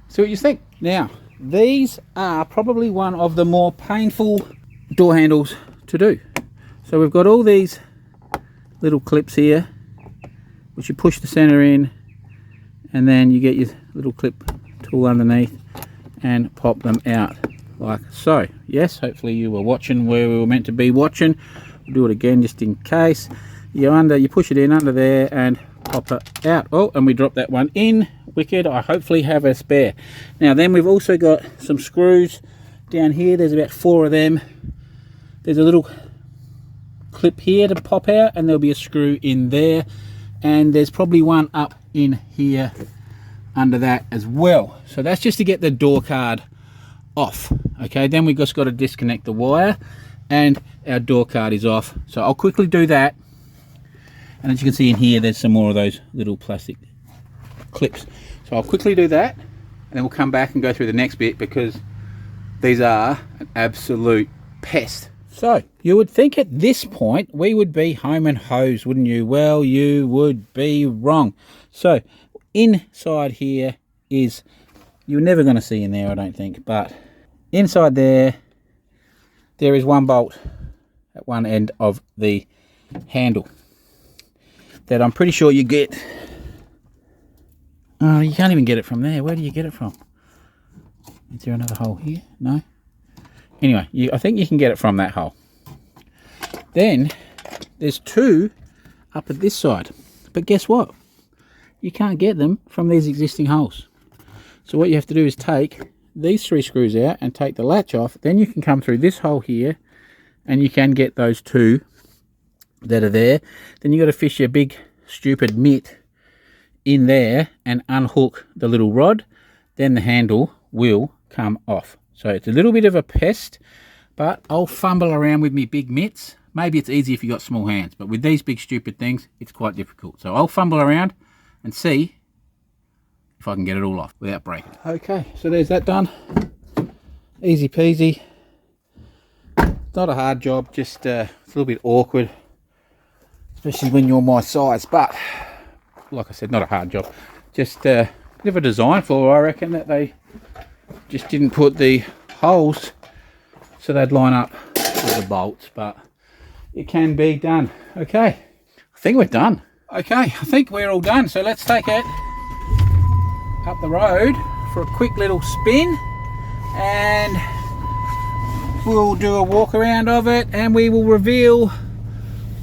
see what you think. Now, these are probably one of the more painful door handles to do. So we've got all these little clips here, which you push the center in, and then you get your little clip tool underneath and pop them out like so. Yes, hopefully you were watching where we were meant to be watching. We'll do it again just in case. You push it in under there and pop it out. Oh, and we drop that one in. Wicked. I hopefully have a spare. Now then, we've also got some screws down here. There's about 4 of them. There's a little clip here to pop out, and there'll be a screw in there, and there's probably one up in here under that as well. So that's just to get the door card off. Okay, then we've just got to disconnect the wire and our door card is off. So I'll quickly do that, and as you can see in here, there's some more of those little plastic clips. So I'll quickly do that, and then we'll come back and go through the next bit, because these are an absolute pest. So you would think at this point we would be home and hosed, wouldn't you? Well, you would be wrong. So inside here is, you're never going to see in there, I don't think, but inside there is one bolt at one end of the handle that I'm pretty sure you get. Oh, you can't even get it from there. Where do you get it from? Is there another hole here? No? Anyway, I think you can get it from that hole. Then there's 2 up at this side. But guess what? You can't get them from these existing holes. So what you have to do is take these 3 screws out and take the latch off. Then you can come through this hole here, and you can get those 2 that are there. Then you got to fish your big stupid mitt in there and unhook the little rod. Then the handle will come off. So it's a little bit of a pest, but I'll fumble around with me big mitts. Maybe it's easy if you got small hands, but with these big stupid things, it's quite difficult. So I'll fumble around and see if I can get it all off without breaking. Okay, so there's that done. Easy peasy. Not a hard job, just it's a little bit awkward, especially when you're my size, but like I said, not a hard job. Just a bit of a design flaw, I reckon, that they just didn't put the holes so they'd line up with the bolts, but it can be done. Okay, I think we're done. Okay, I think we're all done, so let's take it up the road for a quick little spin, and we'll do a walk around of it, and we will reveal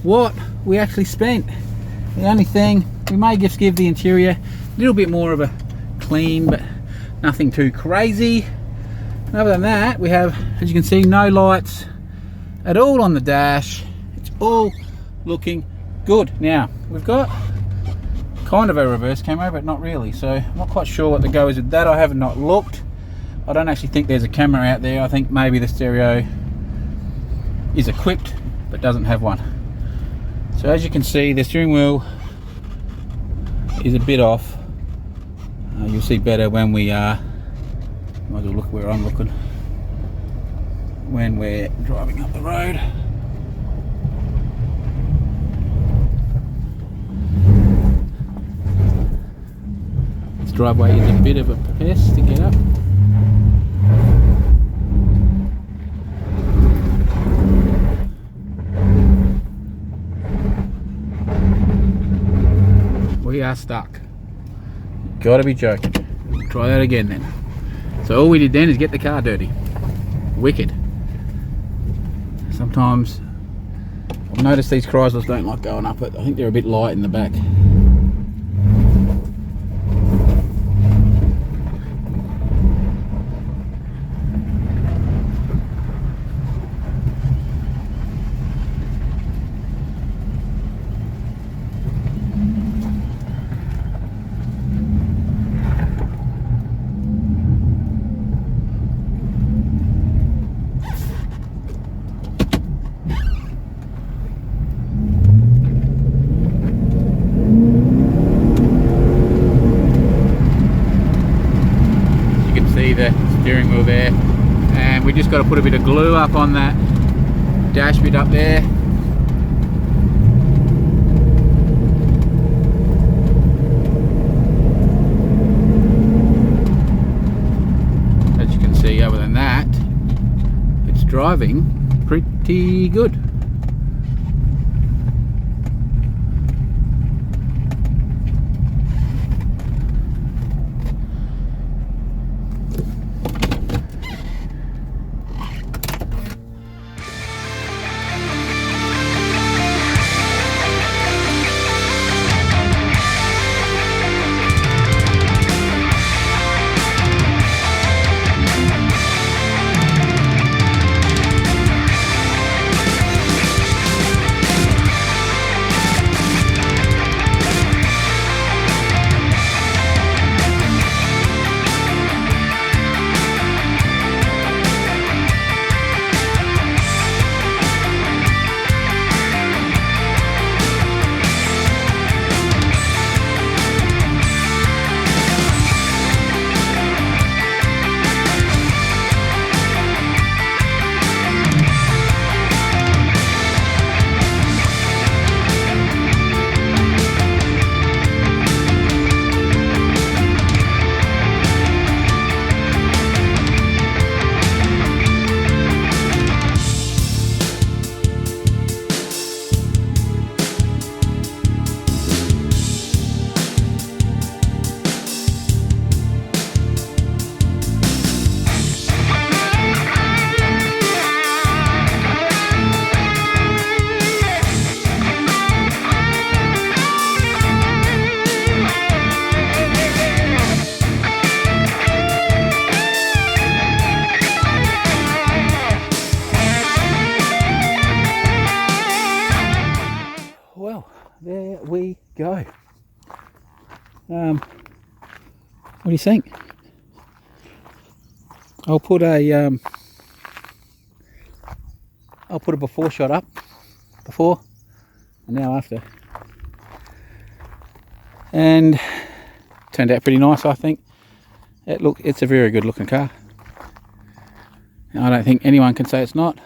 what we actually spent. The only thing, we may just give the interior a little bit more of a clean, but nothing too crazy. And other than that, we have, as you can see, no lights at all on the dash. It's all looking good. Now, we've got kind of a reverse camera, but not really, so I'm not quite sure what the go is with that. I have not looked. I don't actually think there's a camera out there. I think maybe the stereo is equipped but doesn't have one. So as you can see, the steering wheel is a bit off. You'll see better when we might as well look where I'm looking when we're driving up the road. This driveway is a bit of a pest to get up. We are stuck. Gotta be joking. Try that again then. So all we did then is get the car dirty. Wicked. Sometimes I've noticed these Chryslers don't like going up it. I think they're a bit light in the back. The steering wheel there, and we just got to put a bit of glue up on that dash bit up there. As you can see, other than that, it's driving pretty good. What do you think? I'll put a before shot up, before and now after, and turned out pretty nice, I think. It's a very good looking car. I don't think anyone can say it's not.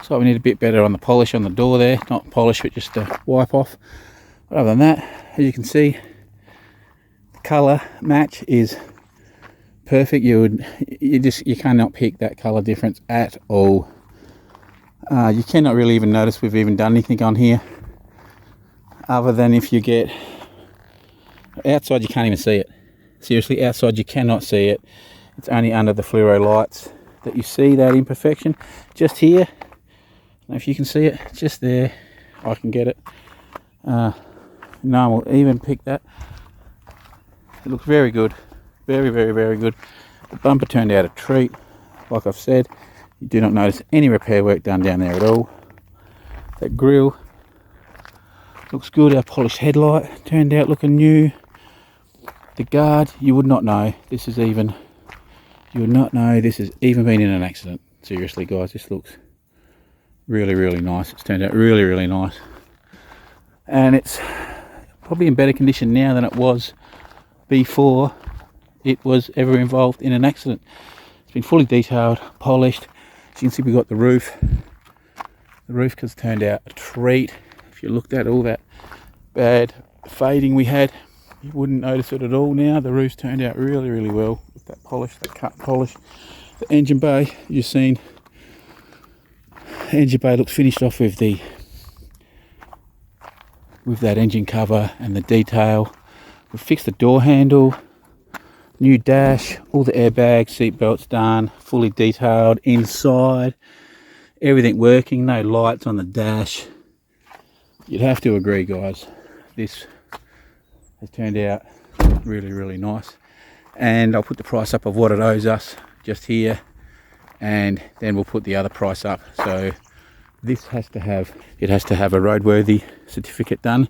So we need a bit better on the polish on the door there, not polish but just a wipe off. But other than that, as you can see, the colour match is perfect. You cannot pick that colour difference at all. You cannot really even notice we've even done anything on here, other than if you get outside, you can't even see it. Seriously, outside you cannot see it. It's only under the fluoro lights that you see that imperfection. Just here, I don't know if you can see it, just there, I can get it. No one will even pick that. It looks very good, very, very, very good. The bumper turned out a treat. Like I've said, you do not notice any repair work done down there at all. That grille looks good. Our polished headlight turned out looking new. The guard, you would not know this has even been in an accident. Seriously guys, this looks really, really nice. It's turned out really, really nice, and it's probably in better condition now than it was before it was ever involved in an accident. It's been fully detailed, polished. As you can see, we got the roof has turned out a treat. If you looked at all that bad fading we had, you wouldn't notice it at all now. The roof's turned out really, really well with that polish, that cut polish. The engine bay, you've seen, engine bay looks finished off with that engine cover and the detail. We've fixed the door handle, new dash, all the airbags, seat belts done, fully detailed inside, everything working, no lights on the dash. You'd have to agree guys, this has turned out really, really nice. And I'll put the price up of what it owes us just here, and then we'll put the other price up. So this has to have a roadworthy certificate done,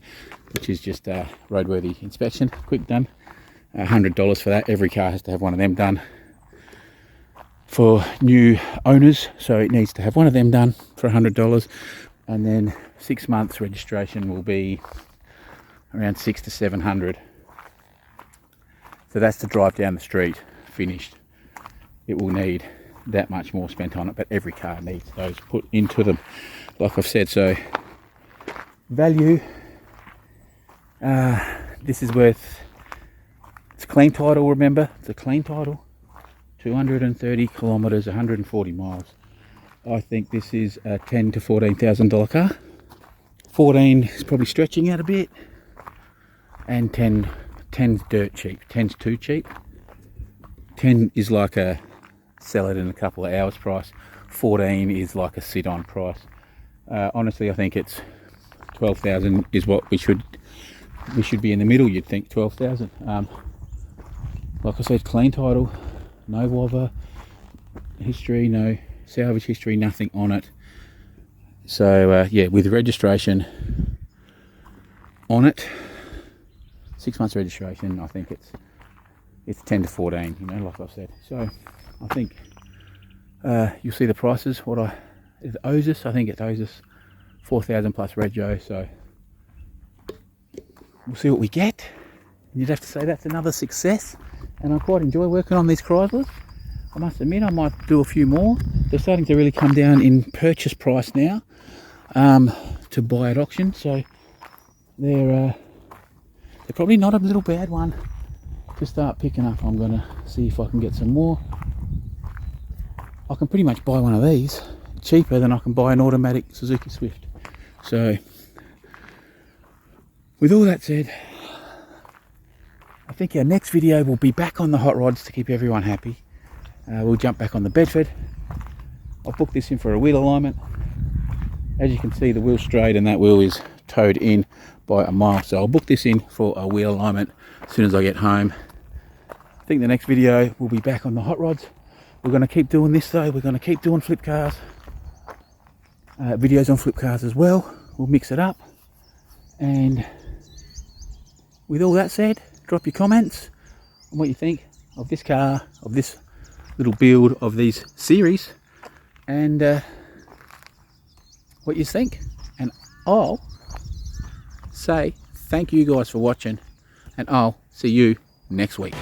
which is just a roadworthy inspection, quick done. $100 for that. Every car has to have one of them done for new owners, so it needs to have one of them done for $100. And then 6 months registration will be around $600 to $700. So that's to drive down the street finished. It will need that much more spent on it, but every car needs those put into them, like I've said. So value, this is worth, it's clean title, remember, it's a clean title, 230 kilometers, 140 miles. I think this is a $10,000 to $14,000 car. 14 is probably stretching out a bit, and 10's dirt cheap. 10's too cheap. 10 is like a sell it in a couple of hours price. 14 is like a sit on price. Honestly, I think it's 12,000 is what we should be in the middle. You'd think 12,000. Like I said, clean title, no WOVA history, no salvage history, nothing on it. So yeah, with registration on it, 6 months registration, I think it's 10 to 14, you know, like I've said. So I think you'll see the prices. It owes us, I think it owes us 4,000 plus rego. So we'll see what we get. You'd have to say that's another success, and I quite enjoy working on these Chryslers. I must admit, I might do a few more. They're starting to really come down in purchase price now, to buy at auction. So they're probably not a little bad one to start picking up. I'm gonna see if I can get some more. I can pretty much buy one of these cheaper than I can buy an automatic Suzuki Swift. So with all that said, I think our next video will be back on the hot rods to keep everyone happy. We'll jump back on the Bedford. I'll book this in for a wheel alignment. As you can see, the wheel's straight and that wheel is towed in by a mile. So I'll book this in for a wheel alignment as soon as I get home. I think the next video will be back on the hot rods. We're going to keep doing this though. We're going to keep doing flip cars. Videos on flip cars as well. We'll mix it up. And with all that said, drop your comments on what you think of this car, of this little build of these series, and what you think. And I'll say thank you guys for watching, and I'll see you next week.